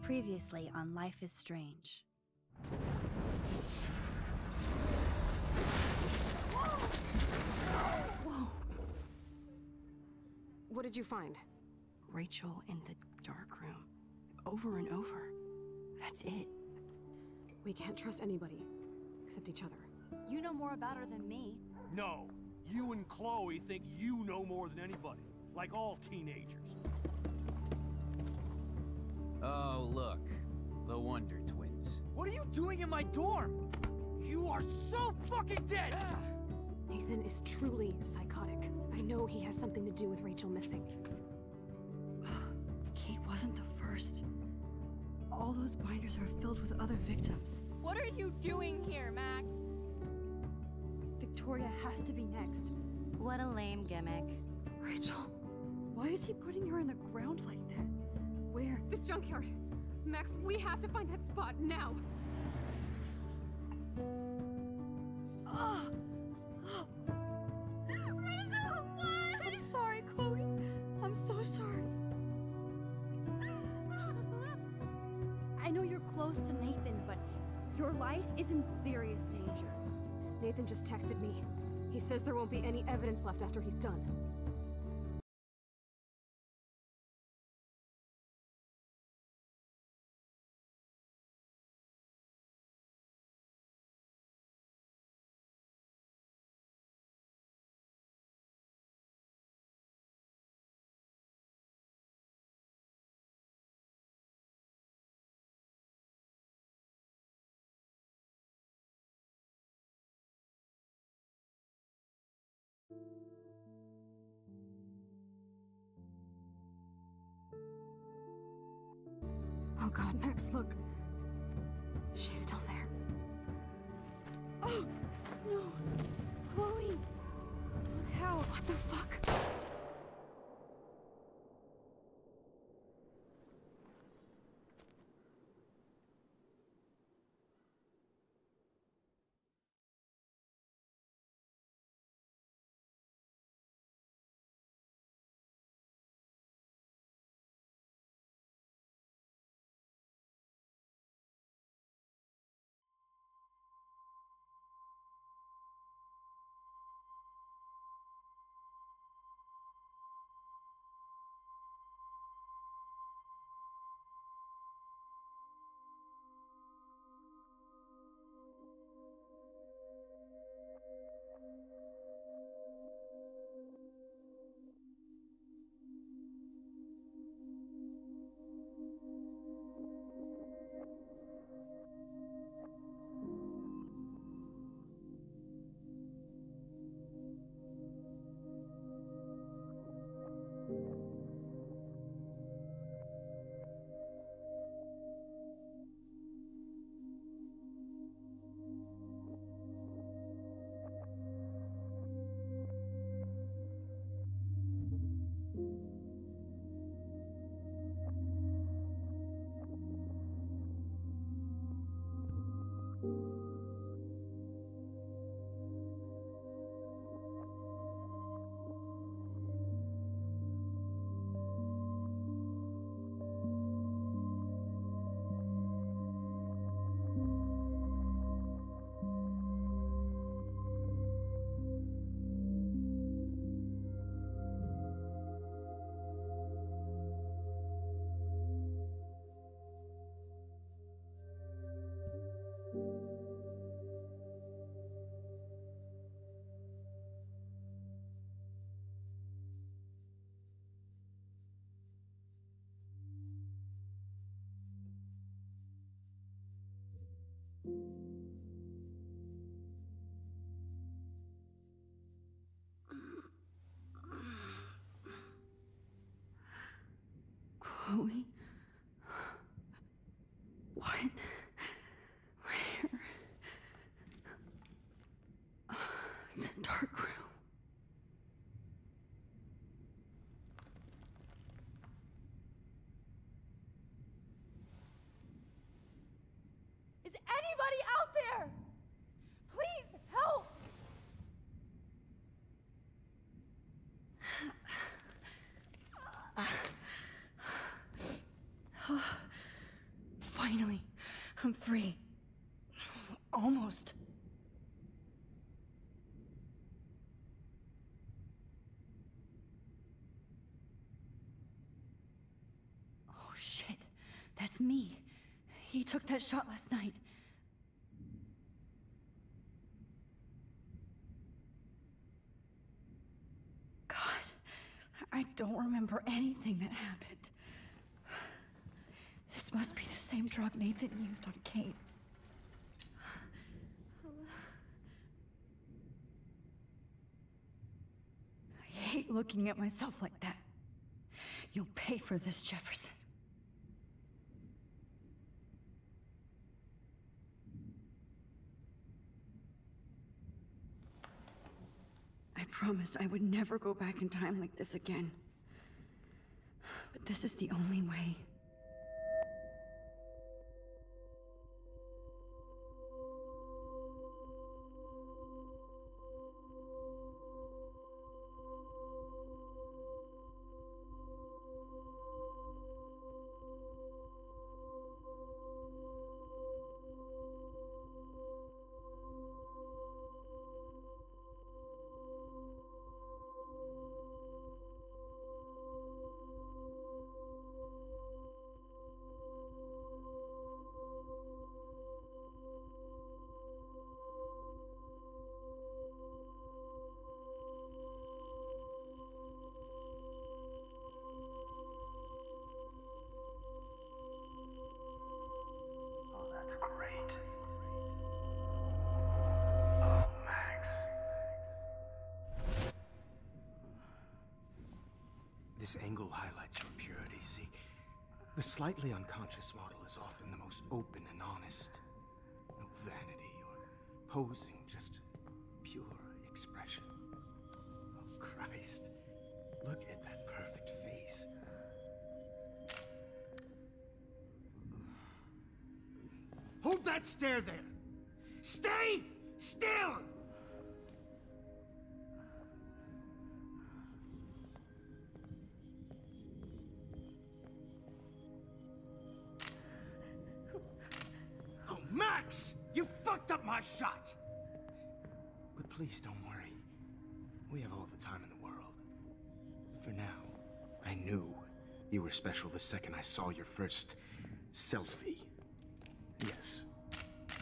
Previously on Life is Strange. Whoa! What did you find? Rachel in the dark room. Over and over. That's it. We can't trust anybody, except each other. You know more about her than me. No. You and Chloe think you know more than anybody. Like all teenagers. Oh, look. The Wonder Twins. What are you doing in my dorm? You are so fucking dead! Nathan is truly psychotic. I know he has something to do with Rachel missing. Kate wasn't the first. All those binders are filled with other victims. What are you doing here, Max? Victoria has to be next. What a lame gimmick. Rachel, why is he putting her in the ground like that? Where? The junkyard! Max, we have to find that spot now! Rachel, what? I'm sorry, Chloe. I'm so sorry. I know you're close to Nathan, but your life is in serious danger. Nathan just texted me. He says there won't be any evidence left after he's done. Oh god, Max, look. She's still there. Oh, no. Chloe. Look how. What the fuck? Chloe? What? Where? It's a dark room. Is anybody out there? Please help! I'm free. Almost. Oh shit. That's me. He took that shot last night. God, I don't remember anything that happened. This must be the same drug Nathan used on Kate. I hate looking at myself like that. You'll pay for this, Jefferson. I promised I would never go back in time like this again. But this is the only way. This angle highlights your purity, see? The slightly unconscious model is often the most open and honest. No vanity or posing, just pure expression. Oh, Christ. Look at that perfect face. Hold that stare there! Stay still! Max! You fucked up my shot! But please don't worry. We have all the time in the world. For now, I knew you were special the second I saw your first selfie. Yes,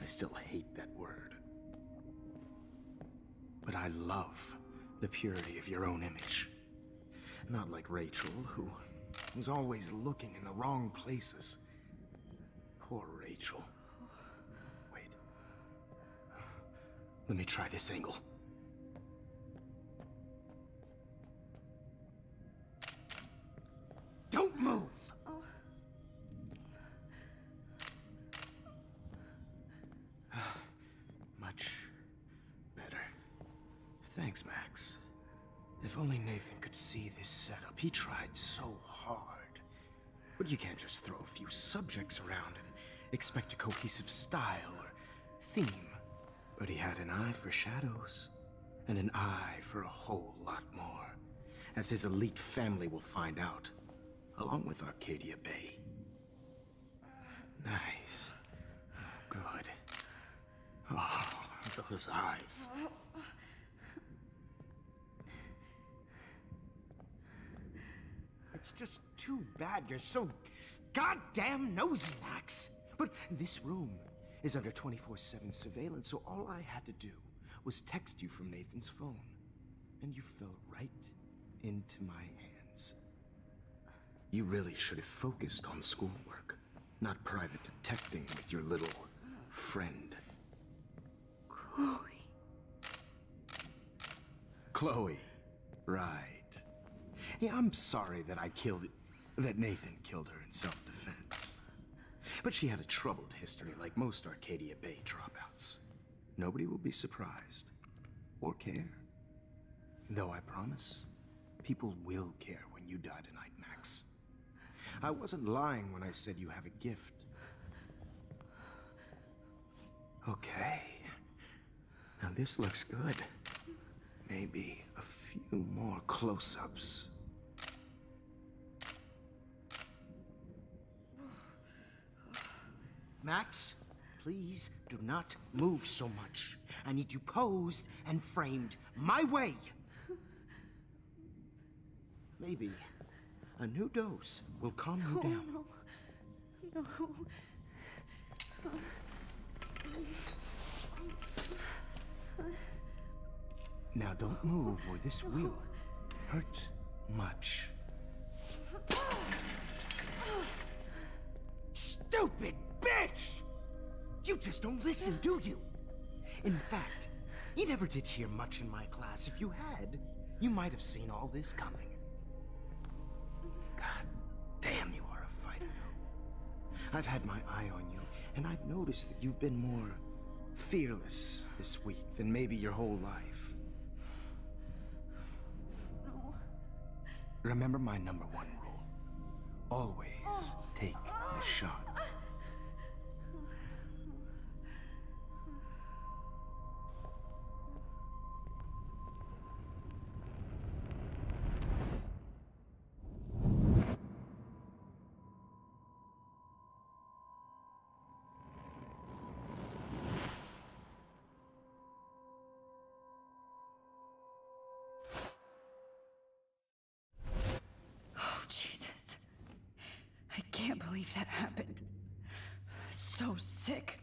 I still hate that word. But I love the purity of your own image. Not like Rachel, who was always looking in the wrong places. Poor Rachel. Let me try this angle. Don't move! Much better. Thanks, Max. If only Nathan could see this setup. He tried so hard. But you can't just throw a few subjects around and expect a cohesive style or theme. But he had an eye for shadows, and an eye for a whole lot more, as his elite family will find out, along with Arcadia Bay. Nice. Good. Oh, those eyes. It's just too bad you're so goddamn nosy, Max. But this room is under 24/7 surveillance, so all I had to do was text you from Nathan's phone. And you fell right into my hands. You really should have focused on schoolwork, not private detecting with your little friend. Chloe. Chloe. Right. Yeah, I'm sorry that Nathan killed her in self-defense. But she had a troubled history like most Arcadia Bay dropouts. Nobody will be surprised. Or care. Though I promise, people will care when you die tonight, Max. I wasn't lying when I said you have a gift. Okay. Now this looks good. Maybe a few more close-ups. Max, Please do not move so much. I need you posed and framed my way. Maybe a new dose will calm you down. No. Now don't move or this will hurt much. Stupid bitch! You just don't listen, do you? In fact, you never did hear much in my class. If you had, you might have seen all this coming. God damn, you are a fighter, though. I've had my eye on you, and I've noticed that you've been more fearless this week than maybe your whole life. No. Remember my #1 rule. Always take the shot. Oh, Jesus. I can't believe that happened. So sick.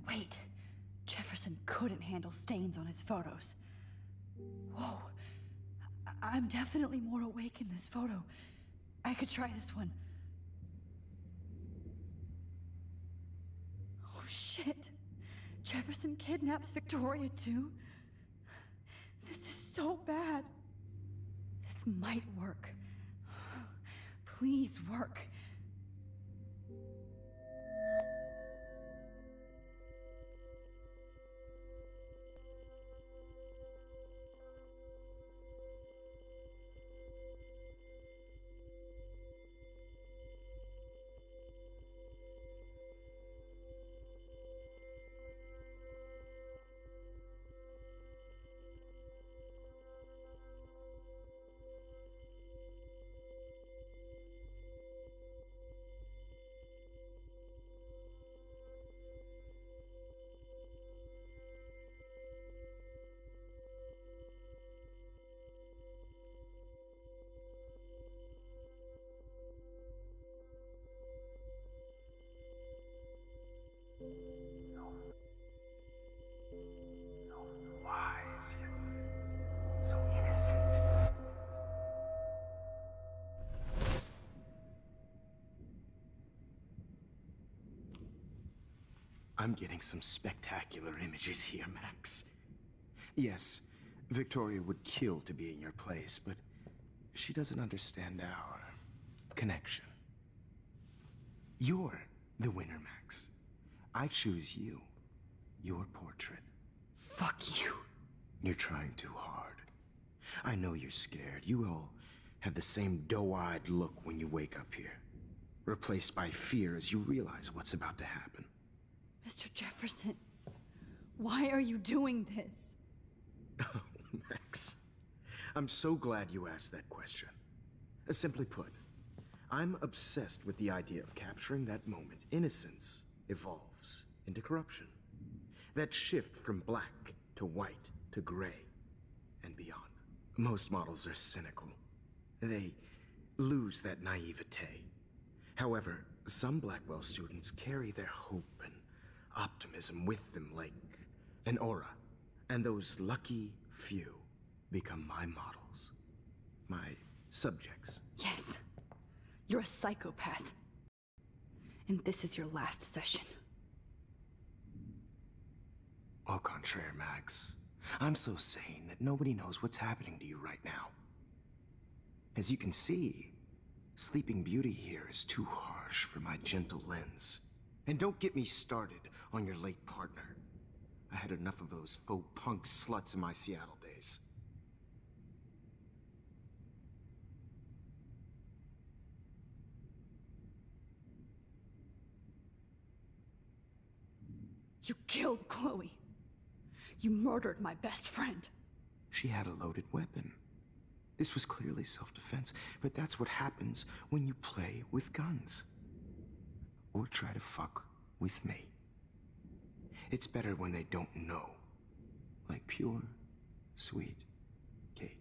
Wait, Jefferson couldn't handle stains on his photos. Whoa, I'm definitely more awake in this photo. I could try this one. Oh shit, Jefferson kidnaps Victoria too? This is so bad. This might work. Please work. I'm getting some spectacular images here, Max. Yes, Victoria would kill to be in your place, but she doesn't understand our connection. You're the winner, Max. I choose you. Your portrait. Fuck you. You're trying too hard. I know you're scared. You all have the same doe-eyed look when you wake up here, replaced by fear as you realize what's about to happen. Mr. Jefferson, why are you doing this? Oh, Max. I'm so glad you asked that question. Simply put, I'm obsessed with the idea of capturing that moment innocence evolves into corruption. That shift from black to white to gray and beyond. Most models are cynical. They lose that naivete. However, some Blackwell students carry their hope and optimism with them like an aura. And those lucky few become my models. My subjects. Yes, you're a psychopath. And this is your last session. Au contraire, Max. I'm so sane that nobody knows what's happening to you right now. As you can see, Sleeping Beauty here is too harsh for my gentle lens. And don't get me started on your late partner. I had enough of those faux punk sluts in my Seattle days. You killed Chloe. You murdered my best friend. She had a loaded weapon. This was clearly self-defense, but that's what happens when you play with guns. Or try to fuck with me. It's better when they don't know. Like pure, sweet Kate.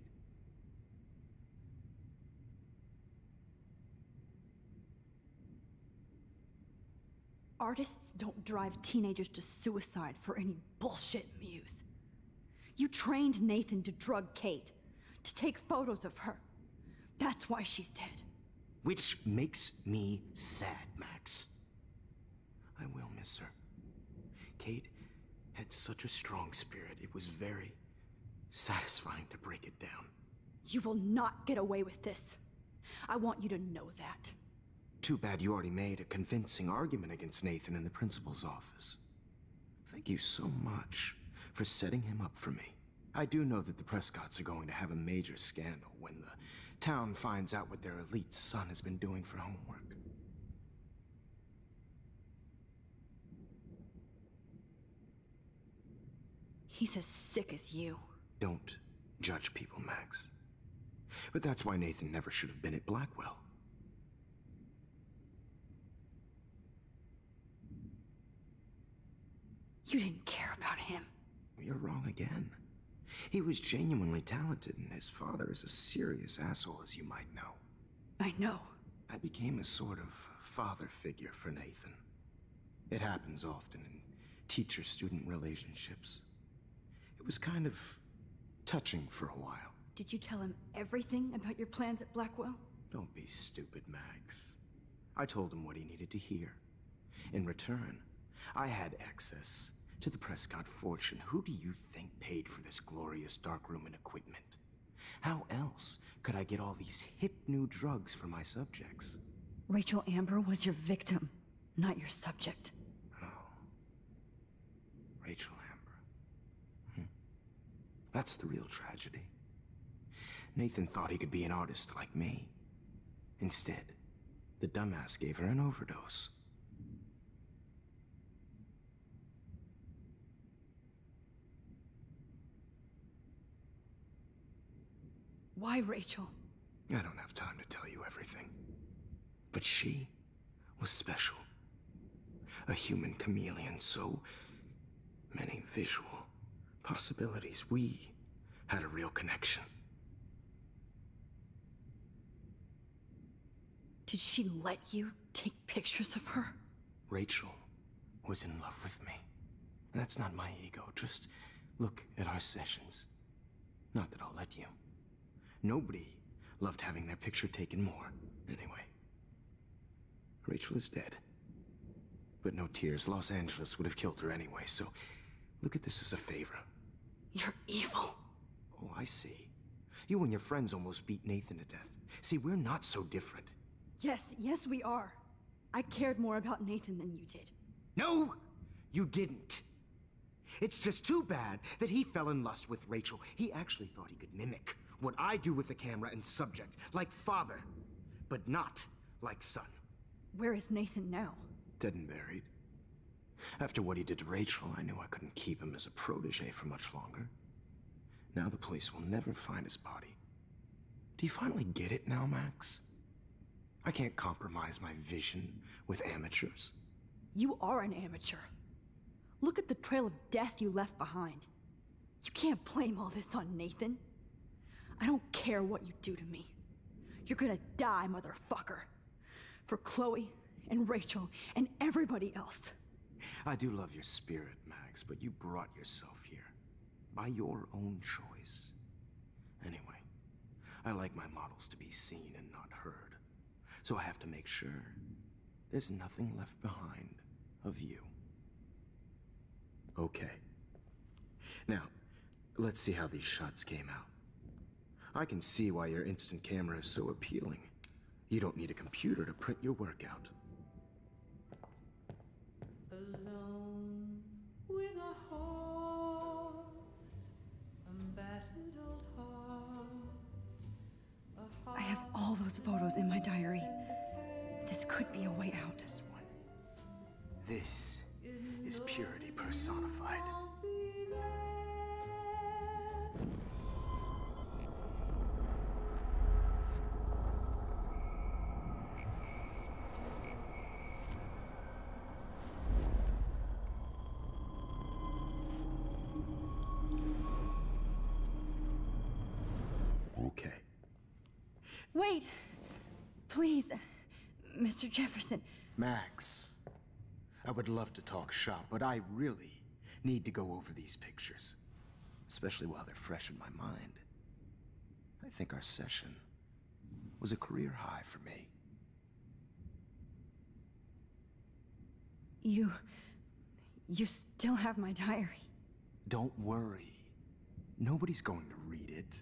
Artists don't drive teenagers to suicide for any bullshit muse. You trained Nathan to drug Kate, to take photos of her. That's why she's dead. Which makes me sad, Max. I will miss her. Kate had such a strong spirit, it was very satisfying to break it down. You will not get away with this. I want you to know that. Too bad you already made a convincing argument against Nathan in the principal's office. Thank you so much for setting him up for me. I do know that the Prescotts are going to have a major scandal when the town finds out what their elite son has been doing for homework. He's as sick as you. Don't judge people, Max. But that's why Nathan never should have been at Blackwell. You didn't care about him. You're wrong again. He was genuinely talented, and his father is a serious asshole, as you might know. I know. I became a sort of father figure for Nathan. It happens often in teacher-student relationships. It was kind of touching for a while. Did you tell him everything about your plans at Blackwell? Don't be stupid, Max. I told him what he needed to hear. In return, I had access to the Prescott fortune. Who do you think paid for this glorious darkroom and equipment? How else could I get all these hip new drugs for my subjects? Rachel Amber was your victim, not your subject. Oh. Rachel Amber. That's the real tragedy. Nathan thought he could be an artist like me. Instead, the dumbass gave her an overdose. Why Rachel? I don't have time to tell you everything. But she was special. A human chameleon, so many visual possibilities. We had a real connection. Did she let you take pictures of her? Rachel was in love with me. That's not my ego. Just look at our sessions. Not that I'll let you. Nobody loved having their picture taken more. Anyway, Rachel is dead. But no tears. Los Angeles would have killed her anyway, so look at this as a favor. You're evil. Oh, I see. You and your friends almost beat Nathan to death. See, we're not so different. Yes, we are. I cared more about Nathan than you did. No, you didn't. It's just too bad that he fell in lust with Rachel. He actually thought he could mimic what I do with the camera and subject, like father, but not like son. Where is Nathan now? Dead and buried. After what he did to Rachel, I knew I couldn't keep him as a protege for much longer. Now the police will never find his body. Do you finally get it now, Max? I can't compromise my vision with amateurs. You are an amateur. Look at the trail of death you left behind. You can't blame all this on Nathan. I don't care what you do to me. You're gonna die, motherfucker. For Chloe and Rachel and everybody else. I do love your spirit, Max, but you brought yourself here. By your own choice. Anyway, I like my models to be seen and not heard. So I have to make sure there's nothing left behind of you. Okay. Now, let's see how these shots came out. I can see why your instant camera is so appealing. You don't need a computer to print your work out. Alone with a heart, a battered old heart. I have all those photos in my diary. This could be a way out. This is purity personified. Okay. Wait! Please, Mr. Jefferson. Max, I would love to talk shop, but I really need to go over these pictures, especially while they're fresh in my mind. I think our session was a career high for me. You still have my diary. Don't worry. Nobody's going to read it.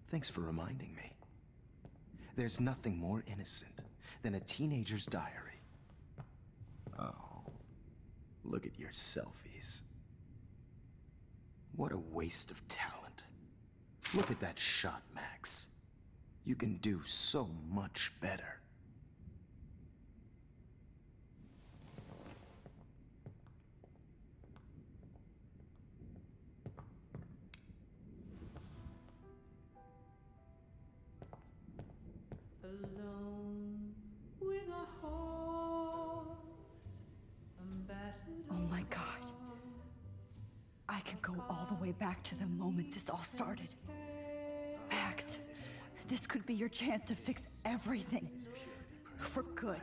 Thanks for reminding me. There's nothing more innocent than a teenager's diary. Oh, look at your selfies. What a waste of talent. Look at that shot, Max. You can do so much better. Alone with a heart, battered Oh my God. I could go all the way back to the moment this all started. Max, this could be your chance to fix everything. For good.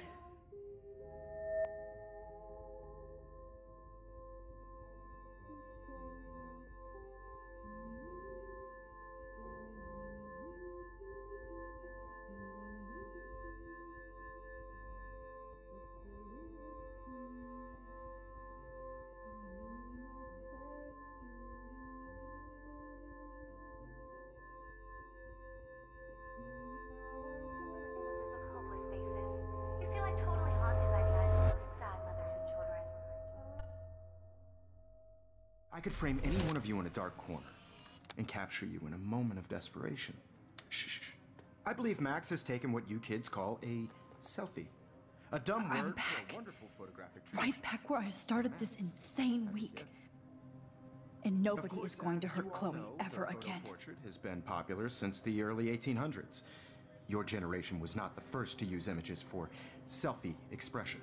I could frame any one of you in a dark corner and capture you in a moment of desperation. Shh. I believe Max has taken what you kids call a selfie. A dumb word for a wonderful photographic treat. Right back where I started this insane week. And nobody is going to hurt Chloe ever again. The portrait has been popular since the early 1800s. Your generation was not the first to use images for selfie expression.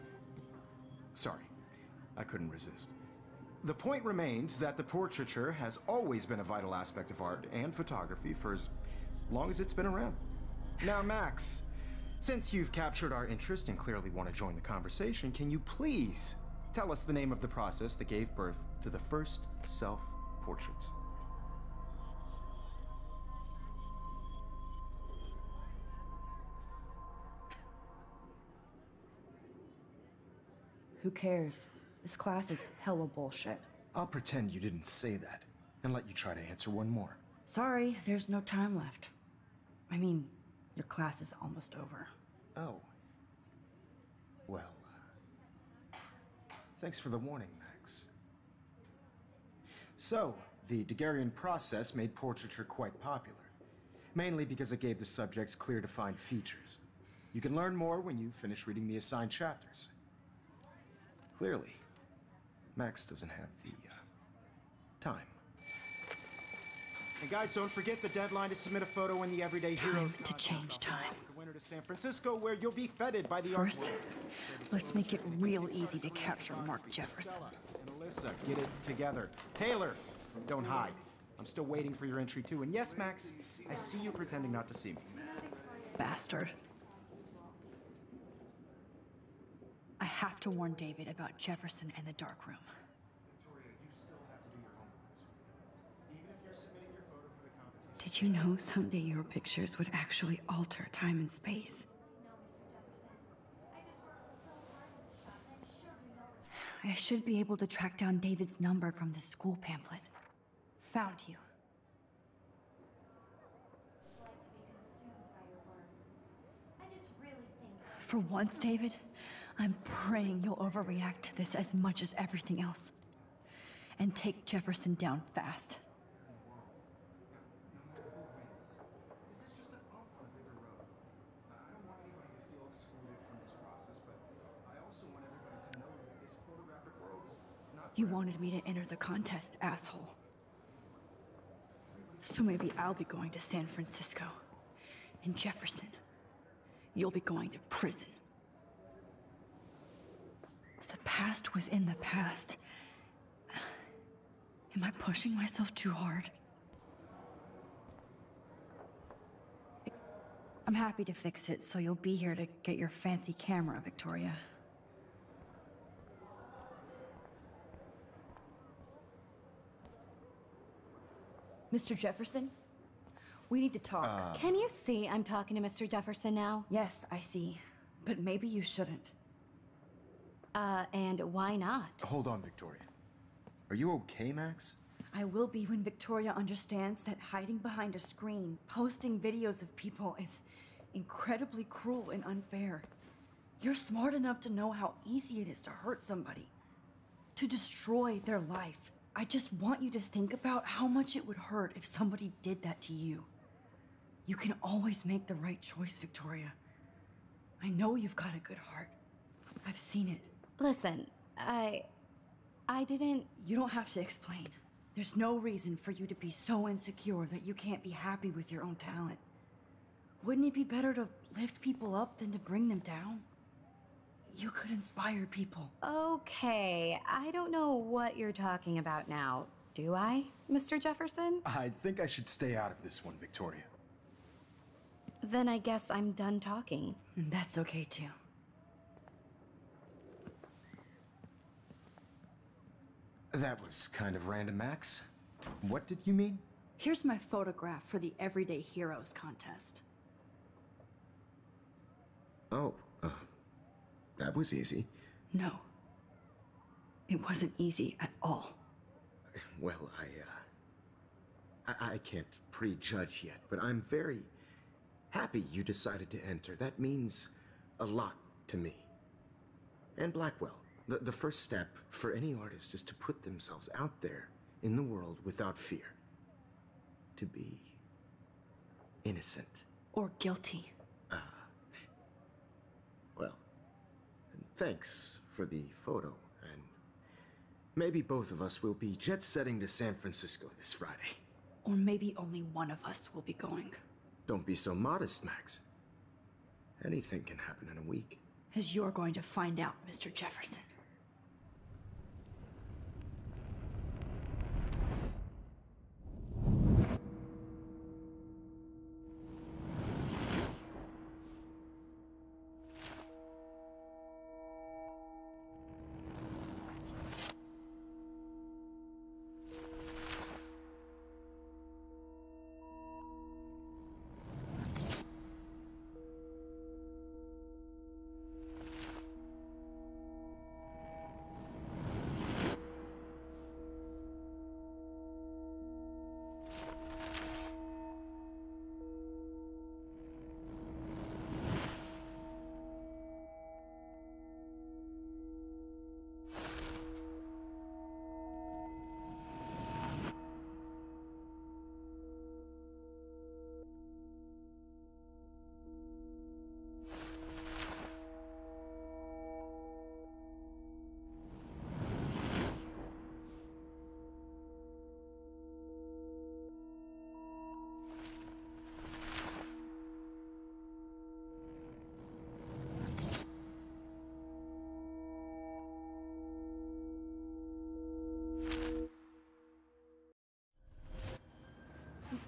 Sorry, I couldn't resist. The point remains that the portraiture has always been a vital aspect of art and photography for as long as it's been around. Now, Max, since you've captured our interest and clearly want to join the conversation, can you please tell us the name of the process that gave birth to the first self-portraits? Who cares? This class is hella bullshit. I'll pretend you didn't say that and let you try to answer one more. Sorry, there's no time left. I mean, your class is almost over. Oh. Well, thanks for the warning, Max. So, the Daguerrean process made portraiture quite popular, mainly because it gave the subjects clear defined features. You can learn more when you finish reading the assigned chapters. Clearly, Max doesn't have the time. And guys, don't forget the deadline to submit a photo in the Everyday Heroes to change time. The winner to San Francisco, where you'll be feted by the First, let's make it real easy to capture Mark Jefferson. And Alyssa, get it together. Taylor, don't hide. I'm still waiting for your entry too. And yes, Max, I see you pretending not to see me. Bastard. I have to warn David about Jefferson and the dark room. Victoria, you still have to do your homework this week. Even if you're submitting your photo for the competition. Did you know someday your pictures would actually alter time and space? I should be able to track down David's number from the school pamphlet. Found you. For once, David, I'm praying you'll overreact to this as much as everything else. And take Jefferson down fast. No matter who wins, this is just a bump on a bigger road. I don't want anybody to feel excluded from this process, but I also want everybody to know that this photographic world is You wanted me to enter the contest, asshole. So maybe I'll be going to San Francisco. And Jefferson, you'll be going to prison. The past within the past. Am I pushing myself too hard? I'm happy to fix it, so you'll be here to get your fancy camera, Victoria. Mr. Jefferson? We need to talk. Can you see I'm talking to Mr. Jefferson now? Yes, I see. But maybe you shouldn't. And why not? Hold on, Victoria. Are you okay, Max? I will be when Victoria understands that hiding behind a screen, posting videos of people is incredibly cruel and unfair. You're smart enough to know how easy it is to hurt somebody, to destroy their life. I just want you to think about how much it would hurt if somebody did that to you. You can always make the right choice, Victoria. I know you've got a good heart. I've seen it. Listen, I didn't... You don't have to explain. There's no reason for you to be so insecure that you can't be happy with your own talent. Wouldn't it be better to lift people up than to bring them down? You could inspire people. Okay, I don't know what you're talking about now. Do I, Mr. Jefferson? I think I should stay out of this one, Victoria. Then I guess I'm done talking. And that's okay too. That was kind of random, Max. What did you mean? Here's my photograph for the Everyday Heroes contest. Oh, that was easy. No. It wasn't easy at all. Well, I can't prejudge yet, but I'm very happy you decided to enter. That means a lot to me. And Blackwell. The first step for any artist is to put themselves out there in the world without fear. To be innocent. Or guilty. Well, thanks for the photo, and maybe both of us will be jet-setting to San Francisco this Friday. Or maybe only one of us will be going. Don't be so modest, Max. Anything can happen in a week. As you're going to find out, Mr. Jefferson.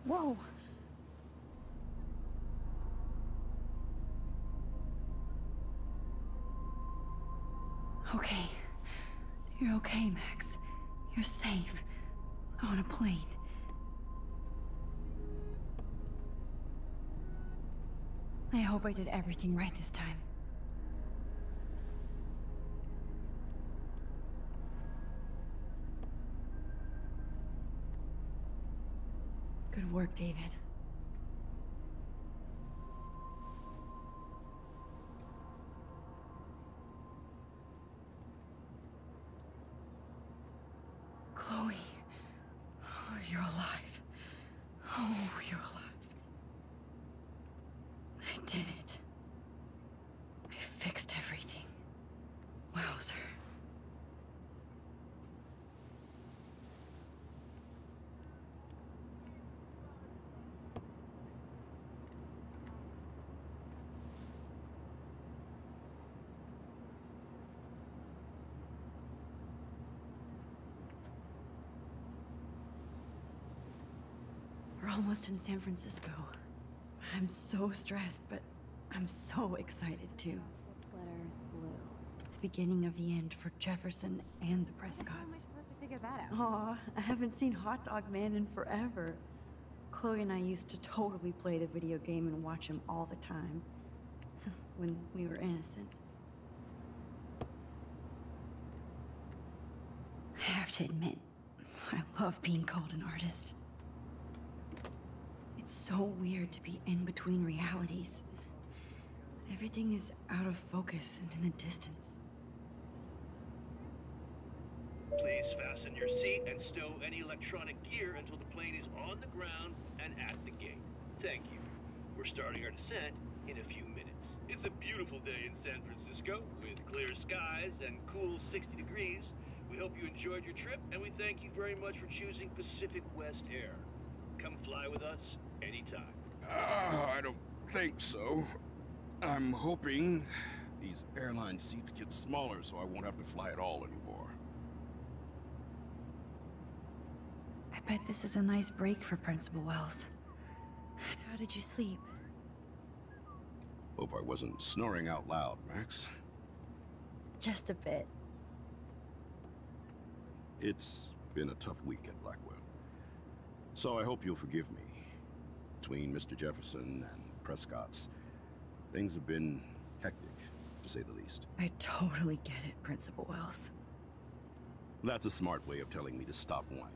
Whoa! Okay. You're okay, Max. You're safe. On a plane. I hope I did everything right this time. Good work, David. Chloe. Oh, you're alive. Oh, you're alive. I did it. I fixed everything. Wowzer. almost in San Francisco. I'm so stressed, but I'm so excited too. 6 letters blue. The beginning of the end for Jefferson and the How am I Prescotts. supposed to figure that out? Aw, I haven't seen Hot Dog Man in forever. Chloe and I used to totally play the video game and watch him all the time. When we were innocent. I have to admit, I love being called an artist. It's so weird to be in between realities. Everything is out of focus and in the distance. Please fasten your seat and stow any electronic gear until the plane is on the ground and at the gate. Thank you. We're starting our descent in a few minutes. It's a beautiful day in San Francisco with clear skies and cool 60 degrees. We hope you enjoyed your trip, and we thank you very much for choosing Pacific West Air. Come fly with us anytime. I don't think so. I'm hoping these airline seats get smaller so I won't have to fly at all anymore. I bet this is a nice break for Principal Wells. How did you sleep? Hope I wasn't snoring out loud, Max. Just a bit. It's been a tough week at Blackwell. So I hope you'll forgive me. Between Mr. Jefferson and Prescott's, things have been hectic, to say the least. I totally get it, Principal Wells. That's a smart way of telling me to stop whining.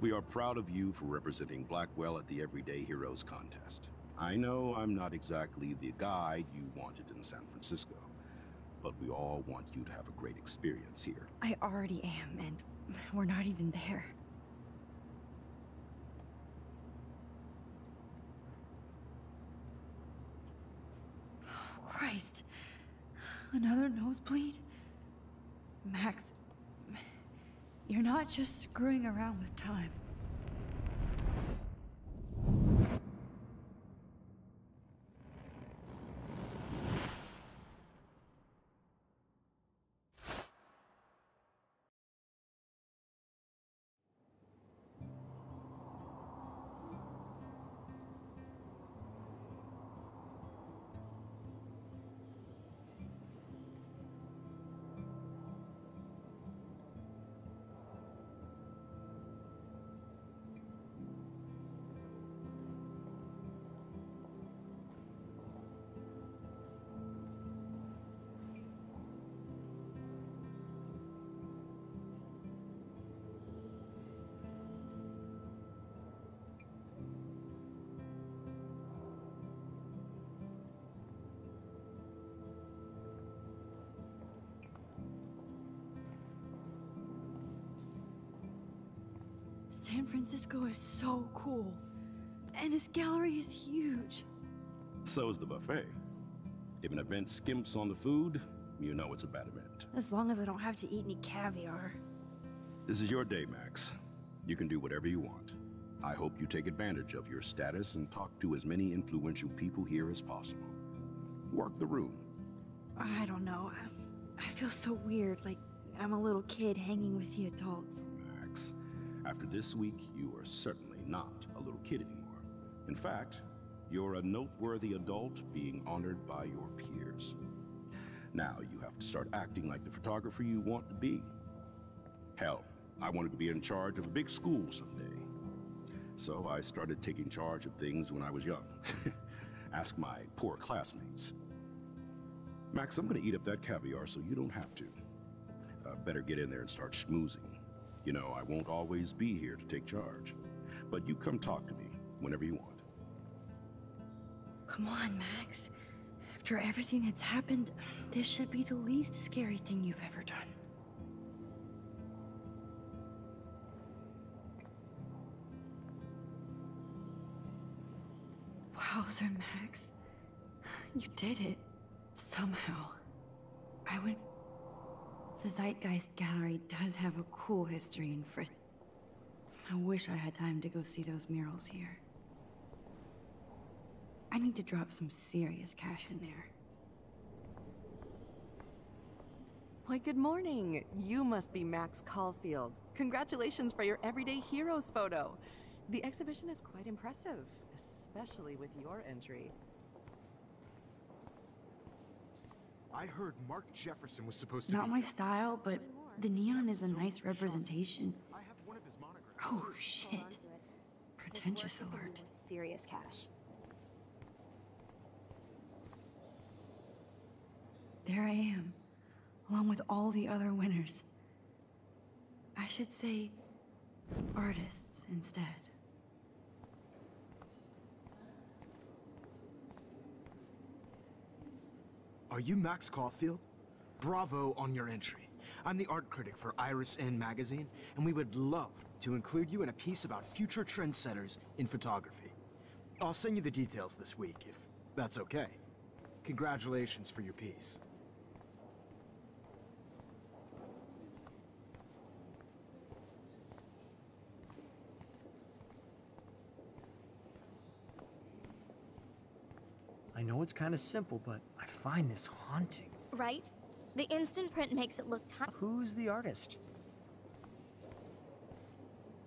We are proud of you for representing Blackwell at the Everyday Heroes contest. I know I'm not exactly the guide you wanted in San Francisco, but we all want you to have a great experience here. I already am, and we're not even there. Oh, Christ. Another nosebleed? Max, you're not just screwing around with time. San Francisco is so cool. And this gallery is huge. So is the buffet. If an event skimps on the food, you know it's a bad event. As long as I don't have to eat any caviar. This is your day, Max. You can do whatever you want. I hope you take advantage of your status and talk to as many influential people here as possible. Work the room. I don't know. I feel so weird, like I'm a little kid hanging with the adults. Max, after this week, you are certainly not a little kid anymore. In fact, you're a noteworthy adult being honored by your peers. Now you have to start acting like the photographer you want to be. Hell, I wanted to be in charge of a big school someday. So I started taking charge of things when I was young. Ask my poor classmates. Max, I'm gonna eat up that caviar so you don't have to. Better get in there and start schmoozing. You know, I won't always be here to take charge. But you come talk to me whenever you want. Come on, Max. After everything that's happened, this should be the least scary thing you've ever done. Wowzer, Max. You did it. Somehow. The Zeitgeist Gallery does have a cool history in Frisco. I wish I had time to go see those murals here. I need to drop some serious cash in there. Why, good morning. You must be Max Caulfield. Congratulations for your Everyday Heroes photo. The exhibition is quite impressive, especially with your entry. I heard Mark Jefferson was supposed to Not be... my style, but the neon is a nice representation. I have one of his monograms. Oh, Hold shit. on to it. Pretentious This work is gonna be alert. worth serious cash. There I am, along with all the other winners. I should say artists instead. Are you Max Caulfield? Bravo on your entry. I'm the art critic for Iris N magazine, and we would love to include you in a piece about future trendsetters in photography. I'll send you the details this week, if that's okay. Congratulations for your piece. I know it's kind of simple, but I find this haunting. Right? The instant print makes it look tiny. Who's the artist?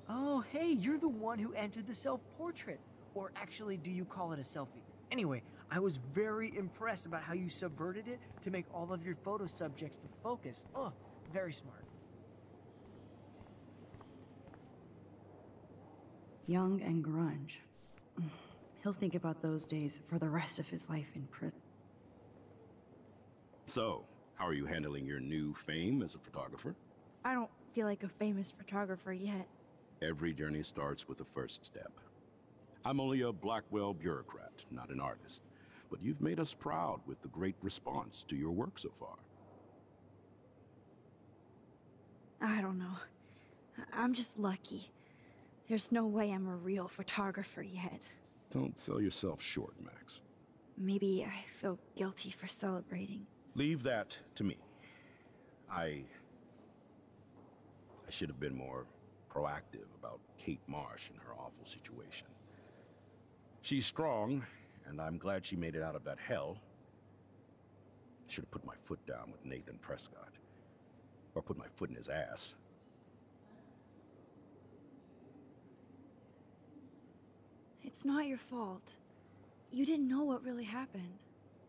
Oh, hey, you're the one who entered the self-portrait. Or actually, do you call it a selfie? Anyway, I was very impressed about how you subverted it to make all of your photo subjects to focus. Oh, very smart. Young and grunge. He'll think about those days for the rest of his life in prison. So, how are you handling your new fame as a photographer? I don't feel like a famous photographer yet. Every journey starts with the first step. I'm only a Blackwell bureaucrat, not an artist. But you've made us proud with the great response to your work so far. I don't know. I'm just lucky. There's no way I'm a real photographer yet. Don't sell yourself short, Max. Maybe I feel guilty for celebrating. Leave that to me. I should have been more proactive about Kate Marsh and her awful situation. She's strong, and I'm glad she made it out of that hell. I should have put my foot down with Nathan Prescott. Or put my foot in his ass. It's not your fault. You didn't know what really happened.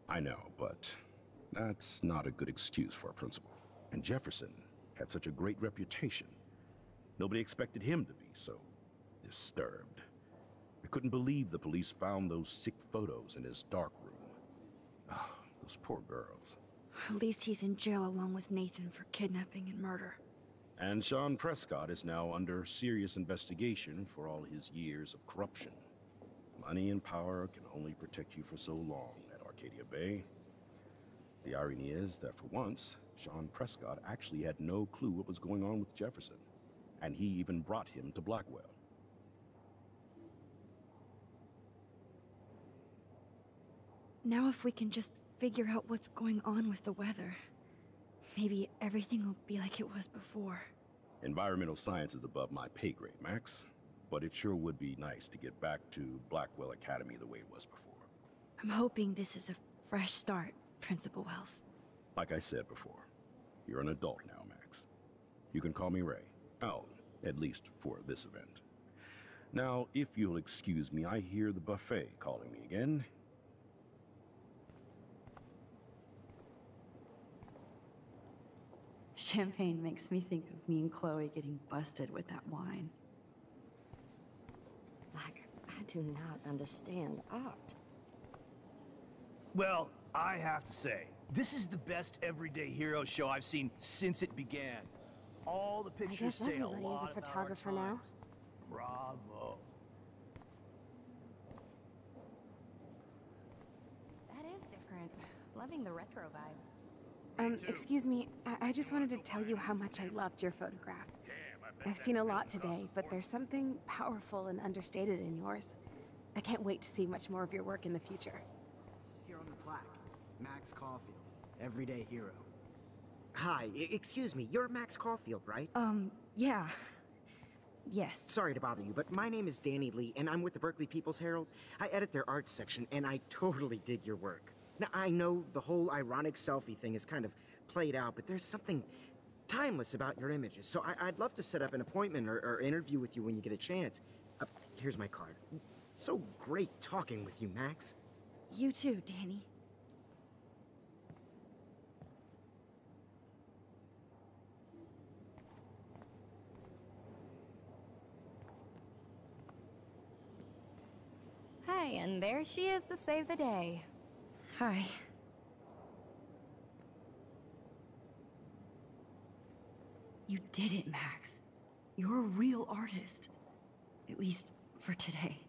I know, but that's not a good excuse for a principal. And Jefferson had such a great reputation. Nobody expected him to be so disturbed. I couldn't believe the police found those sick photos in his dark room. Oh, those poor girls. At least he's in jail along with Nathan for kidnapping and murder. And Sean Prescott is now under serious investigation for all his years of corruption. Money and power can only protect you for so long at Arcadia Bay. The irony is that for once, Sean Prescott actually had no clue what was going on with Jefferson. And he even brought him to Blackwell. Now if we can just figure out what's going on with the weather, maybe everything will be like it was before. Environmental science is above my pay grade, Max. But it sure would be nice to get back to Blackwell Academy the way it was before. I'm hoping this is a fresh start, Principal Wells. Like I said before, you're an adult now, Max. You can call me Ray. Oh, at least for this event. Now, if you'll excuse me, I hear the buffet calling me again. Champagne makes me think of me and Chloe getting busted with that wine. I do not understand art. Well, I have to say, this is the best everyday hero show I've seen since it began. All the I pictures guess say a everybody is lot a about our photographer now. times. Bravo. That is different. Loving the retro vibe. Excuse me, I just wanted to tell you how much I loved your photograph. I've seen a lot today, but there's something powerful and understated in yours. I can't wait to see much more of your work in the future. Here on the plaque, Max Caulfield, everyday hero. Hi, excuse me, you're Max Caulfield, right? Yeah. Yes. Sorry to bother you, but my name is Danny Lee, and I'm with the Berkeley People's Herald. I edit their art section, and I totally dig your work. Now, I know the whole ironic selfie thing is kind of played out, but there's something timeless about your images, so I'd love to set up an appointment or interview with you when you get a chance. Here's my card. So great talking with you, Max. You too, Danny. Hey, and there she is to save the day. Hi. You did it, Max. You're a real artist. At least for today.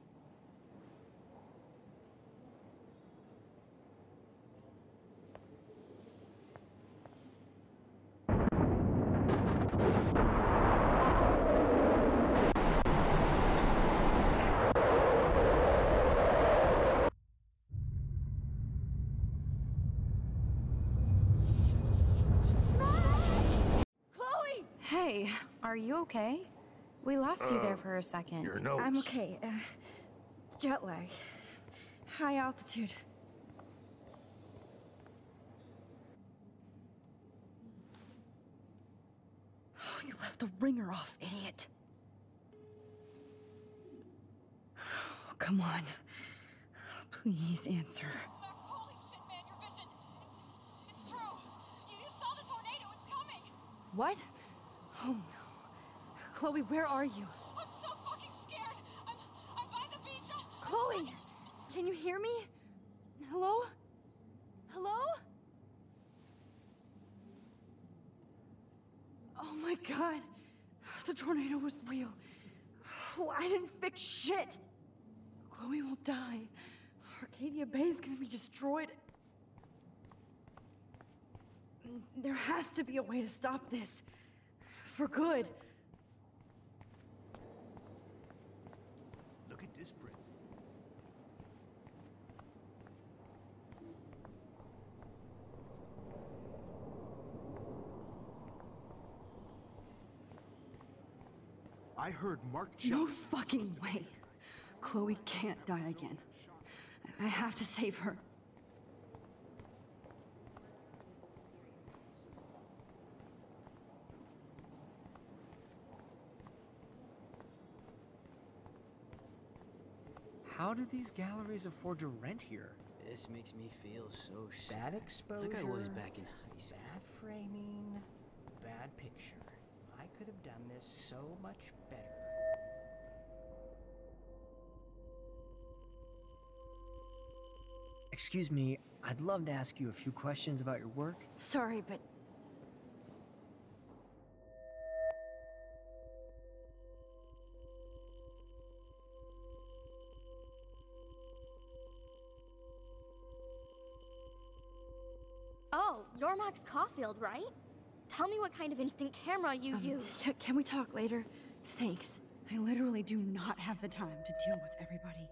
Hey, are you okay? We lost you there for a second. Your nose. I'm okay. Jet lag. High altitude. Oh, you left the ringer off, idiot. Oh, come on. Please answer. Max, holy shit, man, your vision. It's true. You saw the tornado. It's coming. What? Oh no. Chloe, where are you? I'm so fucking scared. I'm by the beach. Chloe! Can you hear me? Hello? Hello? Oh my god. The tornado was real. Oh, I didn't fix shit. Chloe will die. Arcadia Bay is gonna be destroyed. There has to be a way to stop this. For good. Look at this print. I heard Mark No Jefferson. fucking way. Chloe can't die again. I have to save her. How do these galleries afford to rent here? This makes me feel so sick. Bad exposure. Like I was back in high school. Bad framing. Bad picture. I could have done this so much better. Excuse me, I'd love to ask you a few questions about your work. Sorry, but... Oh, you're Max Caulfield, right? Tell me what kind of instant camera you use. Yeah, can we talk later? Thanks. I literally do not have the time to deal with everybody.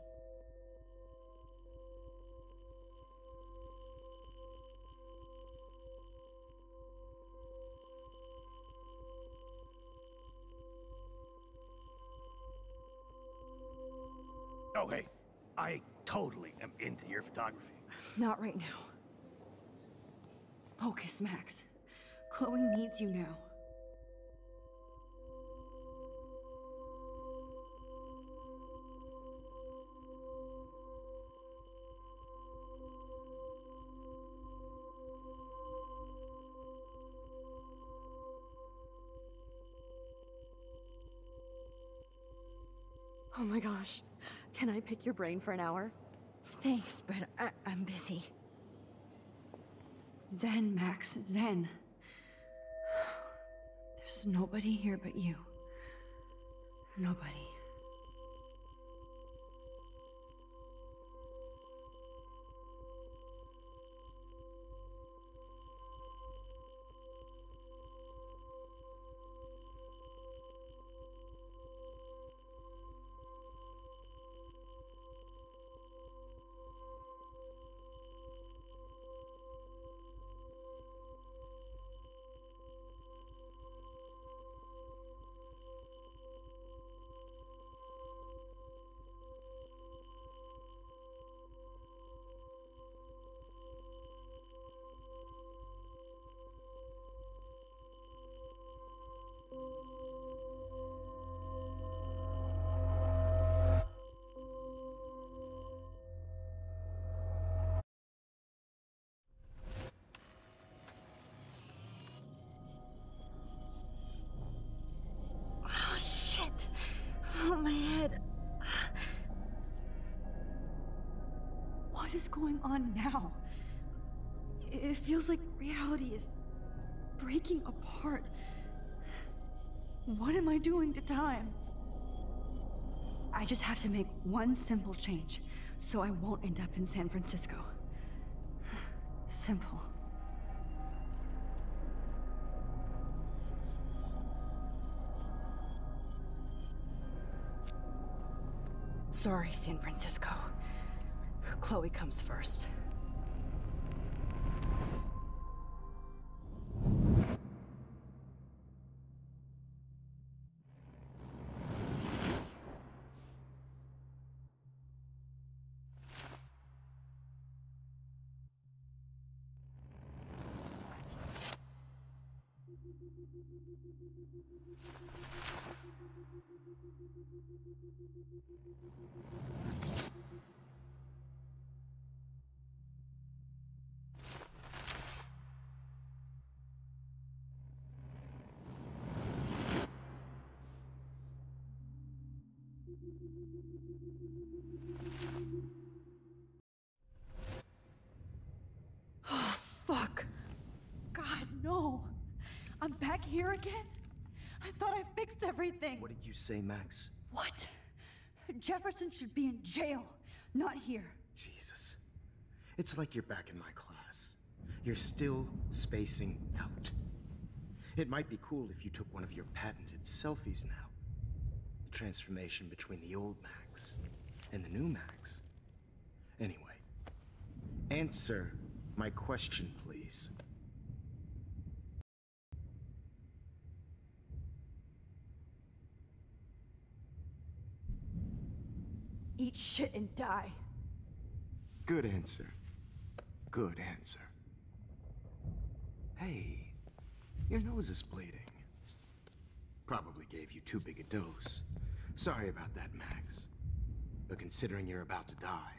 Oh, hey, I totally am into your photography. Not right now. Focus, Max. Chloe needs you now. Oh my gosh. Can I pick your brain for an hour? Thanks, but I'm busy. Zen, Max, Zen. There's nobody here but you. Nobody. going on now? It feels like reality is breaking apart. What am I doing to time? I just have to make one simple change, so I won't end up in San Francisco. Simple. Sorry, San Francisco. Chloe comes first. Oh, fuck. God, no. I'm back here again? I thought I fixed everything. What did you say, Max? What? Jefferson should be in jail, not here. Jesus. It's like you're back in my class. You're still spacing out. It might be cool if you took one of your patented selfies now. The transformation between the old Max and the new Max. Anyway, answer my question, please. Eat shit and die. Good answer. Good answer. Hey, your nose is bleeding. Probably gave you too big a dose. Sorry about that, Max. But considering you're about to die,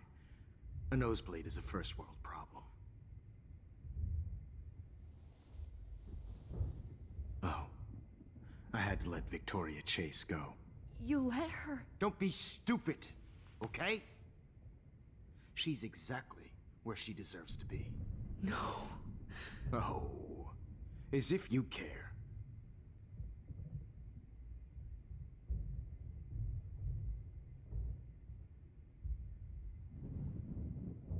a nosebleed is a first world problem. Oh, I had to let Victoria Chase go. You let her? Don't be stupid, okay? She's exactly where she deserves to be. No. Oh, as if you care.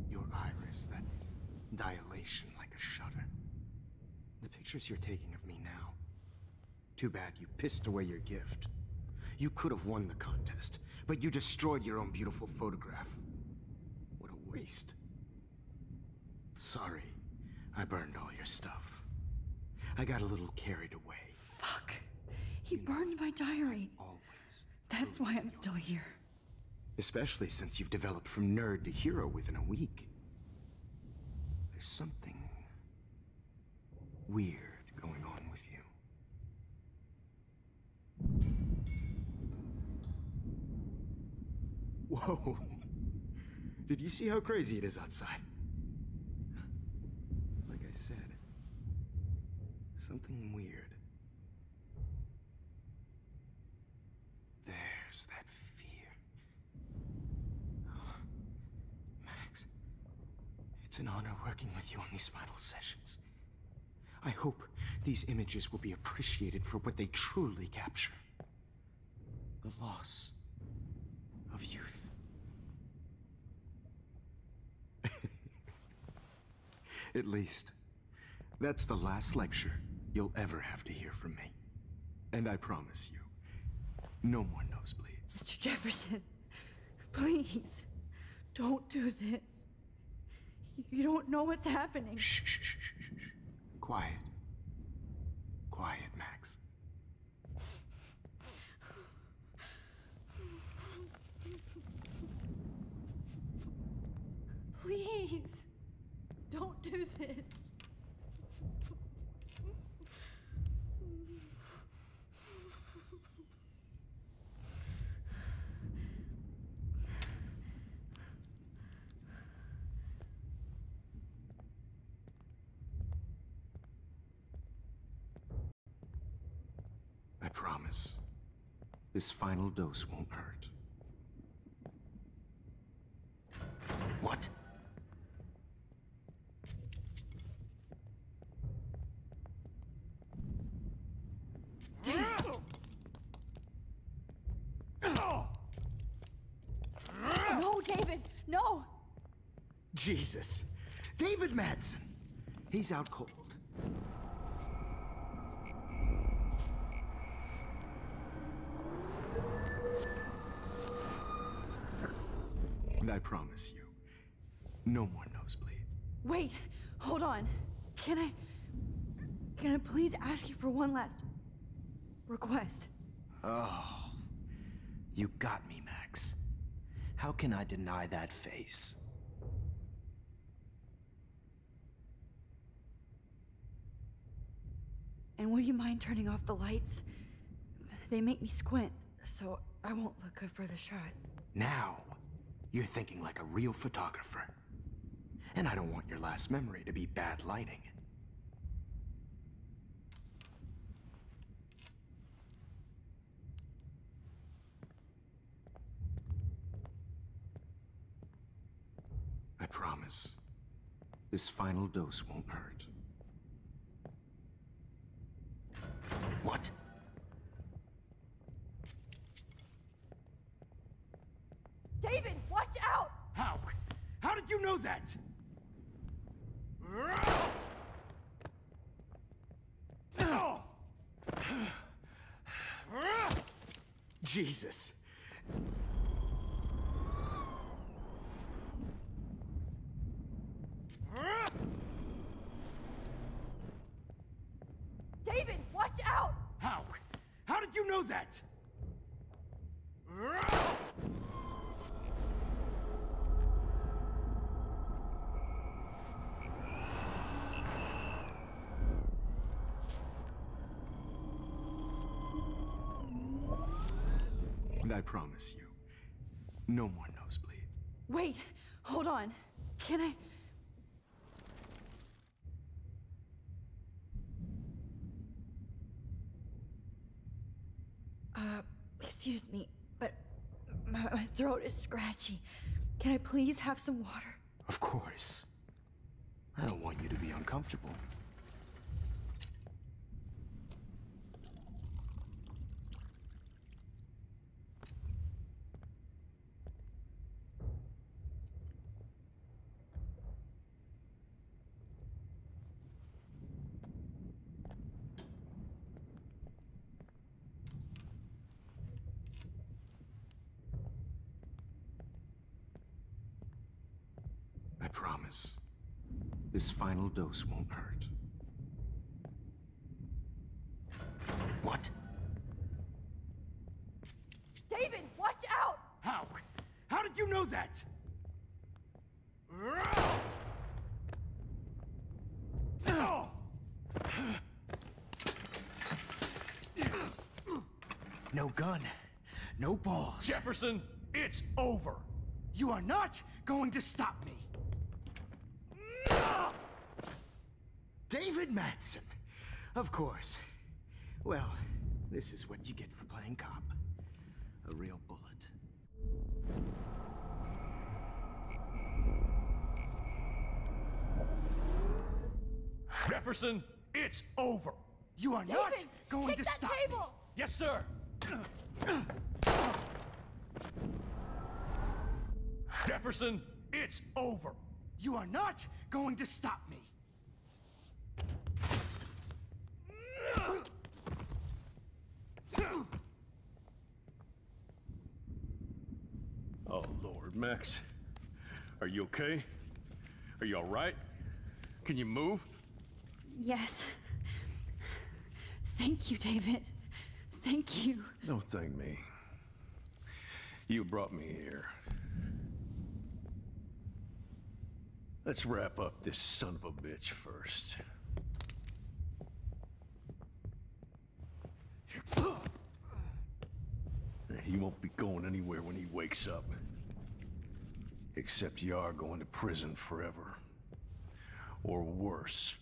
Your iris, that dilation like a shutter. The pictures you're taking of me now. Too bad you pissed away your gift. You could have won the contest, but you destroyed your own beautiful photograph. What a waste. Sorry, I burned all your stuff. I got a little carried away. Fuck. He burned my diary. Always. That's why I'm still here. Especially since you've developed from nerd to hero within a week. There's something weird going on with you. Whoa. Did you see how crazy it is outside? Like I said, something weird. There's that fear. Oh, Max, it's an honor working with you on these final sessions. I hope these images will be appreciated for what they truly capture. The loss of youth. At least, that's the last lecture you'll ever have to hear from me. And I promise you, no more nosebleeds. Mr. Jefferson, please, don't do this. You don't know what's happening. Shh, shh, shh, shh, shh. Quiet. Quiet, Max. Please, don't do this. I promise, this final dose won't hurt. What? No, David, no! Jesus. David Madsen. He's out cold. And I promise you, no more nosebleeds. Wait, hold on. Can I please ask you for one last request? Oh, you got me, Max. How can I deny that face? And would you mind turning off the lights? They make me squint, so I won't look good for the shot. Now, you're thinking like a real photographer. And I don't want your last memory to be bad lighting. I promise, this final dose won't hurt. What? David, watch out! How? How did you know that? Jesus. David, watch out! How? How did you know that? And I promise you, no more nosebleeds. Wait, hold on. Can I... excuse me, but my throat is scratchy. Can I please have some water? Of course. I don't want you to be uncomfortable. I promise, this final dose won't hurt. What? David, watch out! How? How did you know that? No gun, no balls. Jefferson, it's over. You are not going to stop me. David Madsen. Of course. Well, this is what you get for playing cop. A real bullet. Jefferson, it's over. You are not going to stop me. Yes, sir. Jefferson, it's over. You are not going to stop me. Oh, Lord, Max. Are you okay? Are you all right? Can you move? Yes. Thank you, David. Thank you. Don't thank me. You brought me here. Let's wrap up this son of a bitch first. He won't be going anywhere when he wakes up. Except you are going to prison forever. Or worse.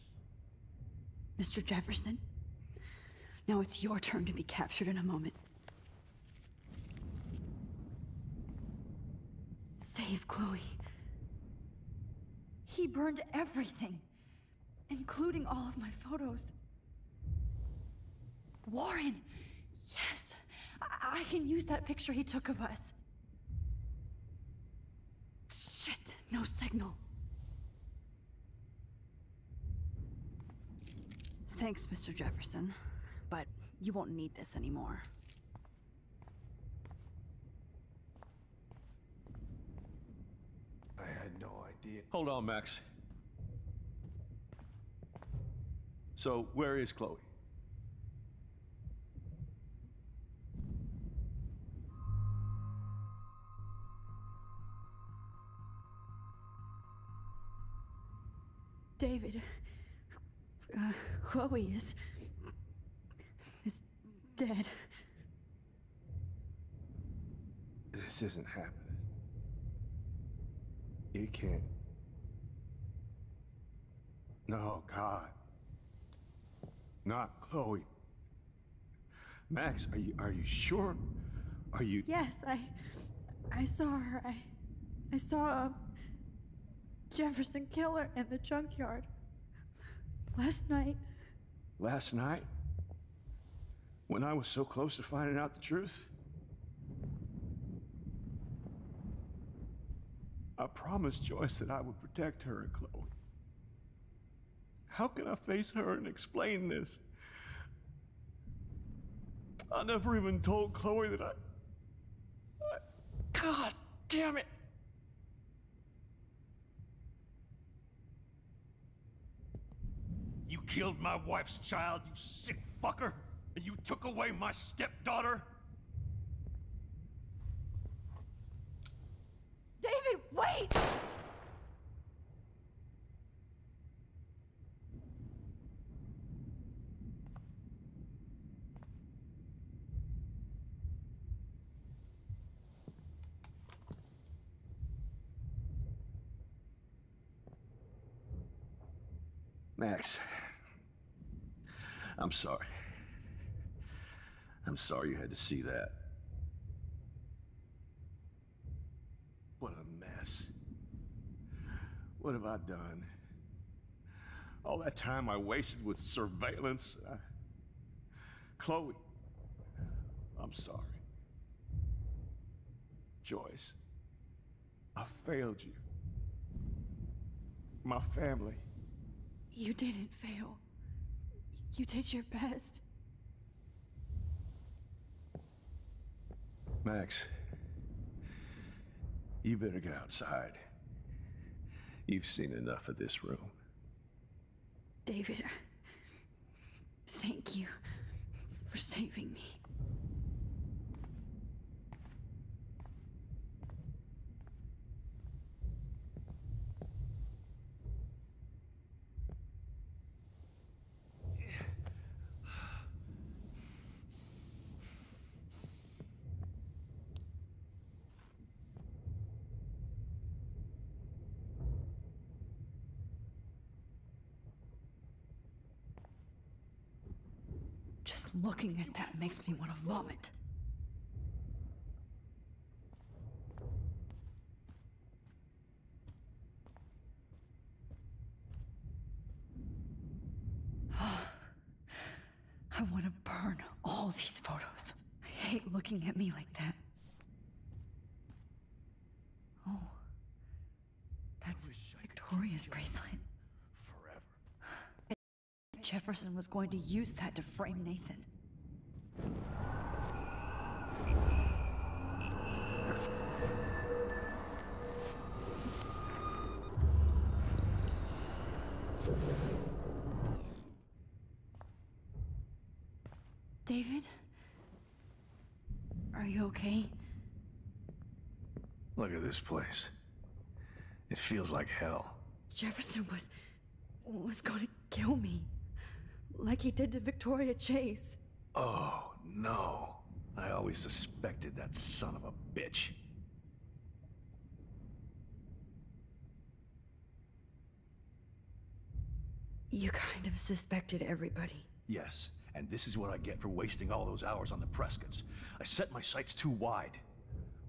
Mr. Jefferson, now it's your turn to be captured in a moment. Save Chloe. He burned everything, including all of my photos. Warren! Yes! I can use that picture he took of us. Shit, no signal. Thanks, Mr. Jefferson, but you won't need this anymore. I had no idea. Hold on, Max. So, where is Chloe? David, Chloe is dead. This isn't happening. You can't. No, God. Not Chloe. Max, are you sure? Are you? Yes, I saw her. I saw a Jefferson killer in the junkyard last night. Last night? When I was so close to finding out the truth? I promised Joyce that I would protect her and Chloe. How can I face her and explain this? I never even told Chloe that I... God damn it! You killed my wife's child, you sick fucker! And you took away my stepdaughter? David, wait! Max, I'm sorry. I'm sorry you had to see that. What a mess. What have I done? All that time I wasted with surveillance. Chloe, I'm sorry. Joyce, I failed you. My family. You didn't fail. You did your best. Max, you better get outside. You've seen enough of this room. David, thank you for saving me. Just looking at that makes me want to vomit. I want to burn all these photos. I hate looking at me like that. Oh, that's Victoria's bracelet. Jefferson was going to use that to frame Nathan. David? Are you okay? Look at this place. It feels like hell. Jefferson was going to kill me. Like he did to Victoria Chase. Oh, no. I always suspected that son of a bitch. You kind of suspected everybody. Yes, and this is what I get for wasting all those hours on the Prescotts. I set my sights too wide.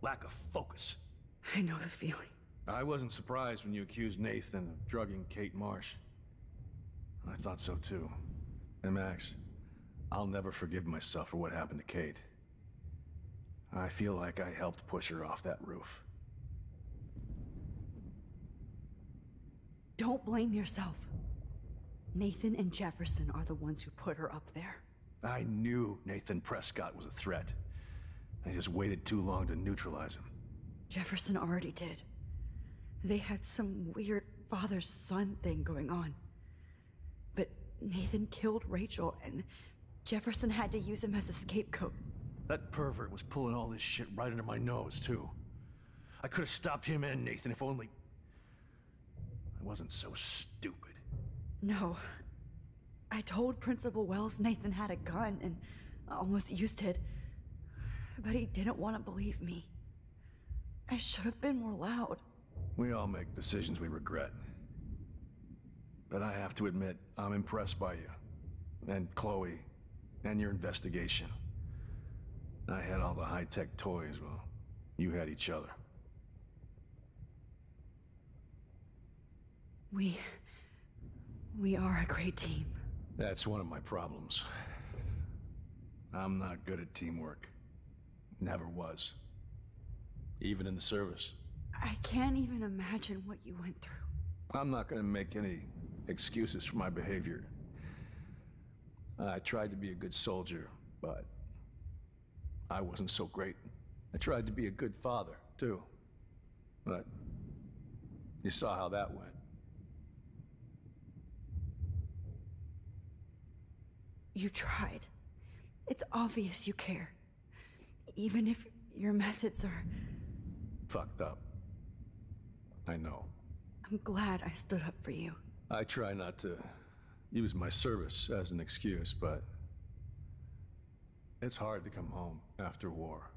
Lack of focus. I know the feeling. I wasn't surprised when you accused Nathan of drugging Kate Marsh. I thought so too. And Max, I'll never forgive myself for what happened to Kate. I feel like I helped push her off that roof. Don't blame yourself. Nathan and Jefferson are the ones who put her up there. I knew Nathan Prescott was a threat. I just waited too long to neutralize him. Jefferson already did. They had some weird father-son thing going on. But Nathan killed Rachel, and Jefferson had to use him as a scapegoat. That pervert was pulling all this shit right under my nose, too. I could have stopped him and Nathan if only... I wasn't so stupid. No. I told Principal Wells Nathan had a gun and almost used it. But he didn't want to believe me. I should have been more loud. We all make decisions we regret. But I have to admit, I'm impressed by you. And Chloe. And your investigation. I had all the high-tech toys, well, you had each other. We are a great team. That's one of my problems. I'm not good at teamwork. Never was. Even in the service. I can't even imagine what you went through. I'm not gonna make any excuses for my behavior. I tried to be a good soldier, but I wasn't so great. I tried to be a good father, too. But you saw how that went. You tried. It's obvious you care. Even if your methods are... fucked up. I know. I'm glad I stood up for you. I try not to use my service as an excuse, but it's hard to come home after war.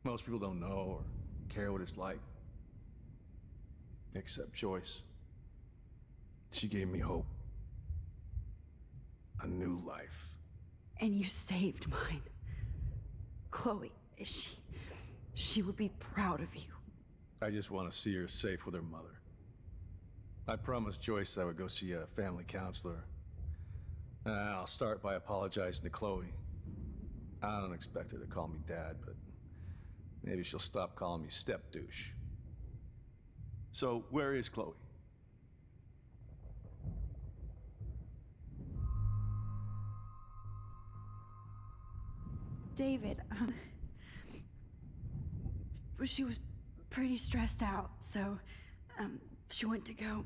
Most people don't know or care what it's like. Except Joyce. She gave me hope. A new life. And you saved mine. Chloe, she would be proud of you. I just want to see her safe with her mother. I promised Joyce I would go see a family counselor. I'll start by apologizing to Chloe. I don't expect her to call me Dad, but maybe she'll stop calling me step-douche. So, where is Chloe? David, she was pretty stressed out, so she went to go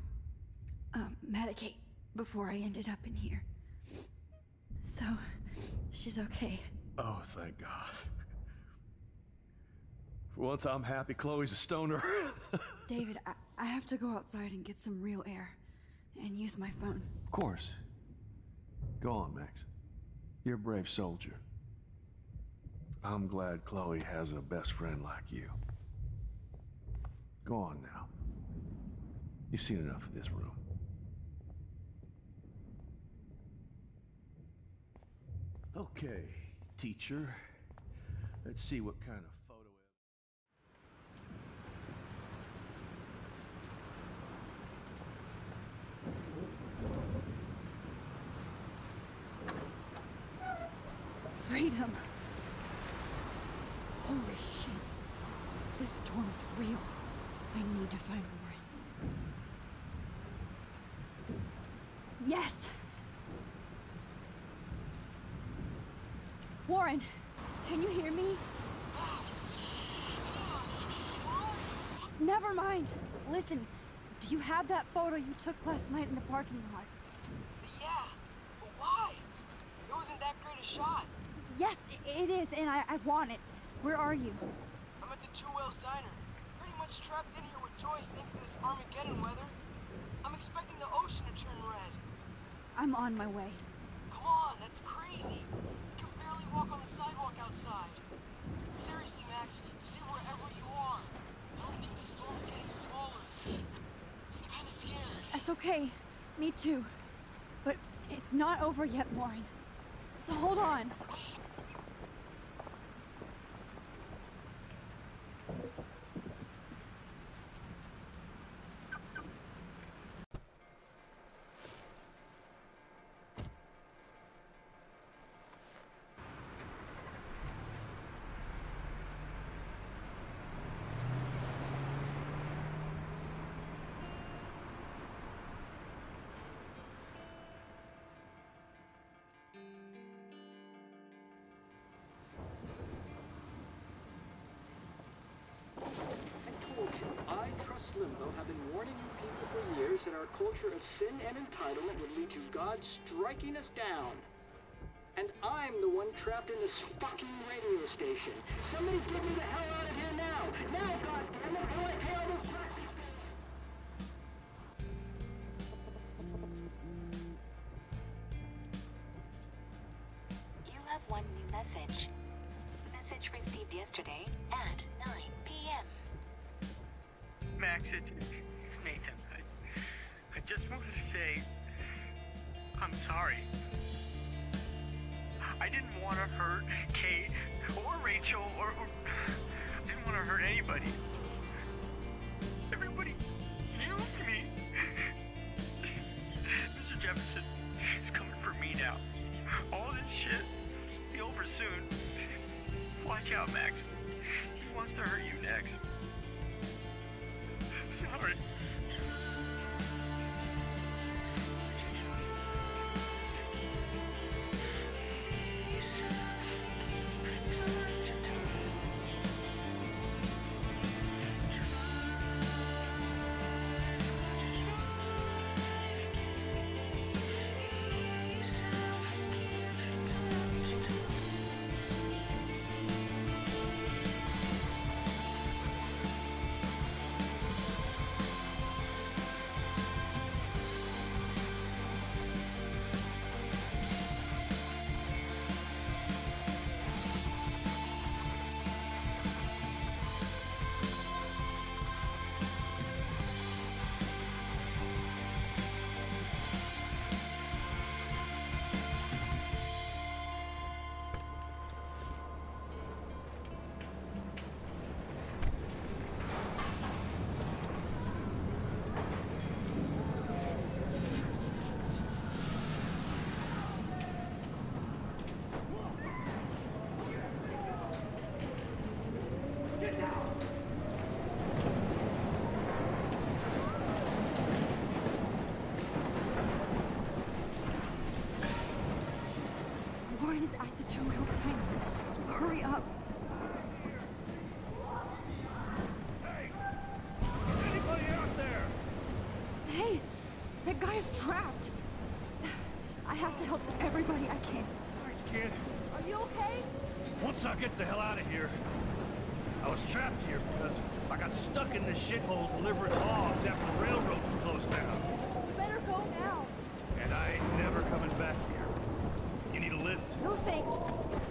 medicate before I ended up in here. So, she's okay. Oh, thank God. For once I'm happy Chloe's a stoner. David, I have to go outside and get some real air and use my phone. Of course. Go on, Max. You're a brave soldier. I'm glad Chloe has a best friend like you. Go on now. You've seen enough of this room. Okay, teacher. Let's see what kind of photo Freedom. Holy shit. This storm is real. I need to find Warren. Yes! Warren, can you hear me? Never mind. Listen, do you have that photo you took last night in the parking lot? Yeah, but why? It wasn't that great a shot. Yes, it is, and I want it. Where are you? I'm at the Two Whales Diner. Pretty much trapped in here with Joyce thanks to this Armageddon weather. I'm expecting the ocean to turn red. I'm on my way. Come on, that's crazy. You can barely walk on the sidewalk outside. Seriously, Max, stay wherever you are. I don't think the storm is getting smaller. I'm kinda scared. That's okay. Me too. But it's not over yet, Warren. So hold on. said our culture of sin and entitlement would lead to God striking us down. And I'm the one trapped in this fucking radio station. Somebody get me the hell out of here now! Now, goddammit, how do I pay all those taxes? You have one new message. Message received yesterday at 9 p.m. Max, it's Nathan. I just wanted to say I'm sorry. I didn't want to hurt Kate or Rachel or I didn't want to hurt anybody. Everybody used me. Mr. Jefferson is coming for me now. All this shit will be over soon. Watch out, Max. He wants to hurt you next. Sorry. Warren is at the Joehouse Diner. So hurry up. Hey! Is anybody out there? Hey! That guy's trapped. I have to help everybody I can. Thanks, kid. Are you okay? Once I get the hell out of here, I was trapped here because I got stuck in this shithole delivering logs after the railroads were closed down. You better go now. And I ain't never coming back here. You need a lift? No thanks.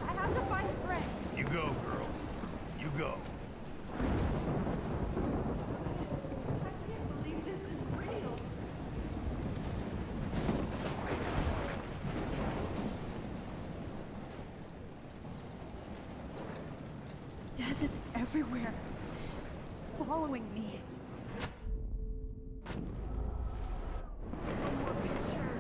I have to find a friend. You go, girl. You go. I can't believe this is real. Death is everywhere. It's following me. One more picture.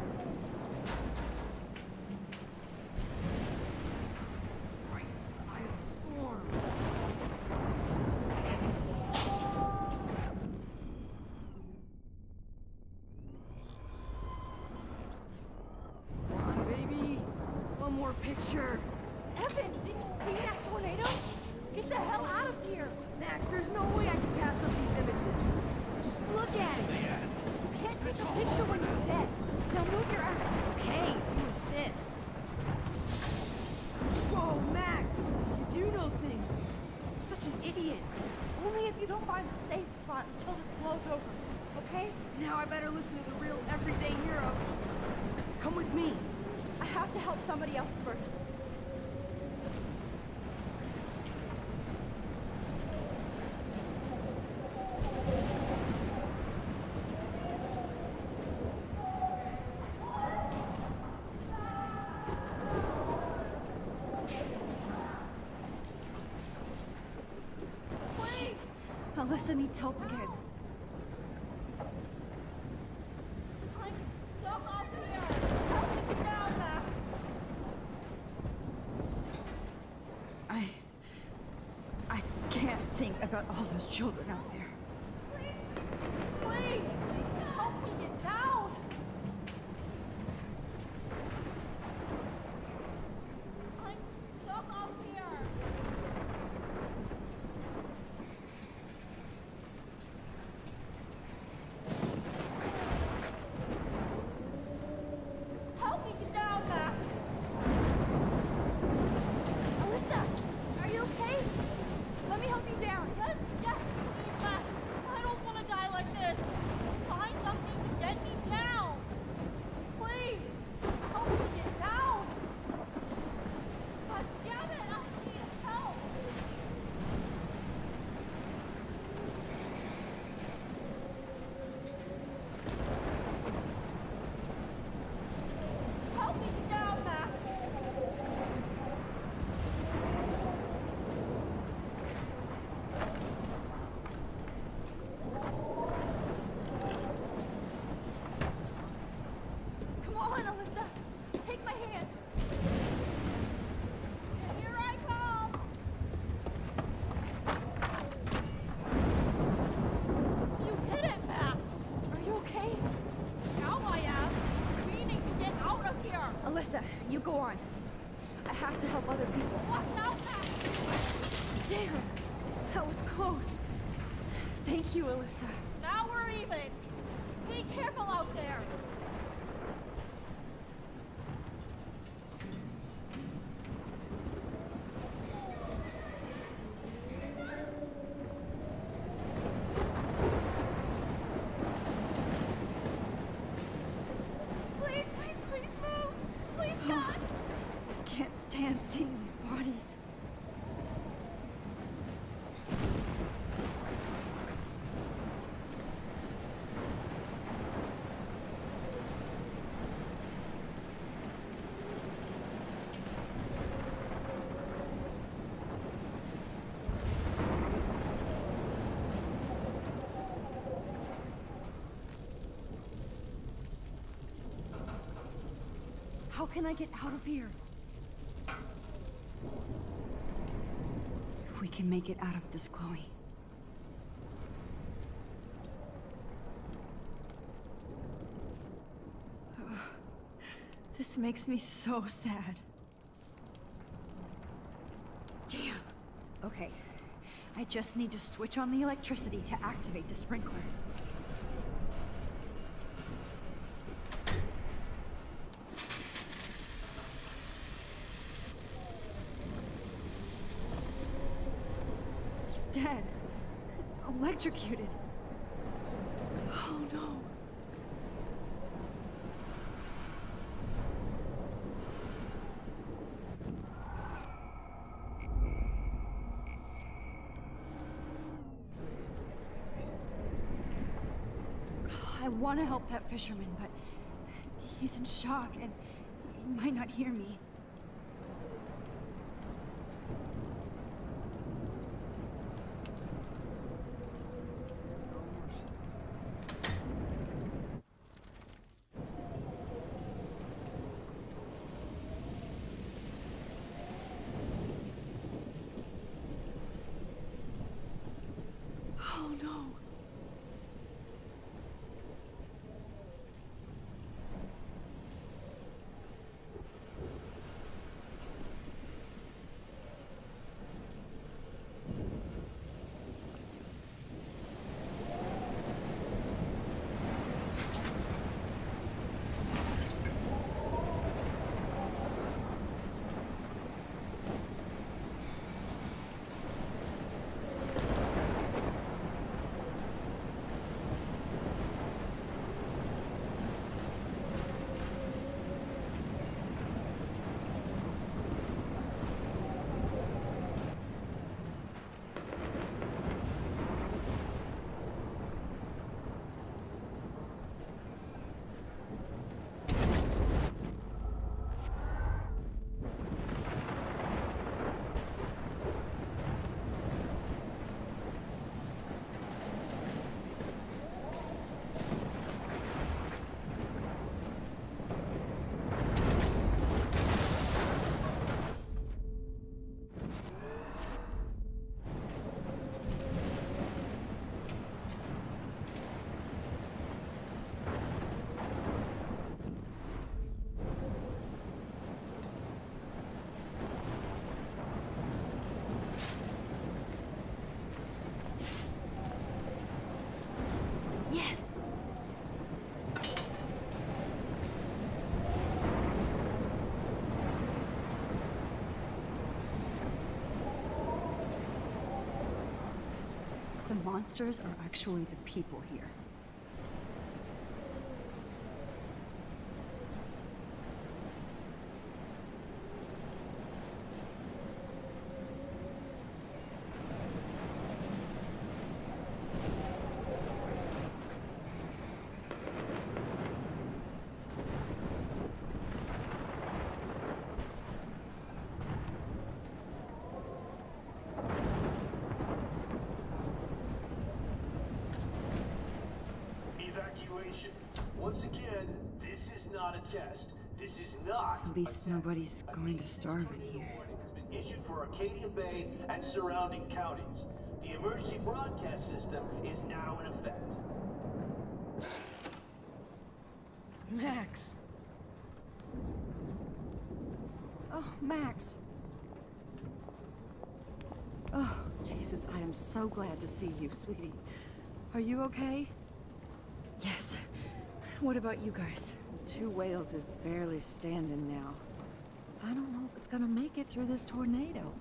Picture. Evan, did you see that tornado? Get the hell out of here! Max, there's no way I can pass up these images. Just look at it. You can't take a picture when you're dead. Now move your ass. Okay, if you insist. Whoa, Max, you do know things. I'm such an idiot. Only if you don't find a safe spot until this blows over, okay? Now I better listen to the real everyday hero. Come with me. I have to help somebody else first. Shit. Alyssa needs help again. I can't think about all those children out there. Please! Help me get down! I'm stuck up here! my hand! Here I come! You did it, Max! Are you okay? Now I am! We need to get out of here! Alyssa, you go on. I have to help other people. Watch out, Max! Damn! That was close. Thank you, Alyssa. Now we're even! Be careful out there! Please, please, please move! Please, God! I can't stand seeing these bodies. How can I get out of here? If we can make it out of this, Chloe. Ugh. This makes me so sad. Damn. Okay. I just need to switch on the electricity to activate the sprinkler. Dead. Electrocuted. Oh no. I want to help that fisherman, but he's in shock and he might not hear me. Oh no. Yes! The monsters are actually the people here. Once again, this is not a test. This is not. At least nobody's going to starve in here. Has been issued for Arcadia Bay and surrounding counties. The emergency broadcast system is now in effect. Max! Oh, Max. Oh, Jesus, I am so glad to see you, sweetie. Are you okay? Yes. What about you guys? The Two Whales is barely standing now. I don't know if it's gonna make it through this tornado.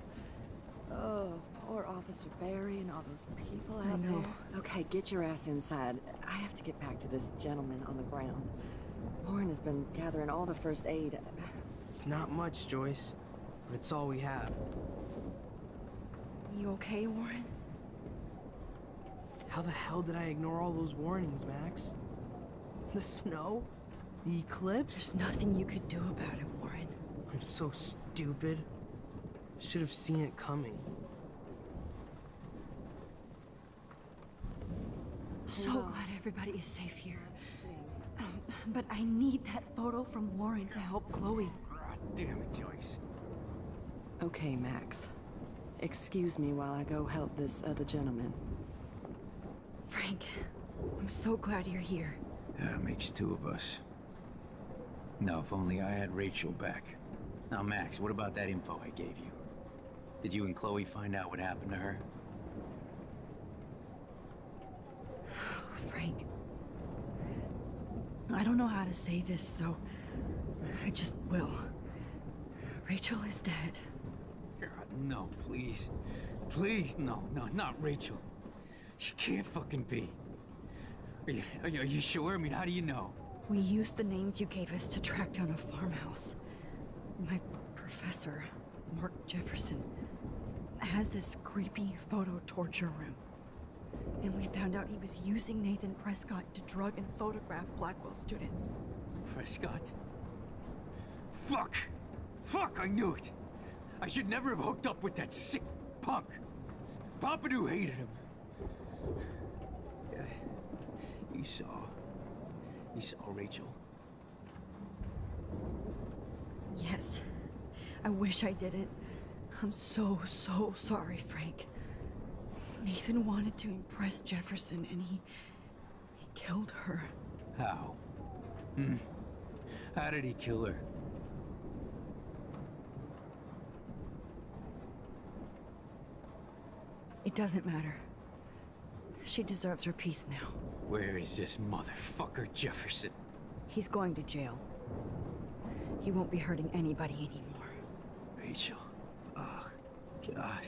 Oh, poor Officer Barry and all those people out there. Okay, get your ass inside. I have to get back to this gentleman on the ground. Lauren has been gathering all the first aid. It's not much, Joyce, but it's all we have. You okay, Warren? How the hell did I ignore all those warnings, Max? The snow? The eclipse? There's nothing you could do about it, Warren. I'm so stupid. Should have seen it coming. So glad everybody is safe here. But I need that photo from Warren to help Chloe. God damn it, Joyce. Okay, Max. Excuse me while I go help this other gentleman. Frank, I'm so glad you're here. Yeah, it makes two of us. Now, if only I had Rachel back. Now, Max, what about that info I gave you? Did you and Chloe find out what happened to her? Frank, I don't know how to say this, so I just will. Rachel is dead. God, no, please. Please, no, not Rachel. She can't fucking be. Are you sure? I mean, how do you know? We used the names you gave us to track down a farmhouse. My professor, Mark Jefferson, has this creepy photo torture room. And we found out he was using Nathan Prescott to drug and photograph Blackwell students. Prescott? Fuck! Fuck, I knew it! I should never have hooked up with that sick punk! Pompidou hated him. You saw Rachel? Yes. I wish I didn't. I'm so sorry, Frank. Nathan wanted to impress Jefferson, and he killed her. How? How did he kill her? It doesn't matter. She deserves her peace now. Where is this motherfucker Jefferson? He's going to jail. He won't be hurting anybody anymore. Rachel. Oh, God.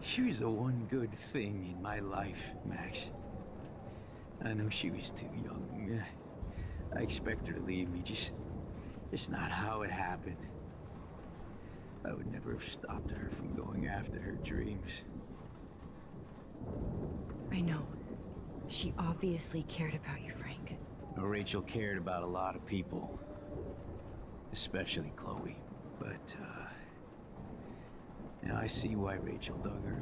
She was the one good thing in my life, Max. I know she was too young. I expect her to leave me, just not how it happened. I would never have stopped her from going after her dreams. I know. She obviously cared about you, Frank. Well, Rachel cared about a lot of people. Especially Chloe. But, now I see why Rachel dug her.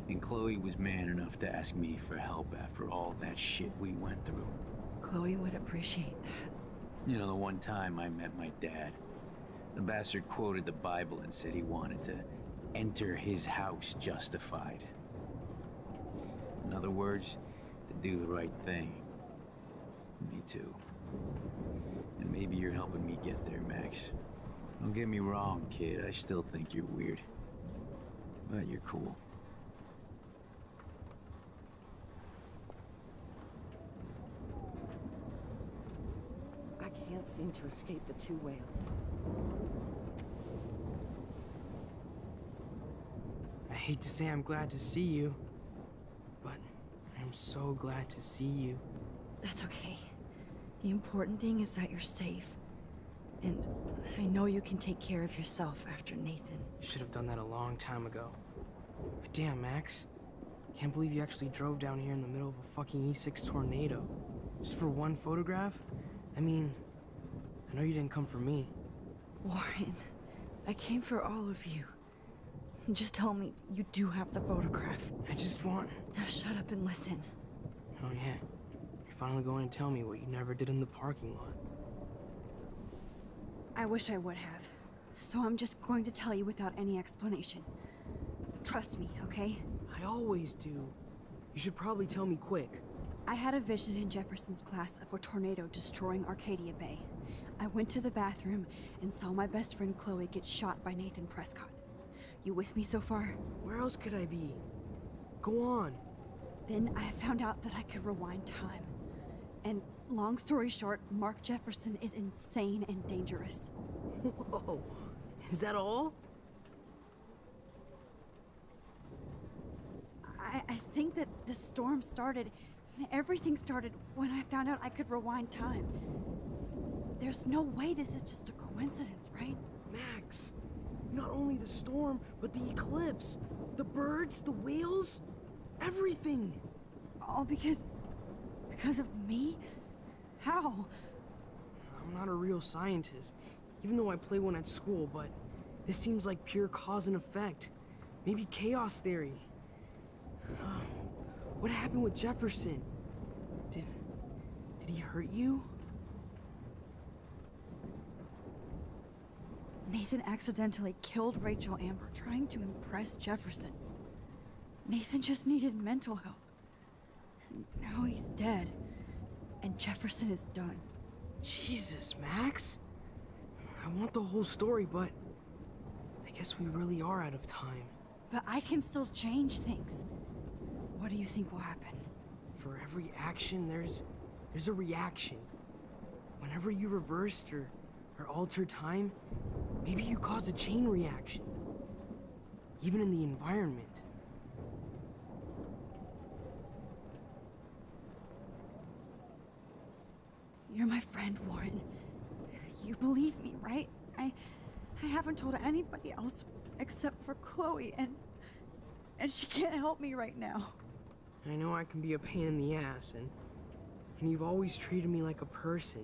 And Chloe was man enough to ask me for help after all that shit we went through. Chloe would appreciate that. You know, the one time I met my dad, the bastard quoted the Bible and said he wanted to enter his house justified. In other words, to do the right thing. Me too. And maybe you're helping me get there, Max. Don't get me wrong, kid. I still think you're weird. But you're cool. I can't seem to escape the Two Whales. I hate to say I'm glad to see you, but I'm so glad to see you. That's okay. The important thing is that you're safe. And I know you can take care of yourself after Nathan. Should have done that a long time ago. But damn, Max. Can't believe you actually drove down here in the middle of a fucking E6 tornado. Just for one photograph? I mean, I know you didn't come for me. Warren, I came for all of you. Just tell me you do have the photograph. I just want... Now shut up and listen. Oh yeah. You're finally going to tell me what you never did in the parking lot. I wish I would have. So I'm just going to tell you without any explanation. Trust me, okay? I always do. You should probably tell me quick. I had a vision in Jefferson's class of a tornado destroying Arcadia Bay. I went to the bathroom and saw my best friend Chloe get shot by Nathan Prescott. You with me so far? Where else could I be? Go on. Then I found out that I could rewind time. And long story short, Mark Jefferson is insane and dangerous. Whoa, is that all? I think that the storm started, everything started when I found out I could rewind time. There's no way this is just a coincidence, right? Max, not only the storm, but the eclipse, the birds, the whales, everything. All because of me? How? I'm not a real scientist, even though I play one at school, but this seems like pure cause and effect. Maybe chaos theory. What happened with Jefferson? Did he hurt you? Nathan accidentally killed Rachel Amber trying to impress Jefferson. Nathan just needed mental help. Now he's dead, and Jefferson is done. Jesus, Max. I want the whole story, but I guess we really are out of time. But I can still change things. What do you think will happen? For every action, there's a reaction. Whenever you reversed or altered time, maybe you caused a chain reaction. Even in the environment. You're my friend, Warren. You believe me, right? I haven't told anybody else except for Chloe, and she can't help me right now. I know I can be a pain in the ass, and you've always treated me like a person.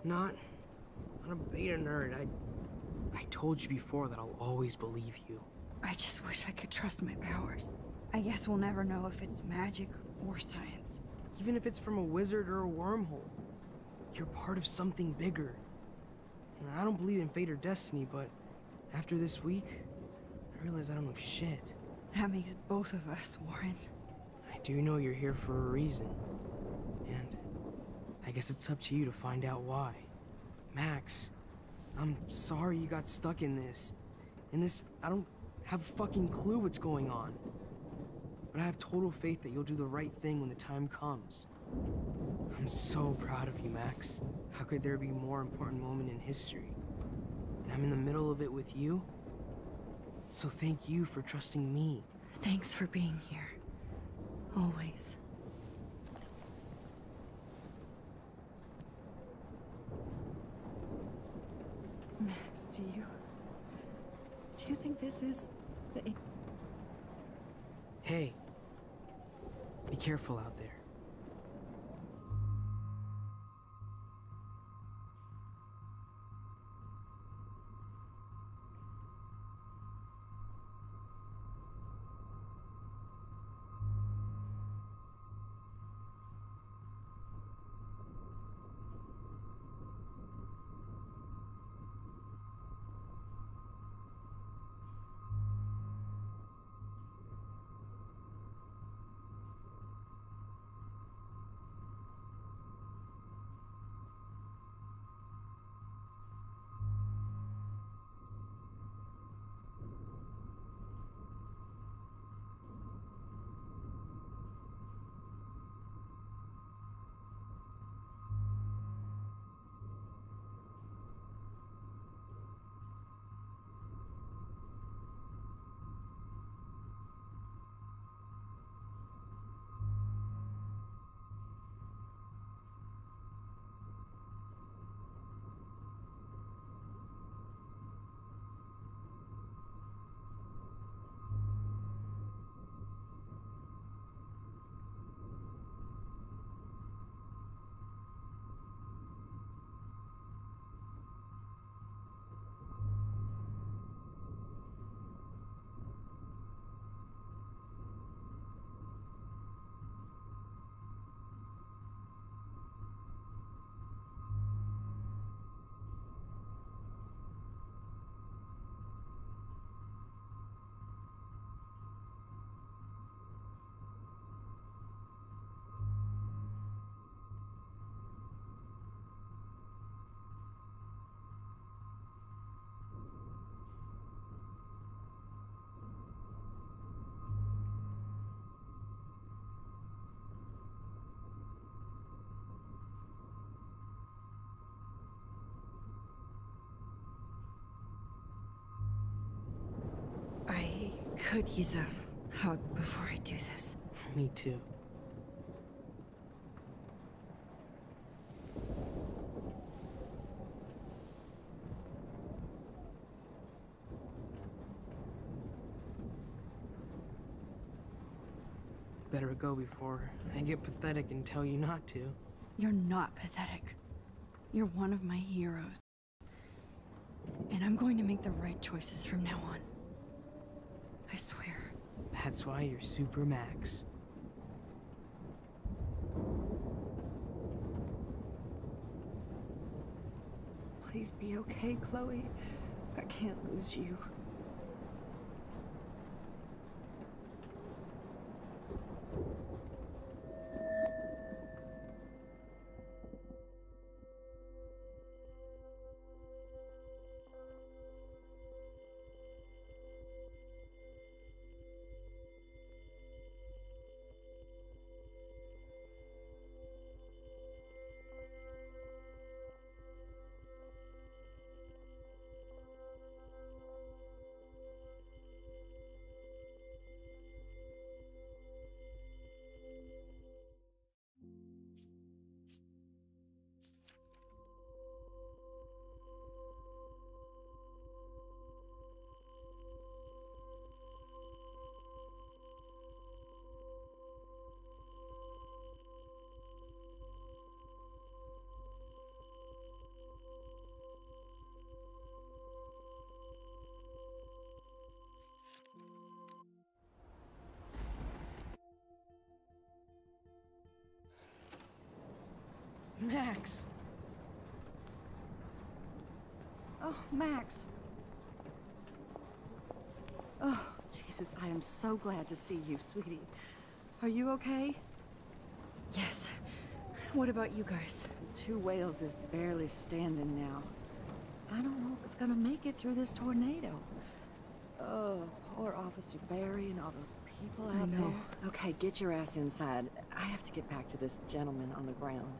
Not a beta nerd. I told you before that I'll always believe you. I just wish I could trust my powers. I guess we'll never know if it's magic or science. Even if it's from a wizard or a wormhole. You're part of something bigger. I don't believe in fate or destiny, but after this week, I realize I don't know shit. That makes both of us, Warren. I do know you're here for a reason. And I guess it's up to you to find out why. Max, I'm sorry you got stuck in this. I don't have a fucking clue what's going on. But I have total faith that you'll do the right thing when the time comes. I'm so proud of you, Max. How could there be a more important moment in history? And I'm in the middle of it with you. So thank you for trusting me. Thanks for being here. Always. Max, do you think this is the... Hey, be careful out there. could use a hug before I do this. Me too. Better go before I get pathetic and tell you not to. You're not pathetic. You're one of my heroes. And I'm going to make the right choices from now on. I swear. That's why you're Super Max. Please be okay, Chloe. I can't lose you. Max! Oh, Max. Oh, Jesus, I am so glad to see you, sweetie. Are you okay? Yes. What about you guys? The Two Whales is barely standing now. I don't know if it's gonna make it through this tornado. Oh, poor Officer Barry and all those people out there. Okay, get your ass inside. I have to get back to this gentleman on the ground.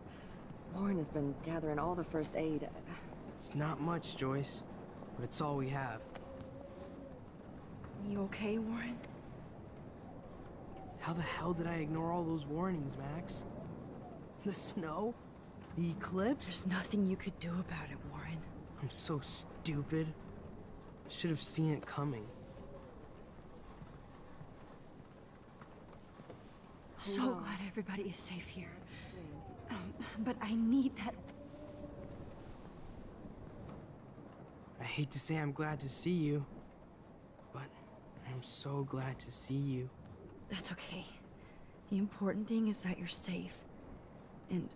Warren has been gathering all the first aid. It's not much, Joyce, but it's all we have. You okay, Warren? How the hell did I ignore all those warnings, Max? The snow? The eclipse? There's nothing you could do about it, Warren. I'm so stupid. I should have seen it coming. So glad everybody is safe here. But I need that. I hate to say I'm glad to see you, but I'm so glad to see you. That's okay. The important thing is that you're safe. And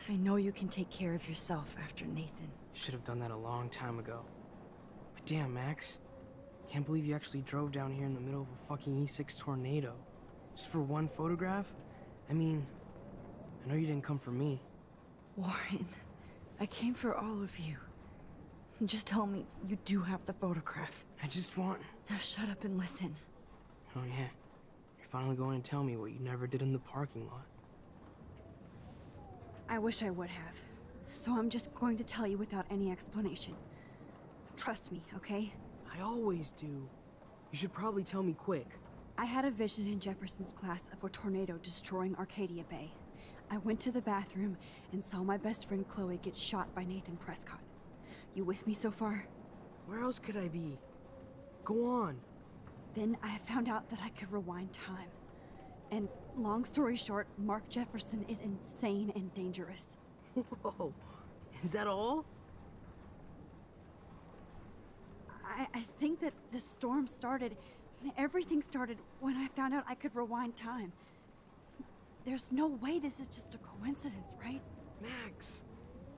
I know you can take care of yourself after Nathan. Should have done that a long time ago. But damn, Max. Can't believe you actually drove down here in the middle of a fucking E6 tornado. Just for one photograph? I mean, I know you didn't come for me. Warren, I came for all of you. Just tell me you do have the photograph. I just want... Now shut up and listen. Oh yeah, you're finally going to tell me what you never did in the parking lot. I wish I would have. So I'm just going to tell you without any explanation. Trust me, okay? I always do. You should probably tell me quick. I had a vision in Jefferson's class of a tornado destroying Arcadia Bay. I went to the bathroom and saw my best friend Chloe get shot by Nathan Prescott. You with me so far? Where else could I be? Go on. Then I found out that I could rewind time. And long story short, Mark Jefferson is insane and dangerous. Whoa, is that all? I think that the storm started, everything started when I found out I could rewind time. There's no way this is just a coincidence, right? Max,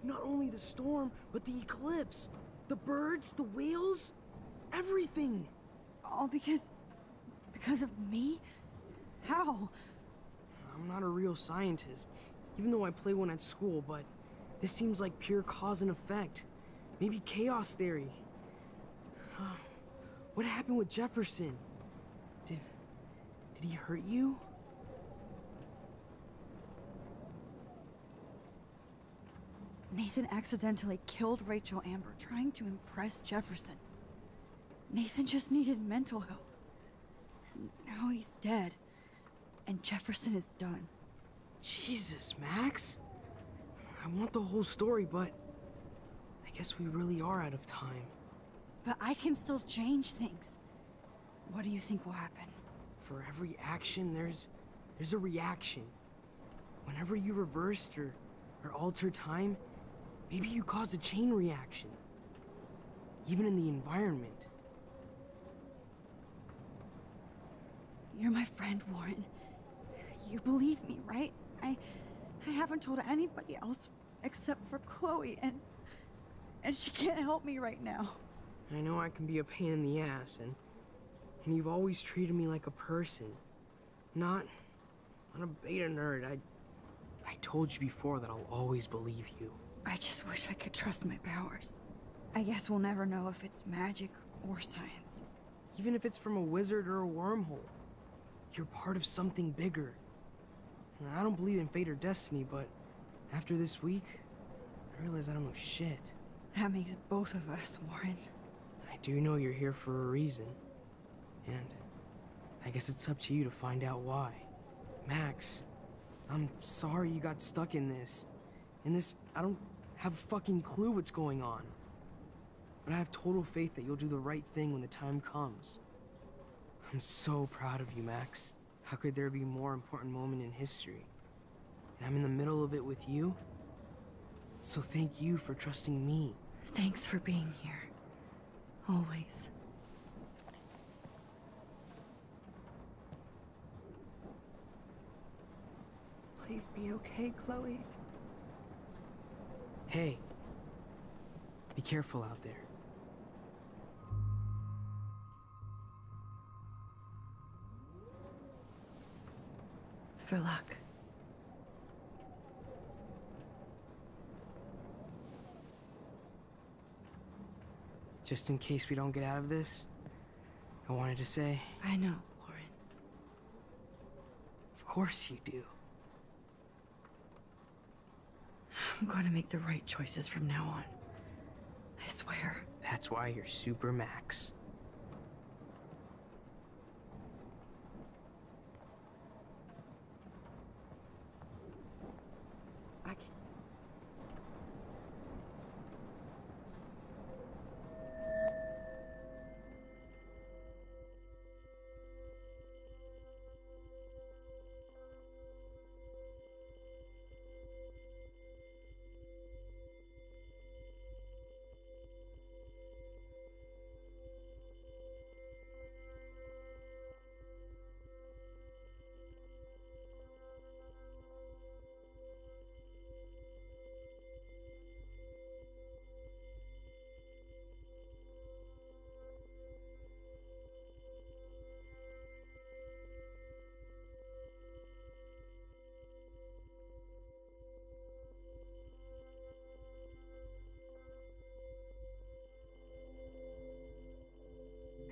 not only the storm, but the eclipse. The birds, the whales, everything. All because of me? How? I'm not a real scientist, even though I play one at school, but this seems like pure cause and effect. Maybe chaos theory. What happened with Jefferson? Did he hurt you? Nathan accidentally killed Rachel Amber trying to impress Jefferson. Nathan just needed mental help. Now he's dead. And Jefferson is done. Jesus, Max. I want the whole story, but I guess we really are out of time. But I can still change things. What do you think will happen? For every action, there's a reaction. Whenever you reversed or alter time, maybe you caused a chain reaction. Even in the environment. You're my friend, Warren. You believe me, right? I haven't told anybody else except for Chloe, and she can't help me right now. I know I can be a pain in the ass, and you've always treated me like a person. Not a beta nerd. I told you before that I'll always believe you. I just wish I could trust my powers. I guess we'll never know if it's magic or science. Even if it's from a wizard or a wormhole, you're part of something bigger. And I don't believe in fate or destiny, but after this week, I realize I don't know shit. That makes both of us, Warren. I do know you're here for a reason. And I guess it's up to you to find out why. Max, I'm sorry you got stuck in this. I don't have a fucking clue what's going on. But I have total faith that you'll do the right thing when the time comes. I'm so proud of you, Max. How could there be a more important moment in history? And I'm in the middle of it with you. So thank you for trusting me. Thanks for being here. Always. Please be okay, Chloe. Hey, be careful out there. For luck. Just in case we don't get out of this, I wanted to say... I know, Warren. Of course you do. I'm going to make the right choices from now on. I swear. That's why you're Super Max.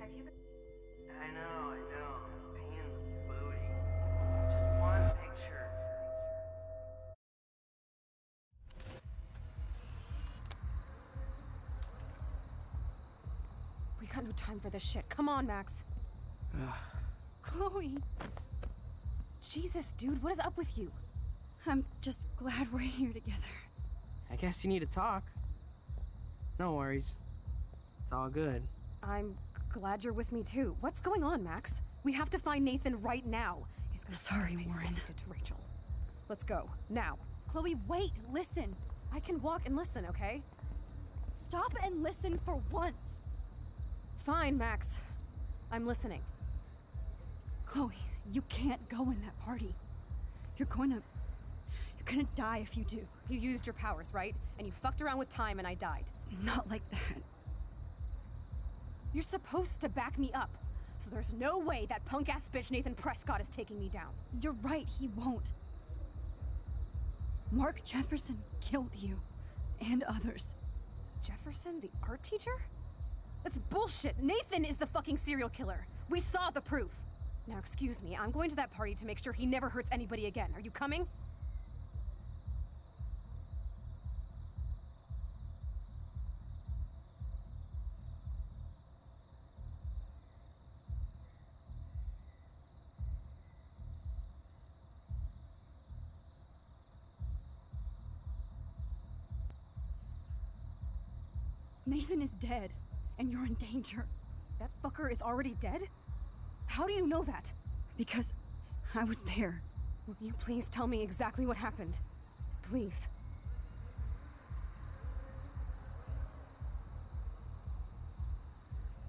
I know. Pain in the booty. Just one picture. We got no time for this shit. Come on, Max. Chloe. Jesus, dude, what is up with you? I'm just glad we're here together. I guess you need to talk. No worries. It's all good. I'm glad you're with me too. What's going on, Max? We have to find Nathan right now. He's gonna Sorry, Warren. To Rachel. Let's go now. Chloe, wait, listen. I can walk and listen, okay? Stop and listen for once. Fine, Max. I'm listening. Chloe, you can't go in that party. You're gonna die if you do. You used your powers, right? And you fucked around with time and I died. Not like that. You're supposed to back me up. So there's no way that punk-ass bitch Nathan Prescott is taking me down. You're right, he won't. Mark Jefferson killed you. And others. Jefferson, the art teacher? That's bullshit. Nathan is the fucking serial killer. We saw the proof. Now, excuse me, I'm going to that party to make sure he never hurts anybody again. Are you coming? Nathan is dead, and you're in danger. That fucker is already dead? How do you know that? Because I was there. Will you please tell me exactly what happened? Please.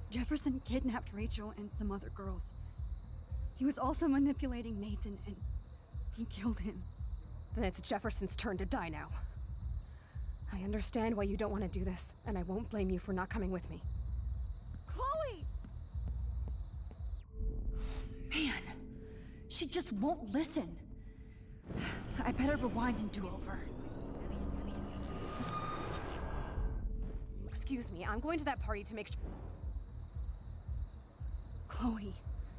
Jefferson kidnapped Rachel and some other girls. He was also manipulating Nathan, and he killed him. Then it's Jefferson's turn to die now. I understand why you don't want to do this, and I won't blame you for not coming with me. Chloe! Man, she just won't listen. I better rewind and do over. Excuse me, I'm going to that party to make sure. Chloe,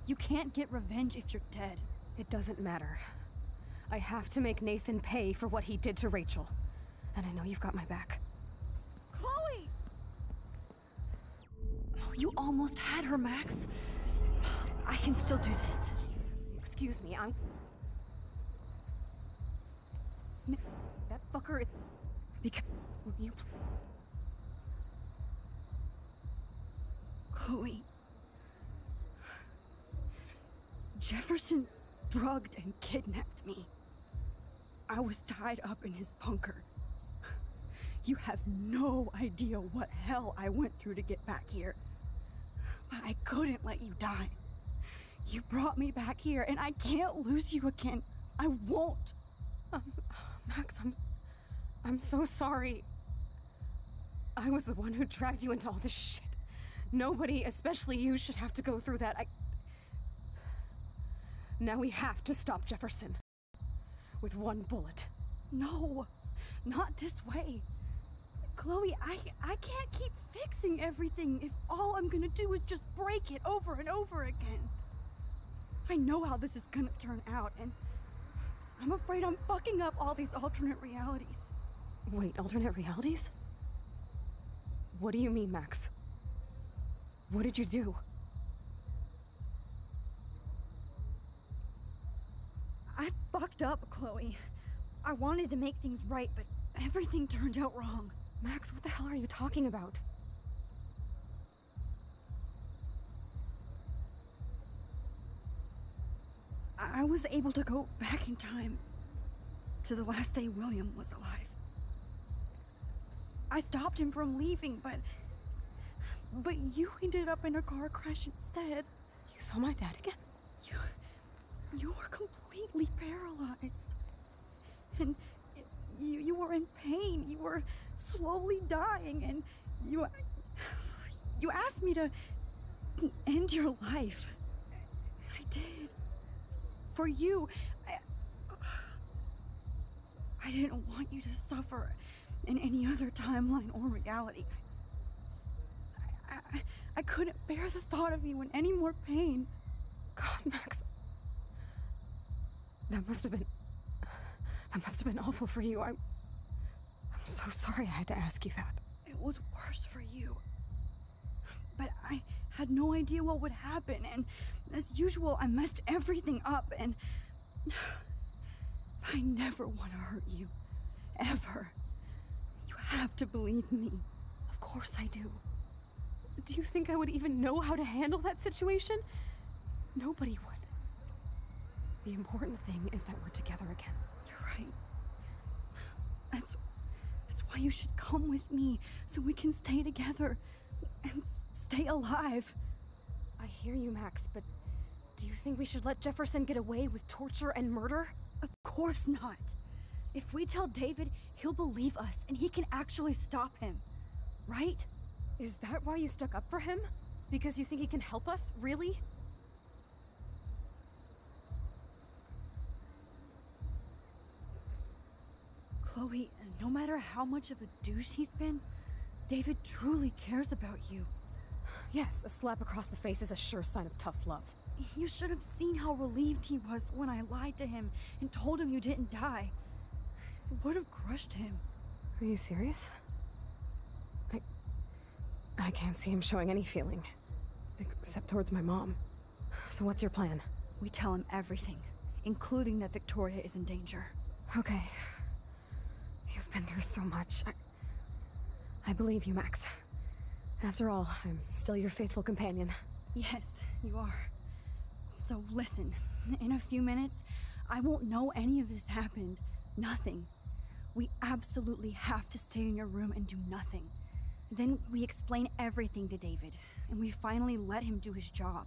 you can't get revenge if you're dead. It doesn't matter. I have to make Nathan pay for what he did to Rachel. And I know you've got my back. Chloe! Oh, you almost had her, Max. I can still do this. Excuse me, I'm... That fucker... Because... Will you... Chloe... Jefferson drugged and kidnapped me. I was tied up in his bunker. You have no idea what hell I went through to get back here. But I couldn't let you die. You brought me back here, and I can't lose you again. I won't. Max, I'm so sorry. I was the one who dragged you into all this shit. Nobody, especially you, should have to go through that. Now we have to stop Jefferson. With one bullet. No, not this way. Chloe, I can't keep fixing everything if all I'm gonna do is just break it over and over again. I know how this is gonna turn out, and I'm afraid I'm fucking up all these alternate realities. Wait, alternate realities? What do you mean, Max? What did you do? I fucked up, Chloe. I wanted to make things right, but everything turned out wrong. Max, what the hell are you talking about? I was able to go back in time to the last day William was alive. I stopped him from leaving, but you ended up in a car crash instead. You saw my dad again? You were completely paralyzed. And you were in pain. You were slowly dying, and you asked me to end your life. I did. For you. I didn't want you to suffer in any other timeline or reality. I couldn't bear the thought of you in any more pain. God, Max. That must have been awful for you. I'm so sorry I had to ask you that. It was worse for you. But I had no idea what would happen, and as usual, I messed everything up, and I never want to hurt you. Ever. You have to believe me. Of course I do. Do you think I would even know how to handle that situation? Nobody would. The important thing is that we're together again. You're right. That's why you should come with me, so we can stay together and stay alive. I hear you, Max, but do you think we should let Jefferson get away with torture and murder? Of course not. If we tell David, he'll believe us, and he can actually stop him. Right? Is that why you stuck up for him? Because you think he can help us? Really? Chloe, no matter how much of a douche he's been, David truly cares about you. Yes, a slap across the face is a sure sign of tough love. You should have seen how relieved he was when I lied to him and told him you didn't die. It would have crushed him. Are you serious? I can't see him showing any feeling. Except towards my mom. So what's your plan? We tell him everything, including that Victoria is in danger. Okay. You've been through so much. I believe you, Max. After all, I'm still your faithful companion. Yes, you are. So listen, in a few minutes, I won't know any of this happened. Nothing. We absolutely have to stay in your room and do nothing. Then we explain everything to David, and we finally let him do his job.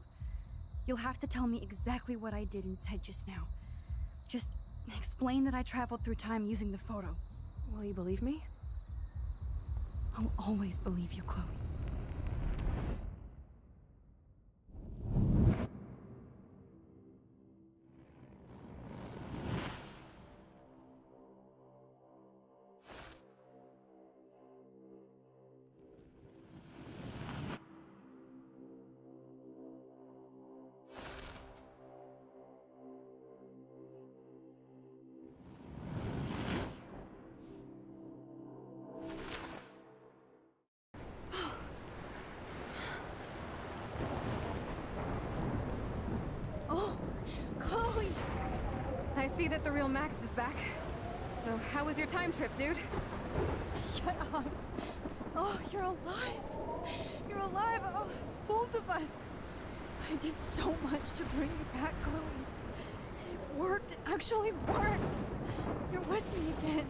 You'll have to tell me exactly what I did and said just now. Just explain that I traveled through time using the photo. Will you believe me? I'll always believe you, Chloe. I see that the real Max is back. So how was your time trip, dude? Shut up. Oh, you're alive. You're alive. Oh, both of us. I did so much to bring you back, Chloe. It worked. It actually worked. You're with me again.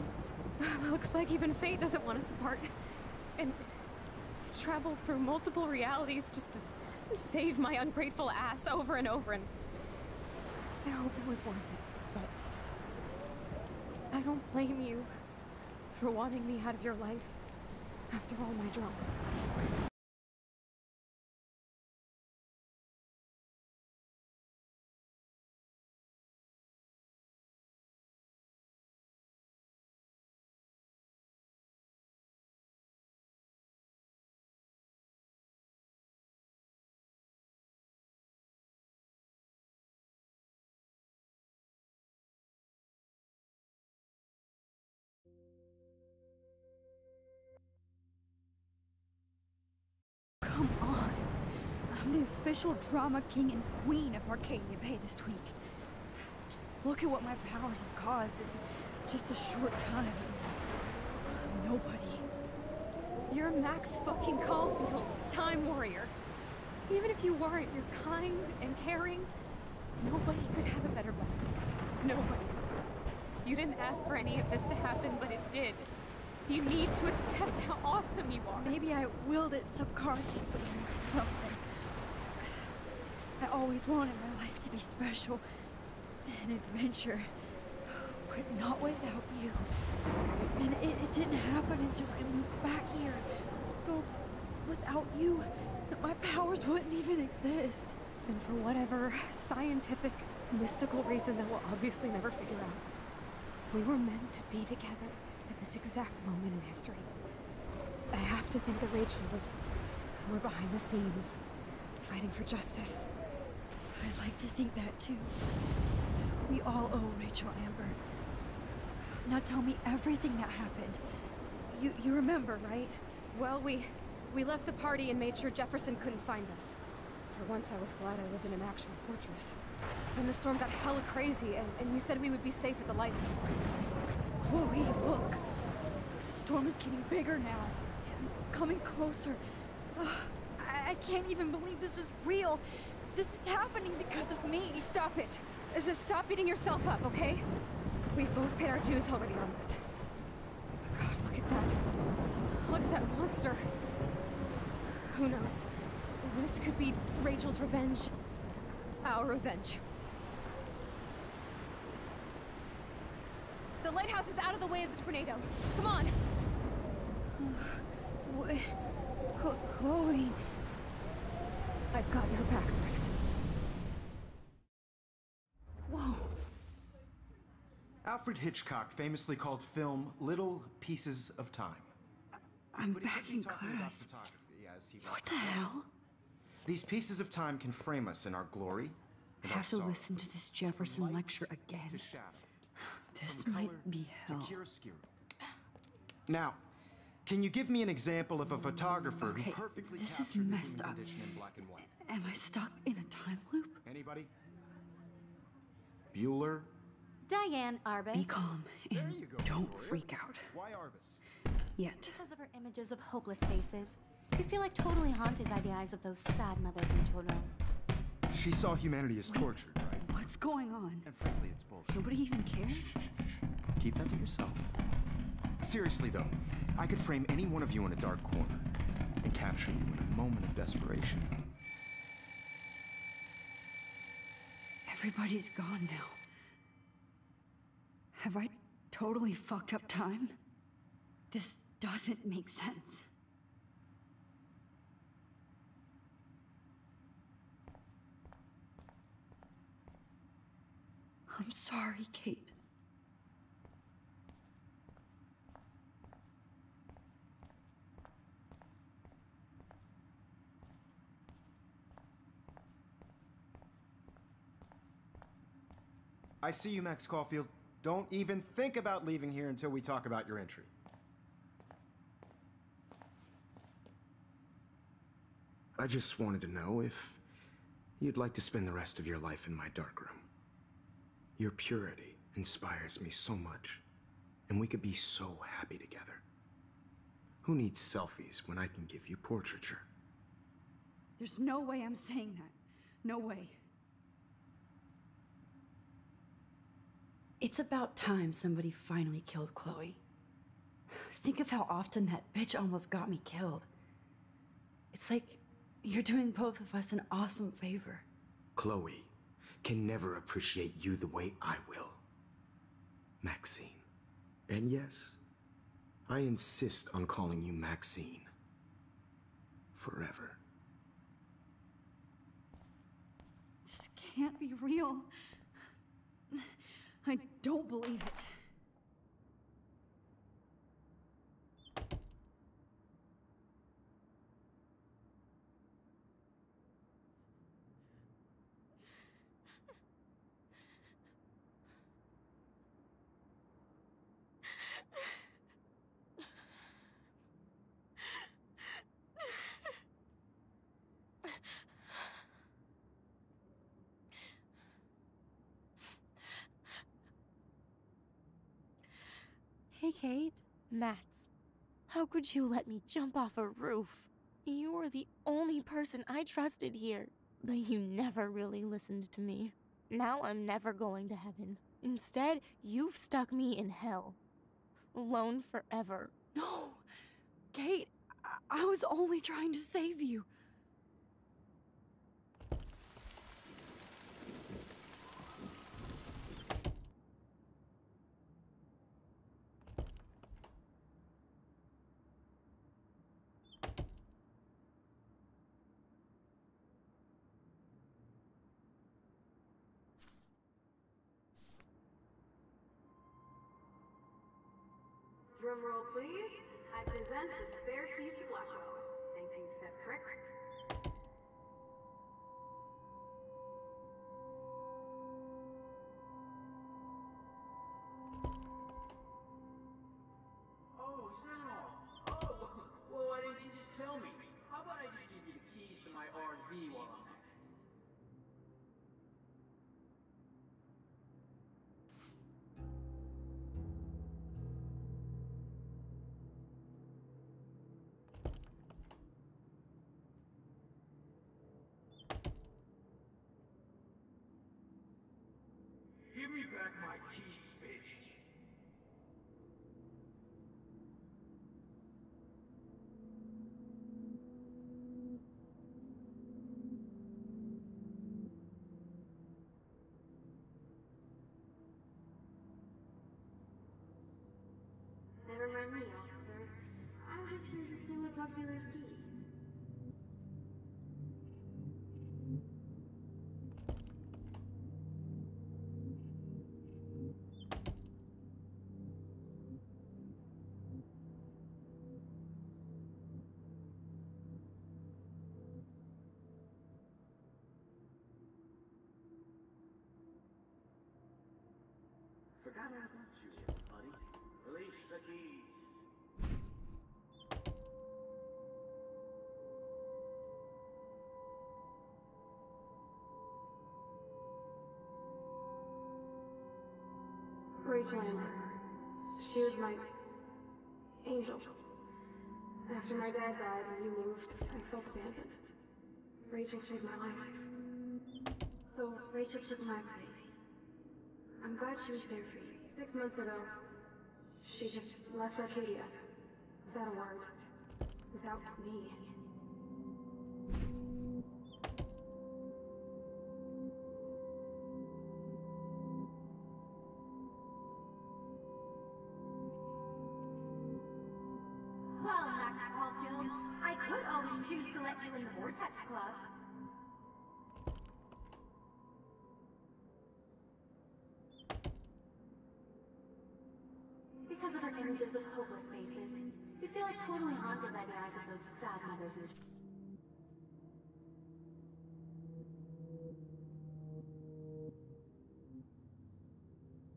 Looks like even fate doesn't want us apart. And I traveled through multiple realities just to save my ungrateful ass over and over, and I hope it was worth it. But I don't blame you for wanting me out of your life after all my drama. Come on. I'm the official drama king and queen of Arcadia Bay this week. Just look at what my powers have caused in just a short time. Nobody. You're Max fucking Caulfield, Time Warrior. Even if you weren't, you're kind and caring. Nobody could have a better best friend. Nobody. You didn't ask for any of this to happen, but it did. You need to accept how awesome you are. Maybe I willed it subconsciously or something. I always wanted my life to be special. An adventure. But not without you. And it didn't happen until I moved back here. So, without you, my powers wouldn't even exist. And for whatever scientific, mystical reason that we'll obviously never figure out, we were meant to be together at this exact moment in history. I have to think that Rachel was somewhere behind the scenes, fighting for justice. I'd like to think that too. We all owe Rachel Amber. Now tell me everything that happened. You remember, right? Well, we left the party and made sure Jefferson couldn't find us. For once, I was glad I lived in an actual fortress. Then the storm got hella crazy, and you said we would be safe at the lighthouse. Chloe, look. The storm is getting bigger now. It's coming closer. I can't even believe this is real. This is happening because of me. Stop it. Stop beating yourself up, okay? We've both paid our dues already on it. Oh God, look at that. Look at that monster. Who knows? This could be Rachel's revenge. Our revenge. The lighthouse is out of the way of the tornado. Come on! Chloe... I've got your back, Max. Whoa. Alfred Hitchcock famously called film little pieces of time. I'm back in class. What the hell? These pieces of time can frame us in our glory and I our have to sorrow. listen to this Jefferson lecture again. This might be hell. Now, can you give me an example of a photographer who Okay, perfectly this is captured the messed human up. condition in black and white? Am I stuck in a time loop? Anybody? Bueller? Diane Arbus. Be calm and don't freak out. Why Arbus? Yet. Because of her images of hopeless faces. You feel like totally haunted by the eyes of those sad mothers in children. She saw humanity as tortured, right? What's going on? And frankly, it's bullshit. Nobody even cares? Keep that to yourself. Seriously, though, I could frame any one of you in a dark corner and capture you in a moment of desperation. Everybody's gone now. Have I totally fucked up time? This doesn't make sense. I'm sorry, Kate. I see you, Max Caulfield. Don't even think about leaving here until we talk about your entry. I just wanted to know if you'd like to spend the rest of your life in my darkroom. Your purity inspires me so much, and we could be so happy together. Who needs selfies when I can give you portraiture? There's no way I'm saying that. No way. It's about time somebody finally killed Chloe. Think of how often that bitch almost got me killed. It's like you're doing both of us an awesome favor. Chloe can never appreciate you the way I will, Maxine. And yes, I insist on calling you Maxine. Forever. This can't be real. I don't believe it. Hey, Kate. Max, how could you let me jump off a roof? You were the only person I trusted here, but you never really listened to me. Now I'm never going to heaven. Instead, you've stuck me in hell. Alone forever. No! Kate, I was only trying to save you. Drumroll, please. I present the spare keys to Blackwell. Thank you, Step Crick. Oh, is that all? Oh, well, why didn't you just tell me? How about I just give you the keys to my R&B while I'm at it? Give me back my keys, bitch. Never mind me, officer. I'm just here to steal a popular's keys. Forgot all about you, buddy. Release the keys. Rachel Amber. She was my angel. After my dad died and you moved, I felt abandoned. Rachel saved my life. So Rachel took my place. I'm glad she was there for you. 6 months ago, she just left Arcadia. Without a word. Without me. Well, Max Caulfield, I could always choose to let you in the Vortex Club. Because of her images of hopeless faces, you feel like totally haunted by the eyes of those sad mothers and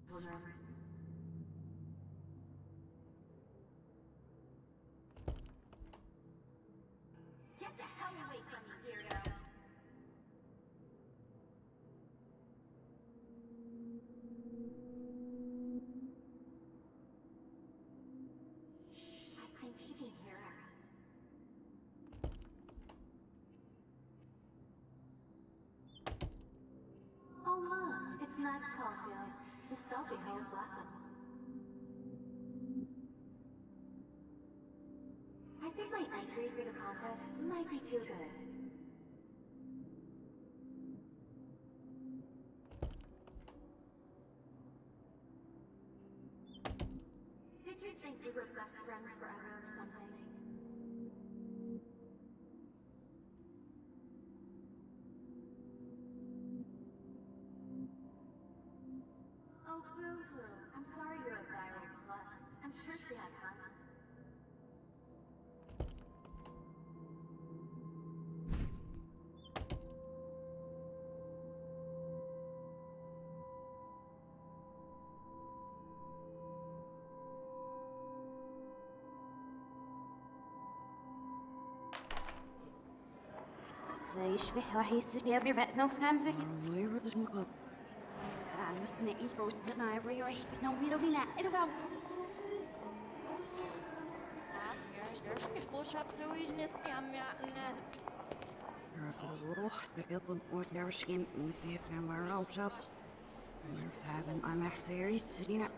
children. Get the hell away from me, weirdo! I think she can hear us. Oh look, it's Max Caulfield, the selfie held black one. I think my entry for the contest might be too good. Did you think we were best friends forever or something? Oh, boo-hoo. I'm sorry you're a viral slut. I'm sure she had fun. زي يشبه واحد يستني أبي رأس نفس خمسة. ويرد المقام. أنا مستني إيبو تنا أبي راح بس نو بيرو بينا إلو باو. I'm actually sitting up.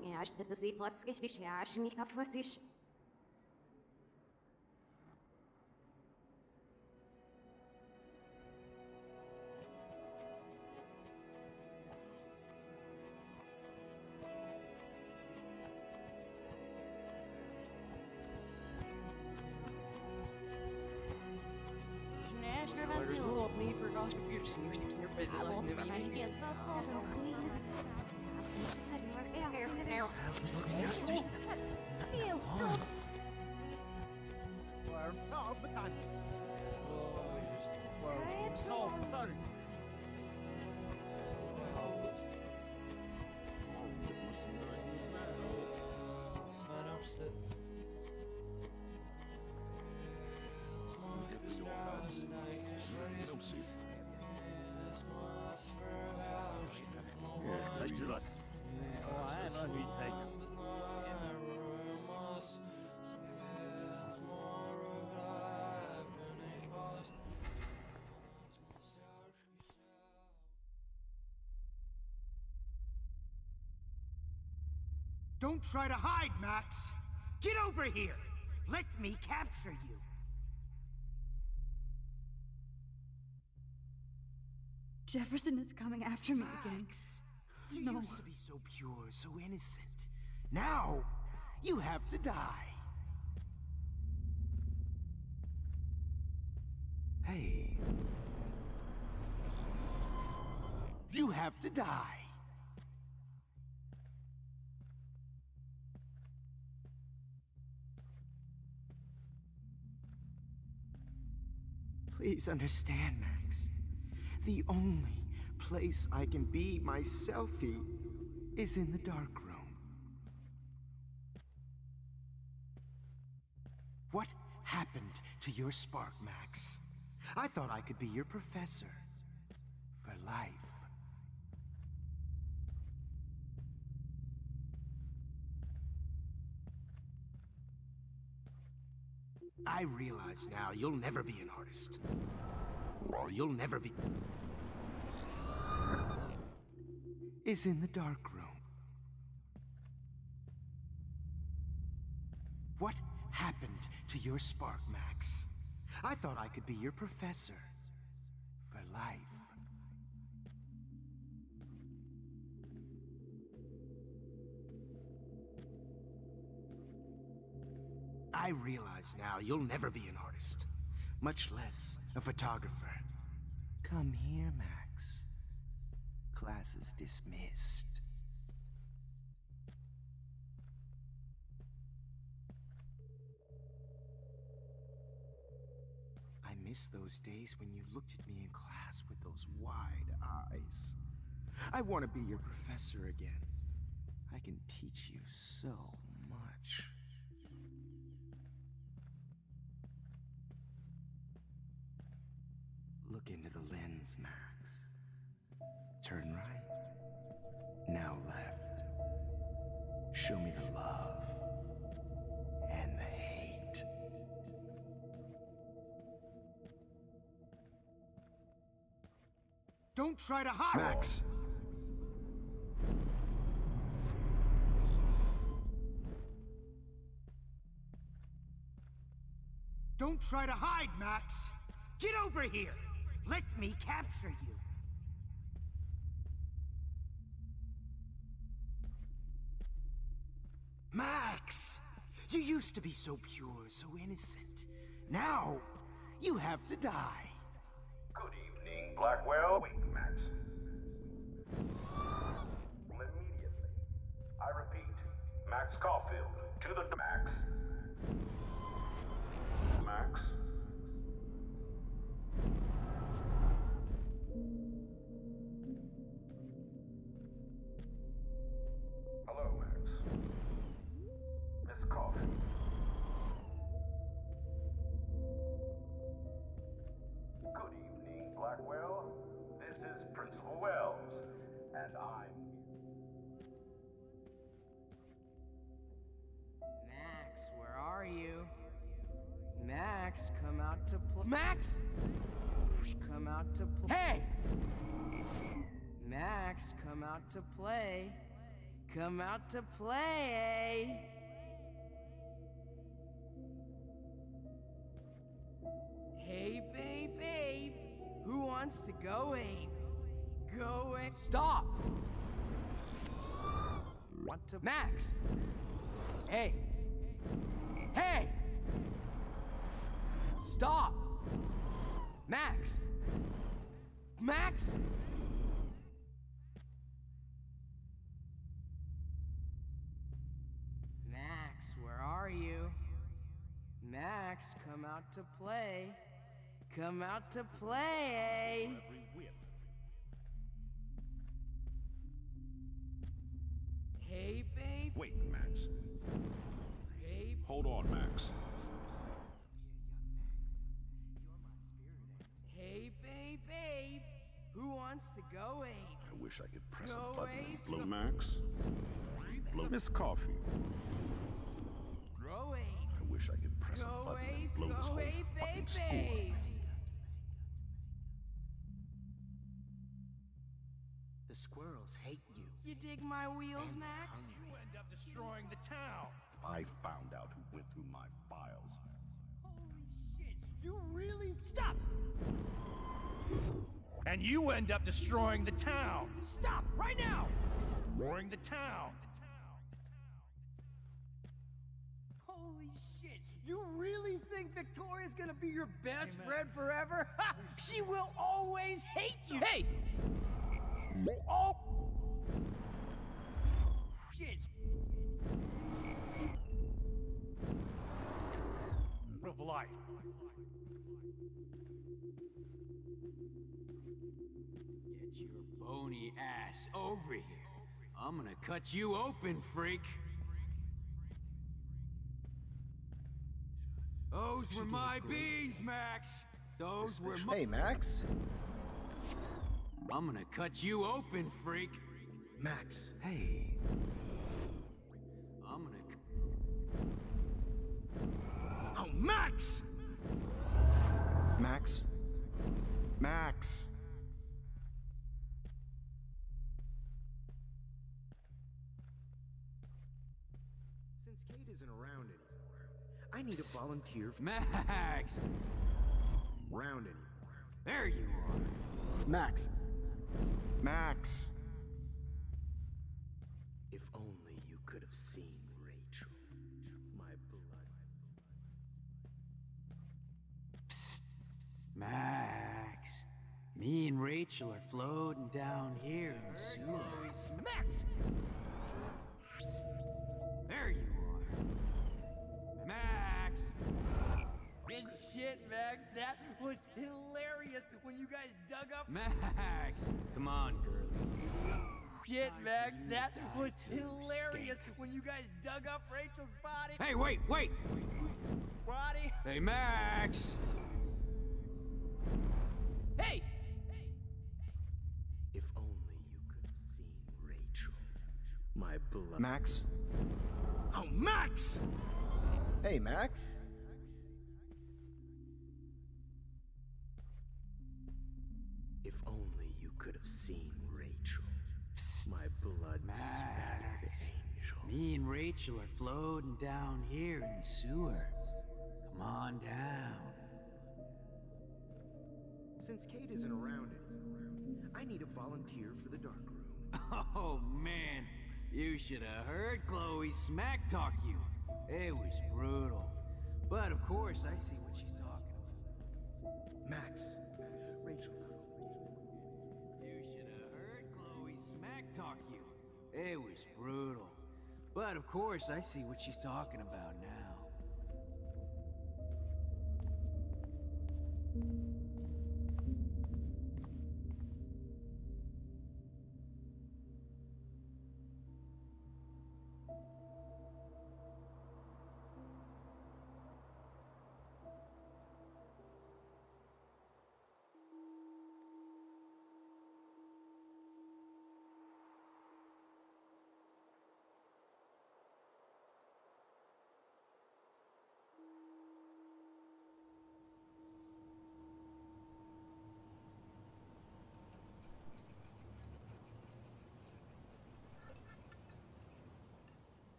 يعني عشان تبزيد فاسكش ليش عشان يكفوسيش Don't try to hide, Max! Get over here! Let me capture you! Jefferson is coming after me again. You No. used to be so pure, so innocent. Now, you have to die. Hey. You have to die. Please understand, Max. The only place I can be myselfie is in the dark room. What happened to your spark, Max? I thought I could be your professor. For life. I realize now you'll never be an artist. Or you'll never be... is in the dark room. What happened to your spark, Max? I thought I could be your professor. For life. I realize now you'll never be an artist, much less a photographer. Come here, Max. Class is dismissed. I miss those days when you looked at me in class with those wide eyes. I want to be your professor again. I can teach you so much. Look into the lens, Max. Turn right. Now left. Show me the love and the hate. Don't try to hide! Max! Don't try to hide, Max! Get over here! Let me capture you! Max! You used to be so pure, so innocent. Now, you have to die. Good evening, Blackwell. Wait, Max. Immediately. I repeat, Max Caulfield, to the Max. Max? Hello, Max. Miss Caulfield. Good evening, Blackwell. This is Principal Wells, and I'm Max, where are you? Max, come out to play. Max! Come out to play. Hey! Max, come out to play. Come out to play. Hey, babe. Who wants to go ape? Go ape. Stop! Want to. Max! Hey! Hey! Stop! Max! Max! Max, where are you? Max, come out to play. Come out to play. Hey, babe. Wait, Max. Hey. Hold on, Max. Hey, babe. Who wants to go ape? I wish I could press Go a button. ape. Blow Max. Blow Miss Coffee. Grow ape. I wish I could press a Go button ape. and blow this Go whole ape, fucking babe. school up. The squirrels hate you. You dig my wheels, Max? You end up destroying the town. If I found out who went through my files. Holy shit, you really... Stop! And you end up destroying the town. Stop, right now! Destroying the town. Holy shit! You really think Victoria's gonna be your best friend forever? Ha! She will always hate you! Hey! Oh! Shit! Of life. Get your bony ass over here. I'm gonna cut you open, freak. Those were my beans, Max. Those were Hey, Max. I'm gonna cut you open, freak. Max, hey. I'm gonna... Oh, Max! Max? Max! Since Kate isn't around anymore, I need a volunteer for... Max! Round anymore. There you are. Max! Max! If only you could have seen Rachel, my blood. Psst. Max. Me and Rachel are floating down here in the sewers. Max! There you are. Max! And shit, Max, that was hilarious when you guys dug up... Max! Come on, girlie. Shit, Max, that was hilarious when you guys dug up Rachel's body. Hey, wait! Body. Hey, Max! Hey! If only you could have seen Rachel, my blood. Max? Oh, Max! Hey, Mac. If only you could have seen Rachel, my blood spattered angel. Me and Rachel are floating down here in the sewer. Come on down. Since Kate isn't around anymore, I need a volunteer for the dark room. Oh, man. You should have heard Chloe smack talk you. It was brutal. But of course, I see what she's talking about. Max, Rachel. You should have heard Chloe smack talk you. It was brutal. But of course, I see what she's talking about now.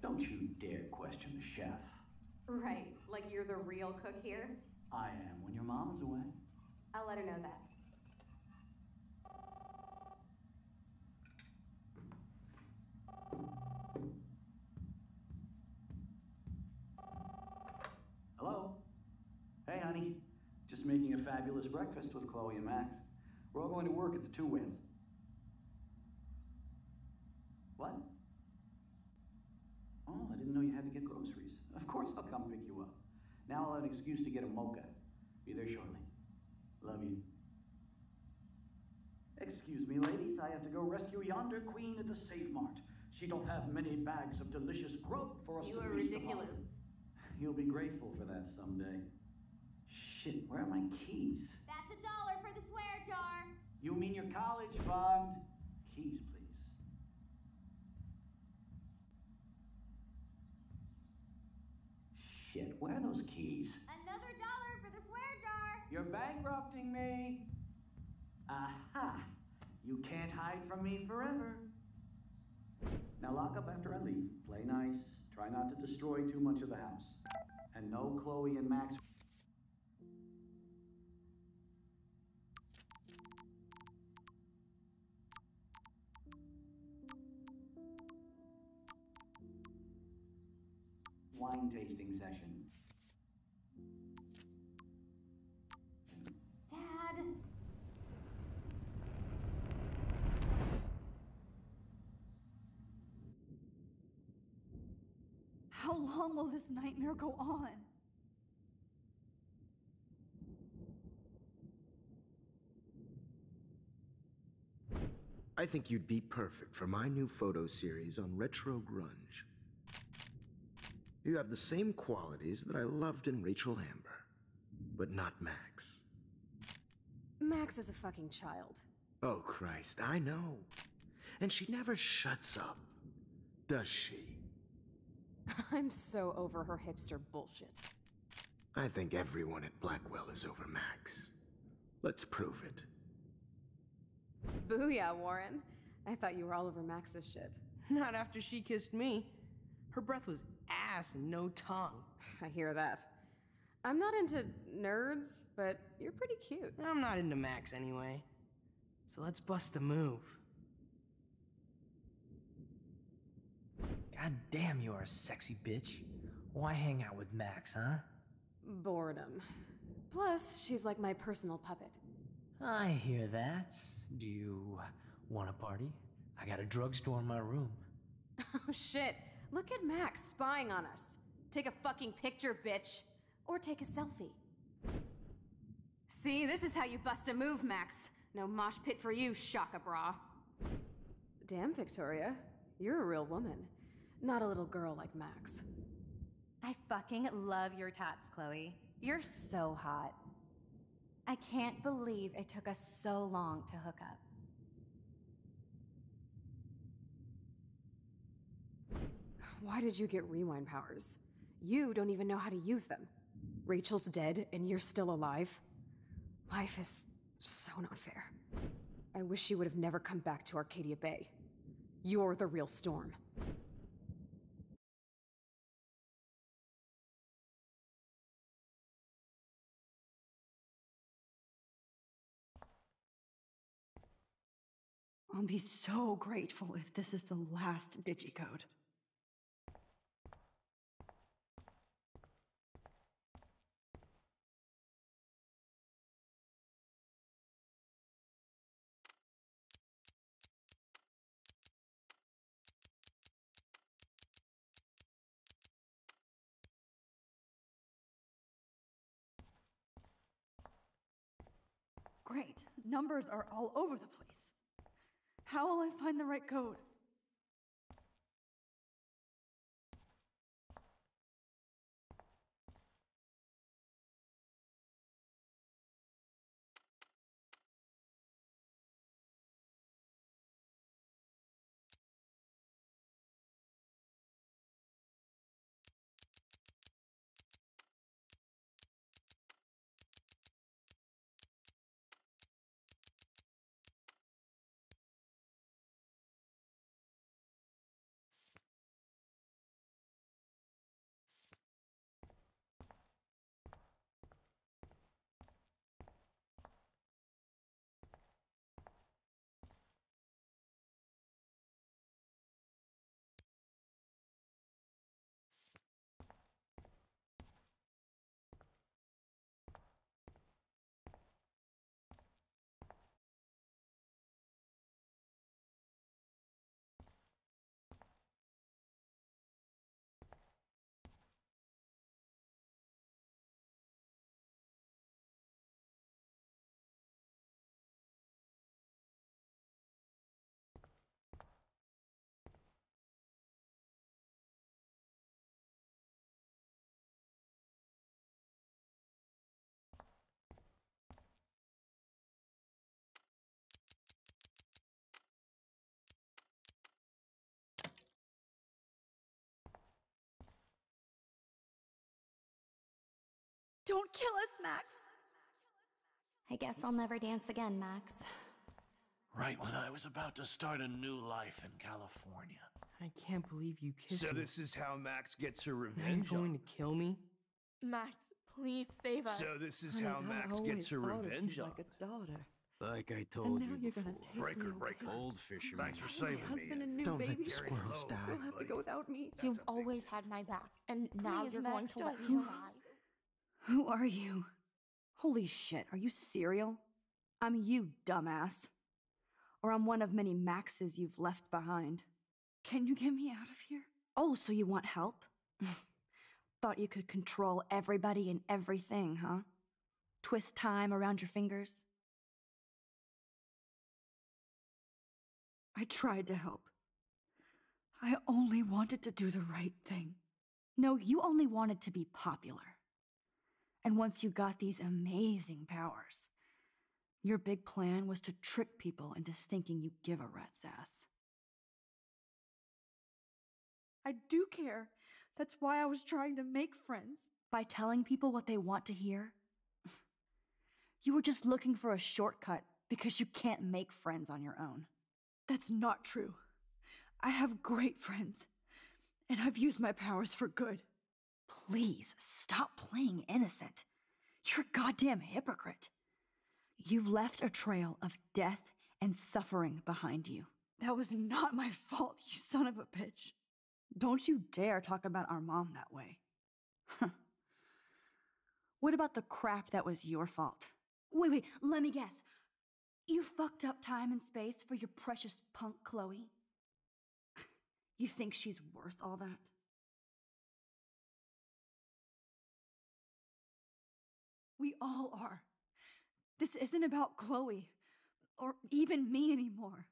Don't you dare question the chef. Right, like you're the real cook here? I am when your mom is away. I'll let her know that. Hello? Hey, honey. Just making a fabulous breakfast with Chloe and Max. We're all going to work at the Two Winds. What? Oh, I didn't know you had to get groceries. Of course I'll come pick you up. Now I'll have an excuse to get a mocha. Be there shortly. Love you. Excuse me, ladies. I have to go rescue yonder queen at the Save Mart. She don't have many bags of delicious grub for us to feast upon. You are ridiculous. You'll be grateful for that someday. Shit, where are my keys? That's $1 for the swear jar. You mean your college fund? Keys, please. Shit, where are those keys? Another $1 for the swear jar. You're bankrupting me. Aha! You can't hide from me forever. Now lock up after I leave. Play nice. Try not to destroy too much of the house. And no Chloe and Max. Wine tasting session. Dad. How long will this nightmare go on? I think you'd be perfect for my new photo series on retro grunge. You have the same qualities that I loved in Rachel Amber, but not Max. Max is a fucking child. Oh, Christ, I know. And she never shuts up, does she? I'm so over her hipster bullshit. I think everyone at Blackwell is over Max. Let's prove it. Booyah, Warren. I thought you were all over Max's shit. Not after she kissed me. Her breath was ass and no tongue. I hear that. I'm not into nerds, but you're pretty cute. I'm not into Max anyway. So let's bust a move. God damn, you are a sexy bitch. Why hang out with Max, huh? Boredom. Plus, she's like my personal puppet. I hear that. Do you want a party? I got a drugstore in my room. Oh shit. Look at Max spying on us. Take a fucking picture, bitch. Or take a selfie. See, this is how you bust a move, Max. No mosh pit for you, Shaka Bra. Damn, Victoria. You're a real woman. Not a little girl like Max. I fucking love your tats, Chloe. You're so hot. I can't believe it took us so long to hook up. Why did you get rewind powers? You don't even know how to use them. Rachel's dead and you're still alive. Life is so not fair. I wish you would have never come back to Arcadia Bay. You're the real Storm. I'll be so grateful if this is the last digicode. Great. Numbers are all over the place. How will I find the right code? Don't kill us, Max! I guess I'll never dance again, Max. Right when I was about to start a new life in California. I can't believe you kissed me. So this is how Max gets her Now revenge you're on going to kill me? Max, please save us. So this is Honey, how I Max always gets her thought of revenge you on. like a daughter. Like I And told now you you're gonna before. take Breaker, me breaker. away. Old fisherman. Thanks for My saving husband me. and new Don't let baby. the squirrels die. You'll have to go without me. That's You've a big always had my back, and now Please, you're Max, going to let don't me leave. die. Who are you? Holy shit, are you serial? I'm you, dumbass. Or I'm one of many Maxes you've left behind. Can you get me out of here? Oh, so you want help? Thought you could control everybody and everything, huh? Twist time around your fingers? I tried to help. I only wanted to do the right thing. No, you only wanted to be popular. And once you got these amazing powers, Your big plan was to trick people into thinking you give a rat's ass. I do care. That's why I was trying to make friends. By telling people what they want to hear? You were just looking for a shortcut because you can't make friends on your own. That's not true. I have great friends, and I've used my powers for good. Please, stop playing innocent. You're a goddamn hypocrite. You've left a trail of death and suffering behind you. That was not my fault, you son of a bitch. Don't you dare talk about our mom that way. What about the crap that was your fault? Wait, let me guess. You fucked up time and space for your precious punk Chloe? You think she's worth all that? We all are. This isn't about Chloe, or even me anymore.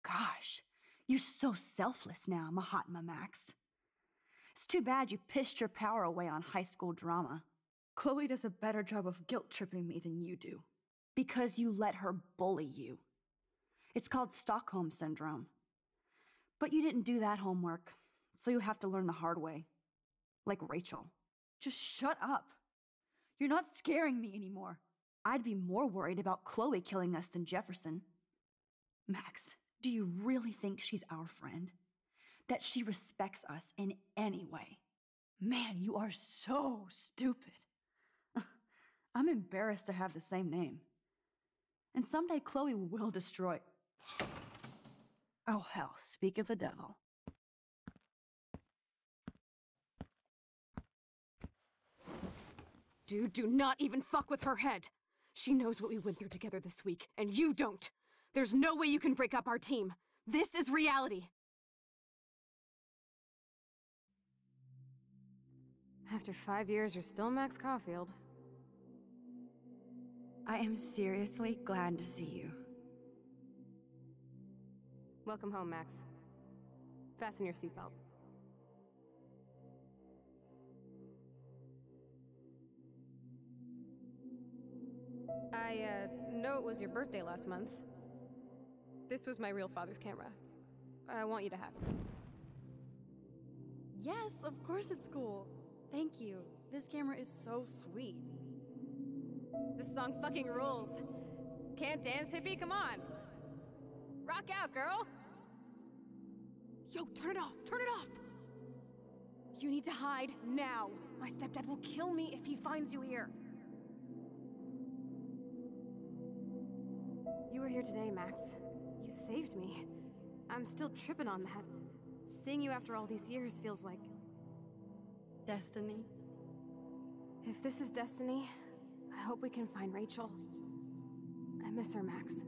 Gosh, you're so selfless now, Mahatma Max. It's too bad you pissed your power away on high school drama. Chloe does a better job of guilt-tripping me than you do. Because you let her bully you. It's called Stockholm Syndrome. But you didn't do that homework, so you'll have to learn the hard way. Like Rachel. Just shut up. You're not scaring me anymore. I'd be more worried about Chloe killing us than Jefferson. Max, do you really think she's our friend? That she respects us in any way? Man, you are so stupid. I'm embarrassed to have the same name. And someday Chloe will destroy... Oh hell, speak of the devil. Dude, do not even fuck with her head. She knows what we went through together this week, and you don't. There's no way you can break up our team. This is reality. After 5 years, you're still Max Caulfield. I am seriously glad to see you. Welcome home, Max. Fasten your seatbelt. I know it was your birthday last month. This was my real father's camera. I want you to have it. Yes, of course it's cool. Thank you. This camera is so sweet. This song fucking rules. Can't dance, hippie? Come on. Rock out, girl. Yo, turn it off. Turn it off. You need to hide now. My stepdad will kill me if he finds you here. You were here today, Max. You saved me. I'm still tripping on that. Seeing you after all these years feels like... destiny. If this is destiny, I hope we can find Rachel. I miss her, Max.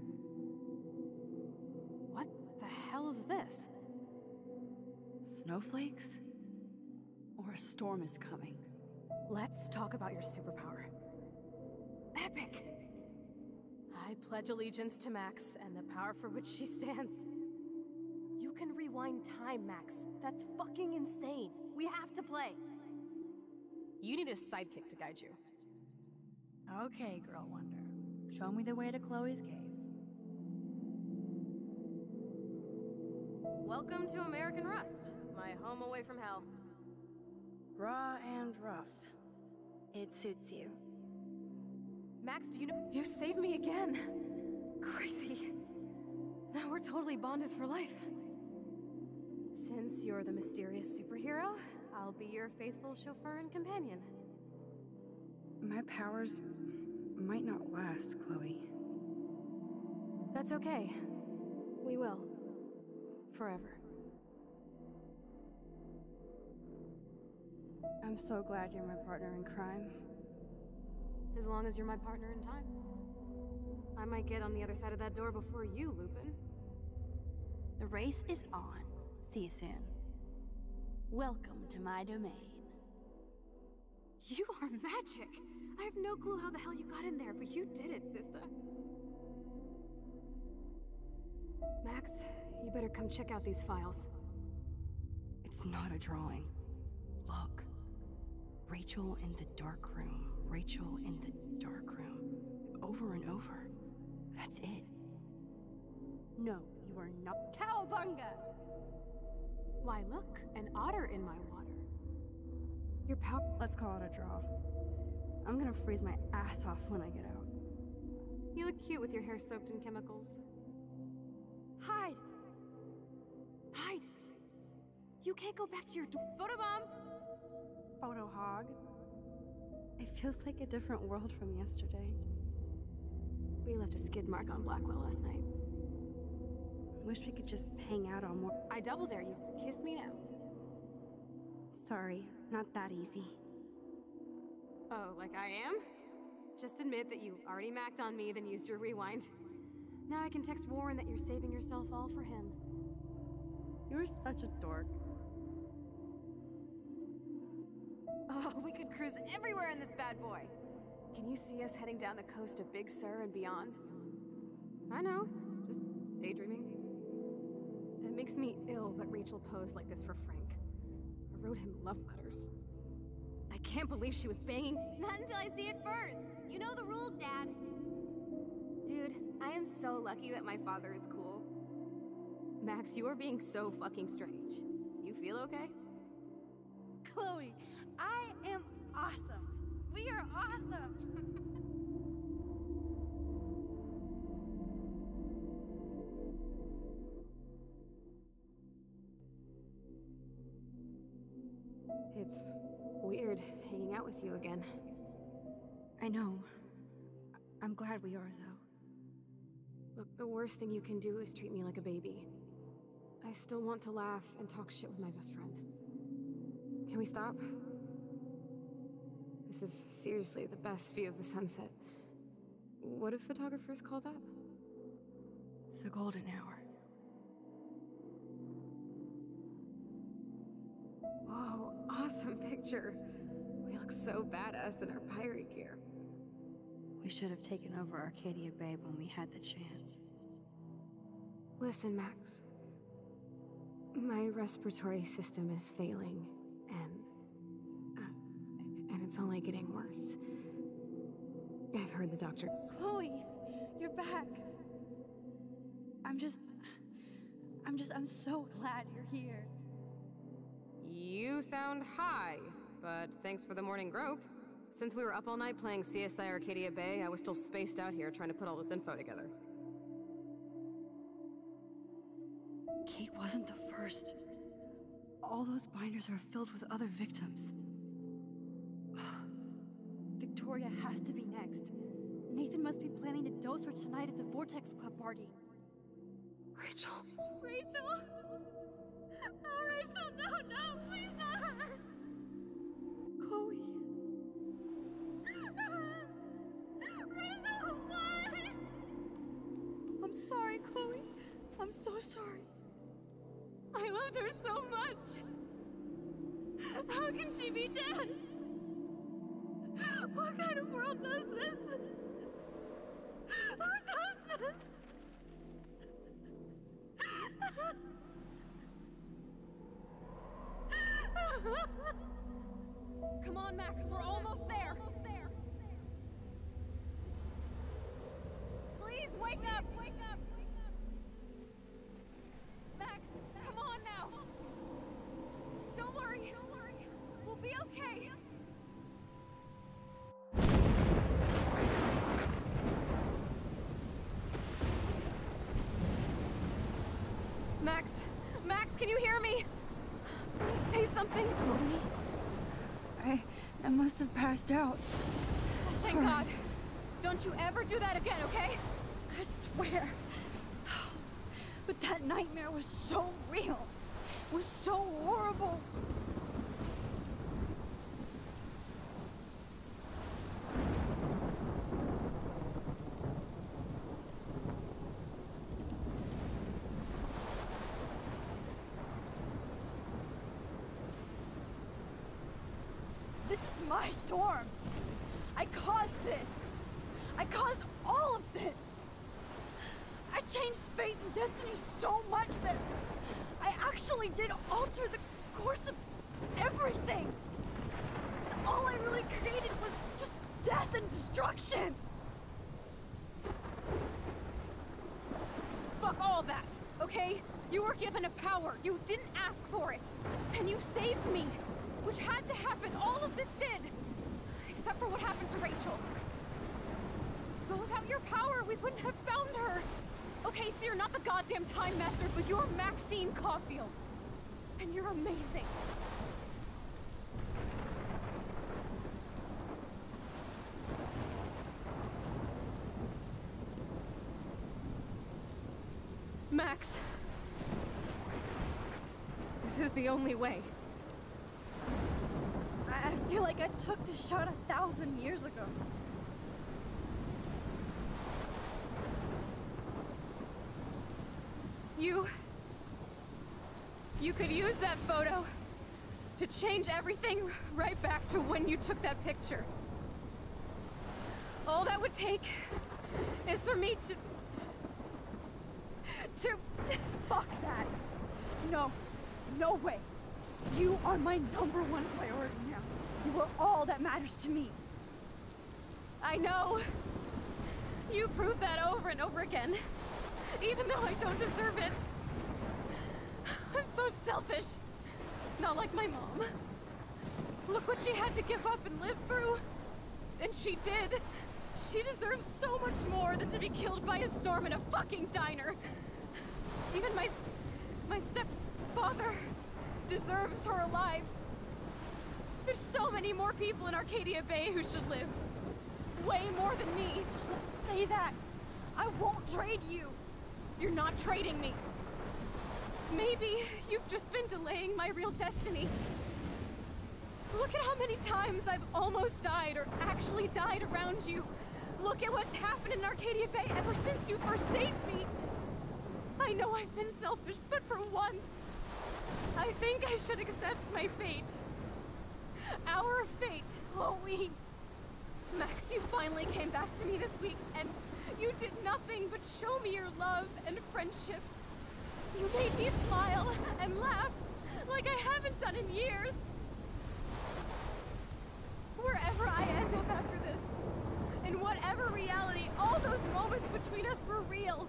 What the hell is this? Snowflakes? Or a storm is coming? Let's talk about your superpower. Epic! I pledge allegiance to Max and the power for which she stands. You can rewind time, Max. That's fucking insane. We have to play. You need a sidekick to guide you. Okay, Girl Wonder. Show me the way to Chloe's cave. Welcome to American Rust, my home away from hell. Raw and rough. It suits you. Max, do you know you saved me again? Crazy. Now we're totally bonded for life. Since you're the mysterious superhero, I'll be your faithful chauffeur and companion. My powers might not last, Chloe. That's okay. We will. Forever. I'm so glad you're my partner in crime. As long as you're my partner in time. I might get on the other side of that door before you, Lupin. The race is on. See you soon. Welcome to my domain. You are magic! I have no clue how the hell you got in there, but you did it, sister. Max, you better come check out these files. It's not a drawing. Look. Rachel in the dark room. Rachel in the dark room. Over and over. That's it. No, you are not. Cowabunga! Why, look, an otter in my water. Your power. Let's call it a draw. I'm gonna freeze my ass off when I get out. You look cute with your hair soaked in chemicals. Hide! Hide! You can't go back to your photobomb! Photo hog. It feels like a different world from yesterday. We left a skid mark on Blackwell last night. Wish we could just hang out on more. I double dare you. Kiss me now. Sorry, not that easy. Oh, like I am? Just admit that you already macked on me, then used your rewind. Now I can text Warren that you're saving yourself all for him. You're such a dork. Oh, we could cruise everywhere in this bad boy. Can you see us heading down the coast of Big Sur and beyond? I know, just daydreaming. That makes me ill that Rachel posed like this for Frank. I wrote him love letters. I can't believe she was banging. Not until I see it first. You know the rules, Dad. Dude, I am so lucky that my father is cool. Max, you are being so fucking strange. You feel okay? Chloe, I am awesome. We are awesome. It's weird hanging out with you again. I know. I'm glad we are, though. Look, the worst thing you can do is treat me like a baby. I still want to laugh and talk shit with my best friend. Can we stop? This is seriously the best view of the sunset. What do photographers call that? The golden hour. Whoa, awesome picture. We look so badass in our pirate gear. We should have taken over Arcadia Bay when we had the chance. Listen, Max. My respiratory system is failing, and it's only getting worse. I've heard the doctor. Chloe, you're back. I'm so glad you're here. You sound high, but thanks for the morning grope. Since we were up all night playing CSI Arcadia Bay, I was still spaced out here trying to put all this info together. Kate wasn't the first. All those binders are filled with other victims. Victoria has to be next. Nathan must be planning to dose her tonight at the Vortex Club party. Rachel. Rachel? Oh, Rachel, no, please not her. Chloe. Rachel, why? I'm sorry, Chloe. I'm so sorry. I loved her so much. How can she be dead? What kind of world does this? Who does this? Come on, Max, we're almost there. Please wake up! Wake up! Max, come on now! Don't worry! We'll be okay! Max, can you hear me? Please say something. Chloe, I must have passed out. Thank God. Don't you ever do that again, okay? I swear. But that nightmare was so real. It was so horrible. This is my storm. I caused this. I caused all of this. I changed fate and destiny so much that I actually did alter the course of everything. And all I really created was just death and destruction. fuck all that, okay? You were given a power. You didn't ask for it. And you saved me, which had to happen. All of this did. Except for what happened to Rachel. But without your power, we wouldn't have found her. Okay, so you're not the goddamn Time Master, but you're Maxine Caulfield. And you're amazing. Max. This is the only way. I feel like I took this shot 1,000 years ago. You could use that photo to change everything right back to when you took that picture. All that would take is for me to... Fuck that! No. No way. You are my #1 priority now. You are all that matters to me. I know. You proved that over and over again. Even though I don't deserve it. I'm so selfish. Not like my mom. Look what she had to give up and live through. And she did. She deserves so much more than to be killed by a storm in a fucking diner. Even my stepfather deserves her alive. There's so many more people in Arcadia Bay who should live. Way more than me. Don't say that. I won't trade you. You're not trading me. Maybe you've just been delaying my real destiny. Look at how many times I've almost died or actually died around you. Look at what's happened in Arcadia Bay ever since you first saved me. I know I've been selfish, but for once, I think I should accept my fate. Our fate. Chloe! Max, you finally came back to me this week, and you did nothing but show me your love and friendship. You made me smile and laugh like I haven't done in years. Wherever I end up after this, in whatever reality, all those moments between us were real,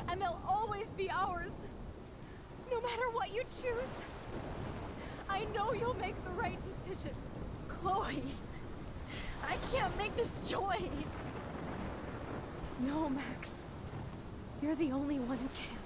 and they'll always be ours. No matter what you choose, I know you'll make the right decision. Chloe, I can't make this choice. No, Max. You're the only one who can.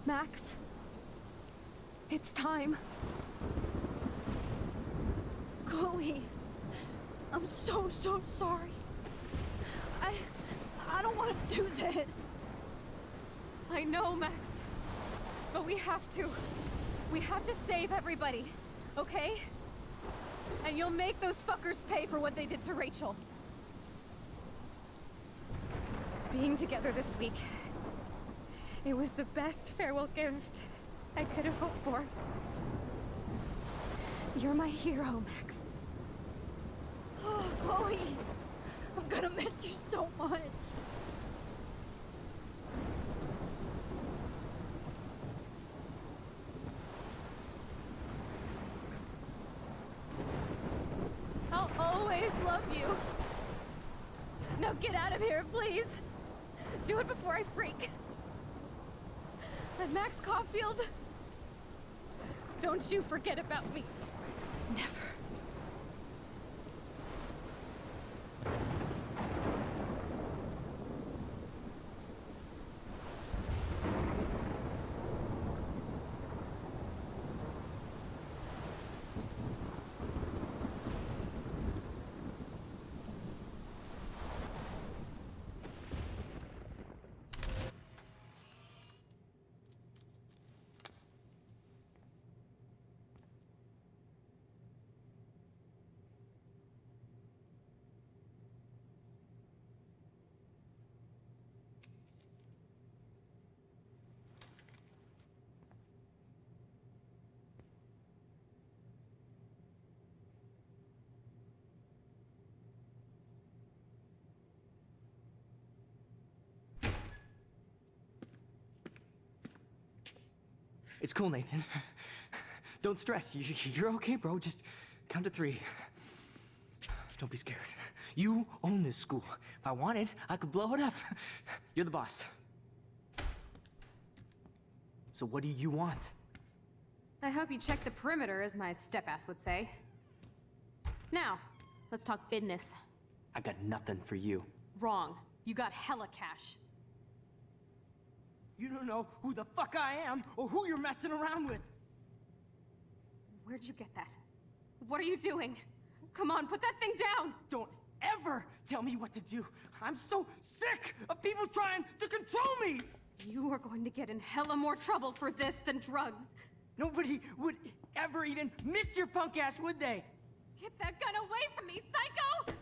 Max, it's time. Chloe, I'm so sorry. I don't want to do this. I know, Max, but we have to. We have to save everybody, okay? And you'll make those fuckers pay for what they did to Rachel. Being together this week, it was the best farewell gift I could have hoped for. You're my hero, Max. Oh, Chloe, I'm gonna miss you so much. I'll always love you. Now get out of here, please. Do it before I freak. And Max Caulfield, don't you forget about me. Never. It's cool, Nathan. Don't stress. You're okay, bro. Just count to 3. Don't be scared. You own this school. If I wanted, I could blow it up. You're the boss. So what do you want? I hope you checked the perimeter, as my step-ass would say. Now, let's talk business. I got nothing for you. Wrong. You got hella cash. You don't know who the fuck I am or who you're messing around with. Where'd you get that? What are you doing? Come on, put that thing down! Don't ever tell me what to do. I'm so sick of people trying to control me! You are going to get in hella more trouble for this than drugs. Nobody would ever even miss your punk ass, would they? Get that gun away from me, psycho!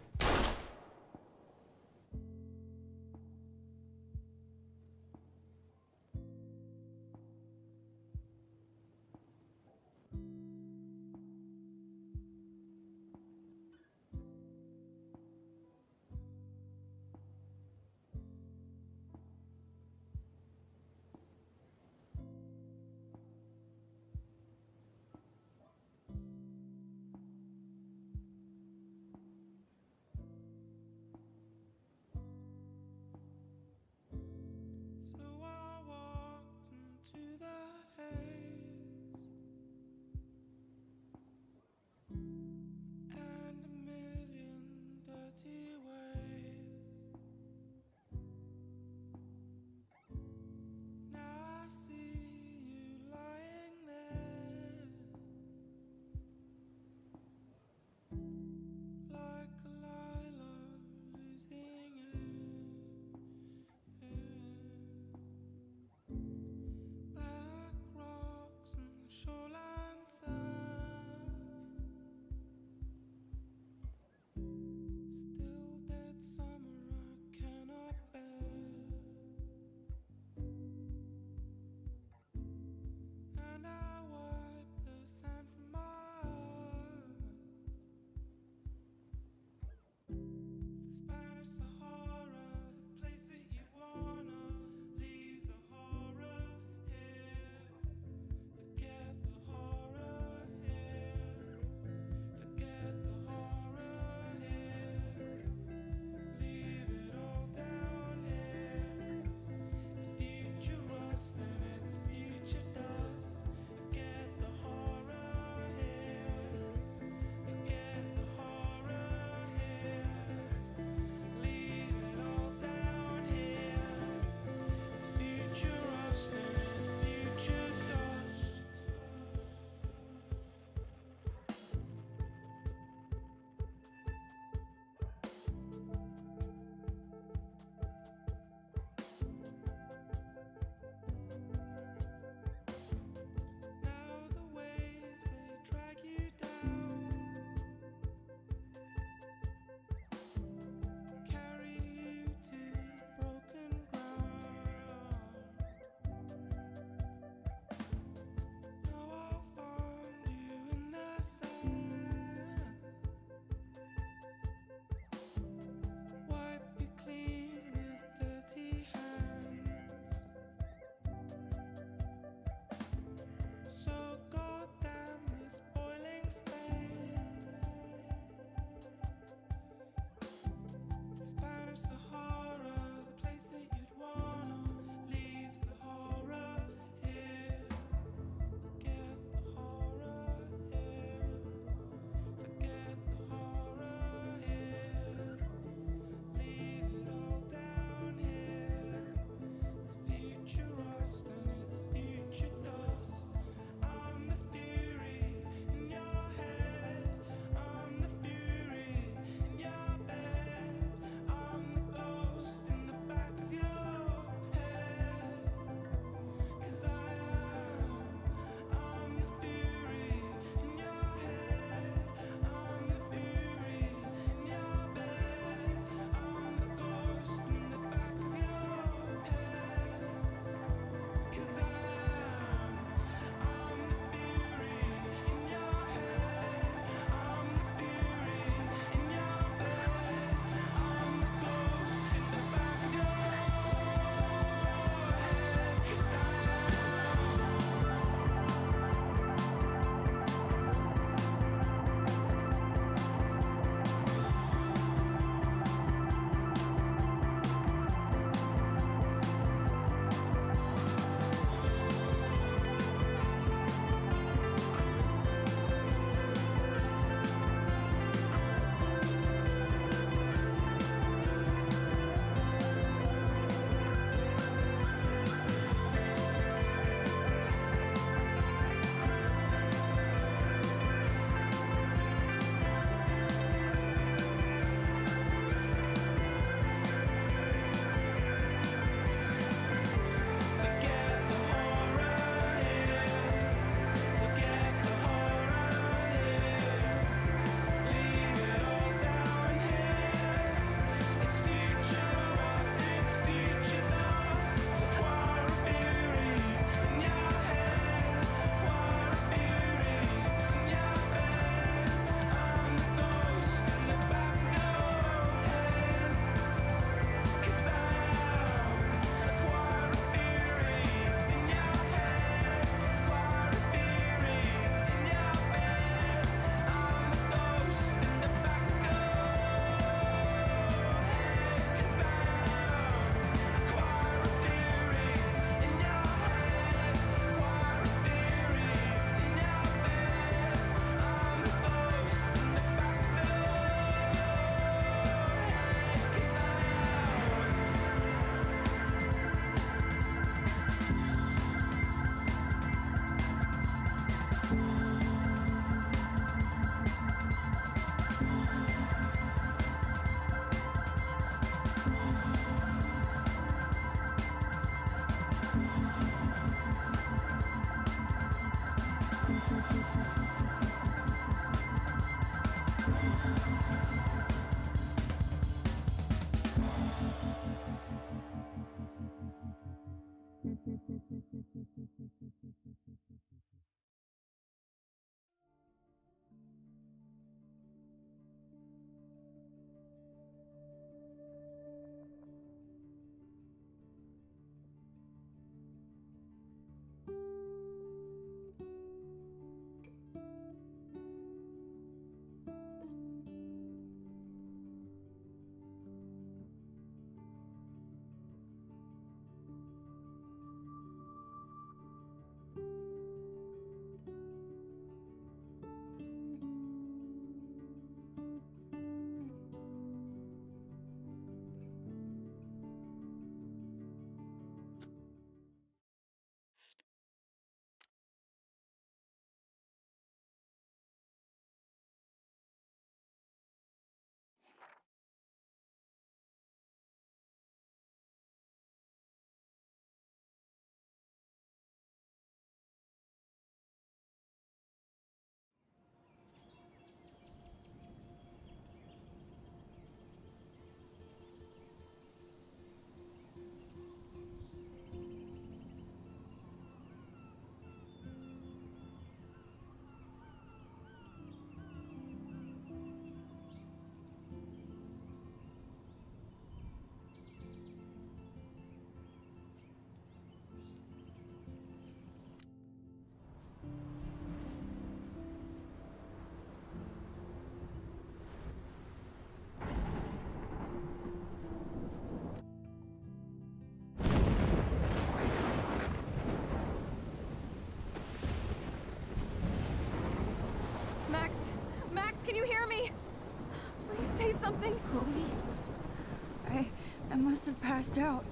passed out.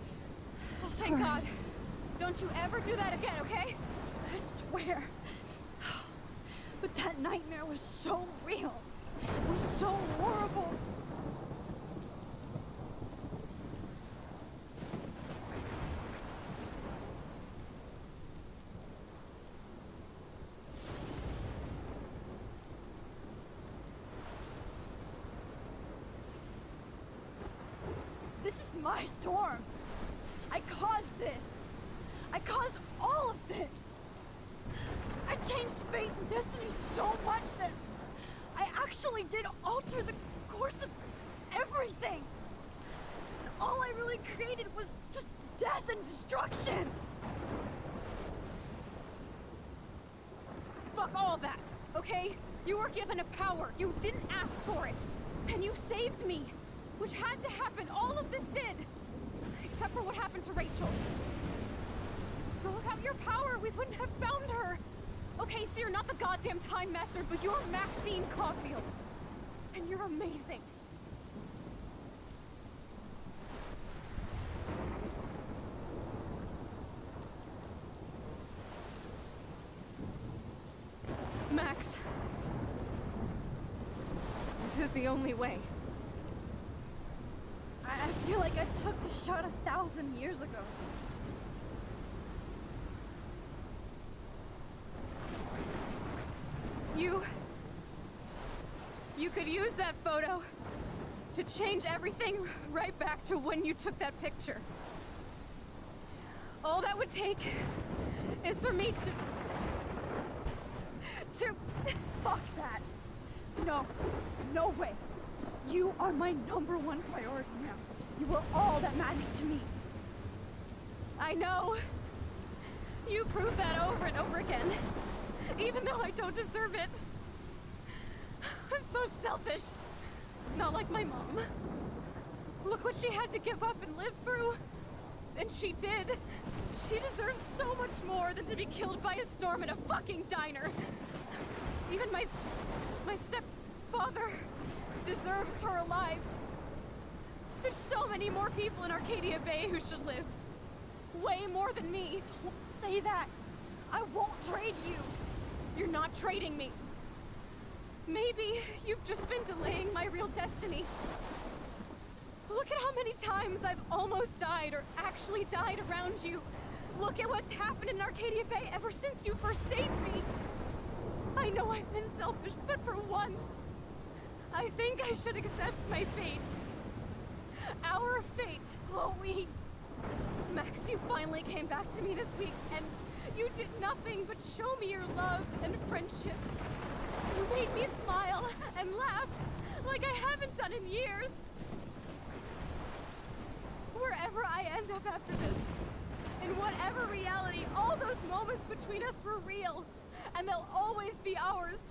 Oh, thank God. Don't you ever do that again, okay? I swear. But that nightmare was so real. It was so horrible. This is my storm. I caused this. I caused all of this. I changed fate and destiny so much that I actually did alter the course of everything. And all I really created was just death and destruction. Fuck all of that, okay? You were given a power. You didn't ask for it. And you saved me. Which had to happen. All of this did. Except for what happened to Rachel. But without your power, we wouldn't have found her. Okay, so you're not the goddamn Time Master, but you're Maxine Caulfield. And you're amazing. Max. This is the only way. I feel like I took the shot 1,000 years ago. You could use that photo to change everything right back to when you took that picture. All that would take is for me to... Fuck that. No, no way. You are my #1 priority now. You are all that matters to me. I know. You prove that over and over again. Even though I don't deserve it. I'm so selfish. Not like my mom. Look what she had to give up and live through. And she did. She deserves so much more than to be killed by a storm in a fucking diner. Even my stepfather deserves her alive. There's so many more people in Arcadia Bay who should live. Way more than me. Don't say that. I won't trade you. You're not trading me. Maybe you've just been delaying my real destiny. Look at how many times I've almost died or actually died around you. Look at what's happened in Arcadia Bay ever since you first saved me. I know I've been selfish, but for once, I think I should accept my fate. Our fate. Chloe! Max, you finally came back to me this week, and you did nothing but show me your love and friendship. You made me smile and laugh like I haven't done in years. Wherever I end up after this, in whatever reality, all those moments between us were real, and they'll always be ours.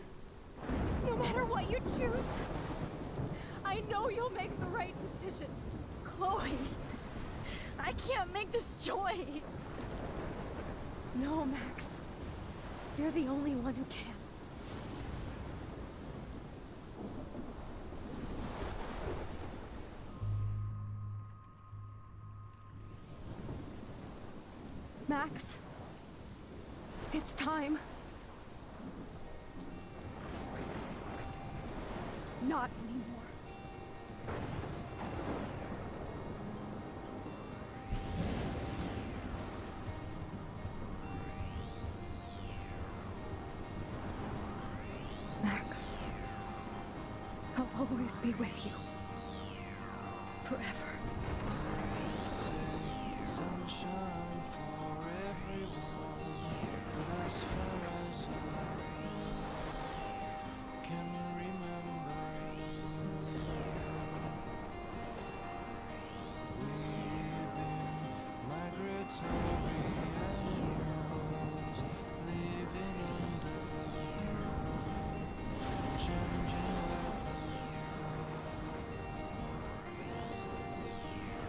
No matter what you choose, I know you'll make the right decision. Chloe, I can't make this choice. No, Max. You're the only one who can. Max, it's time. Not anymore. Max, I'll always be with you. Forever. Sunshine for everyone, but as far as I can remember, we've been migratory animals living under changing weather.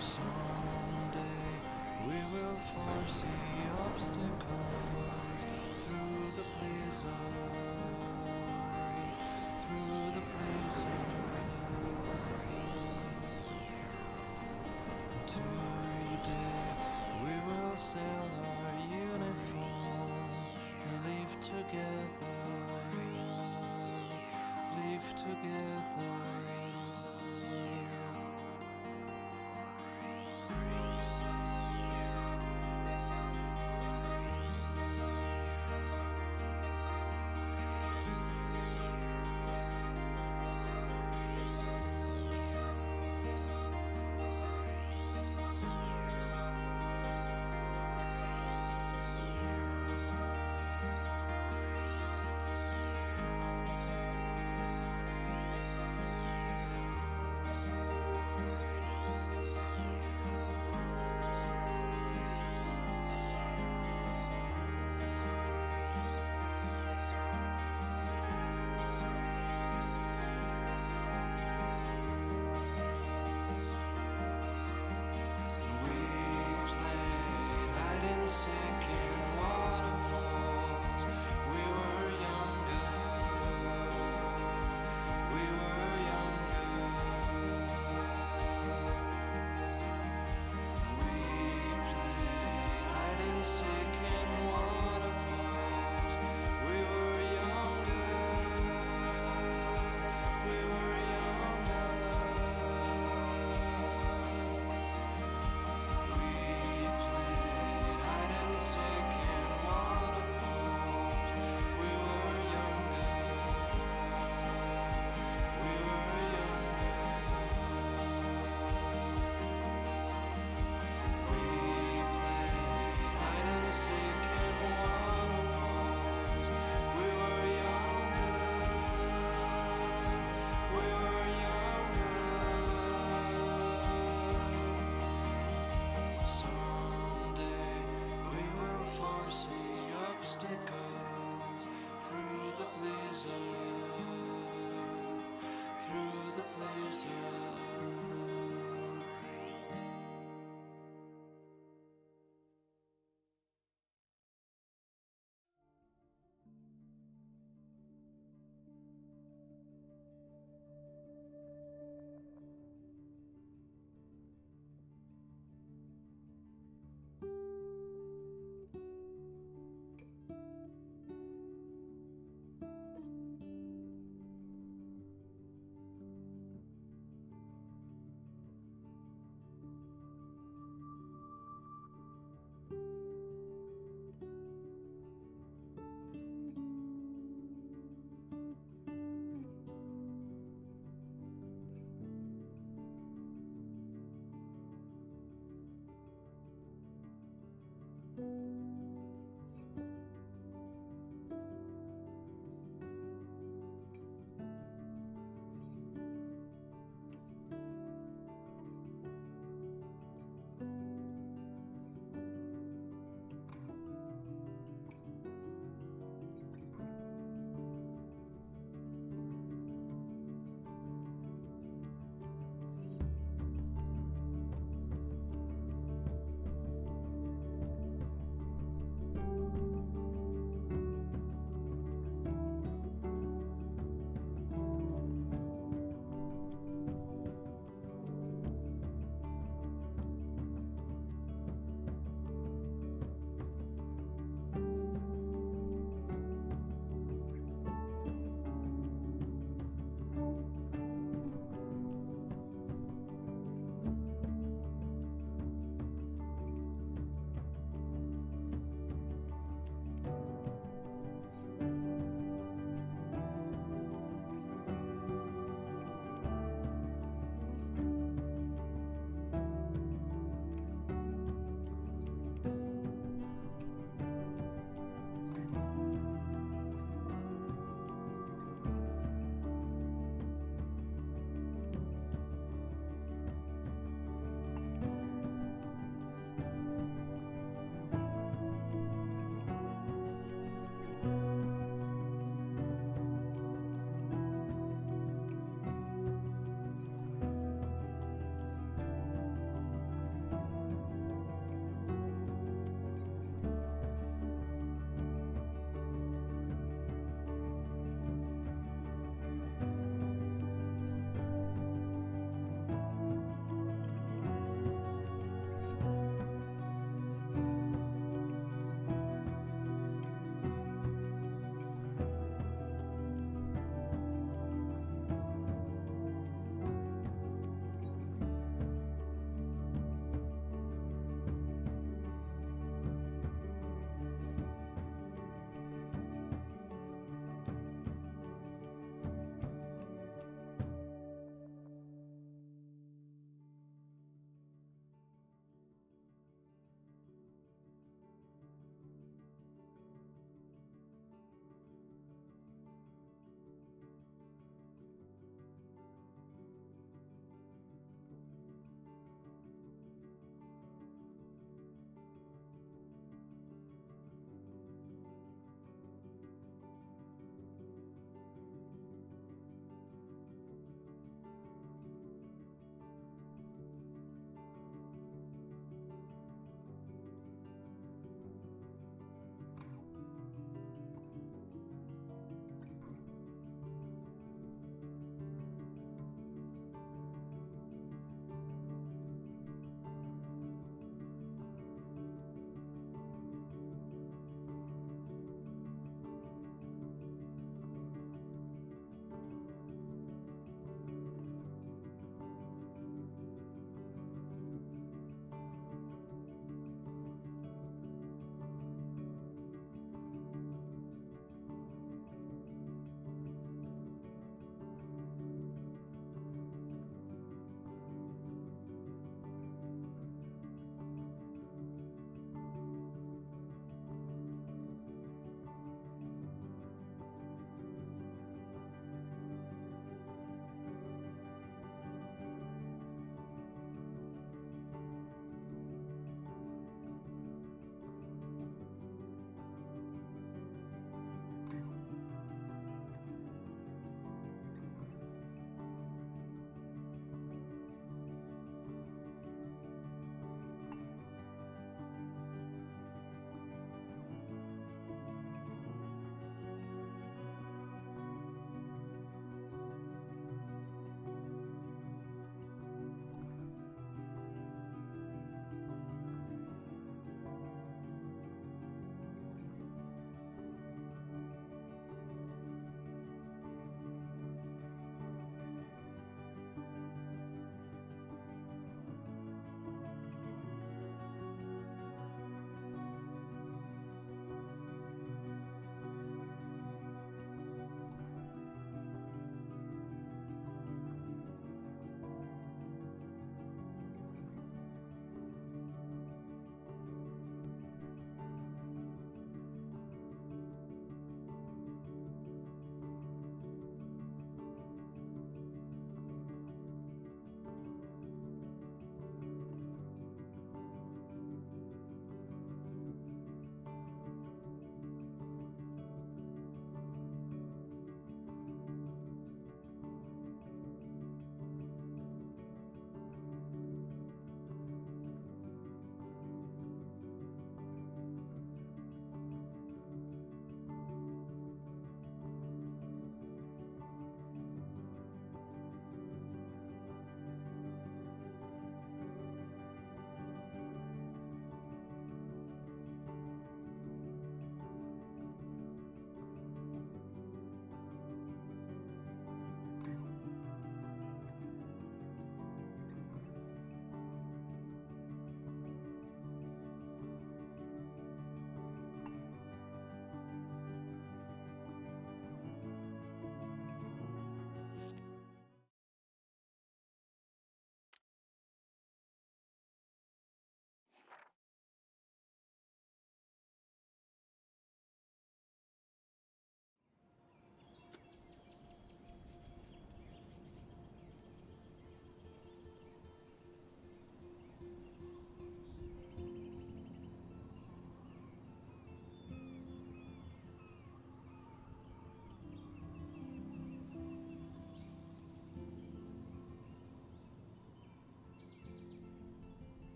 Someday we will foresee obstacles through the blizzard, through the blizzard. To together, live together.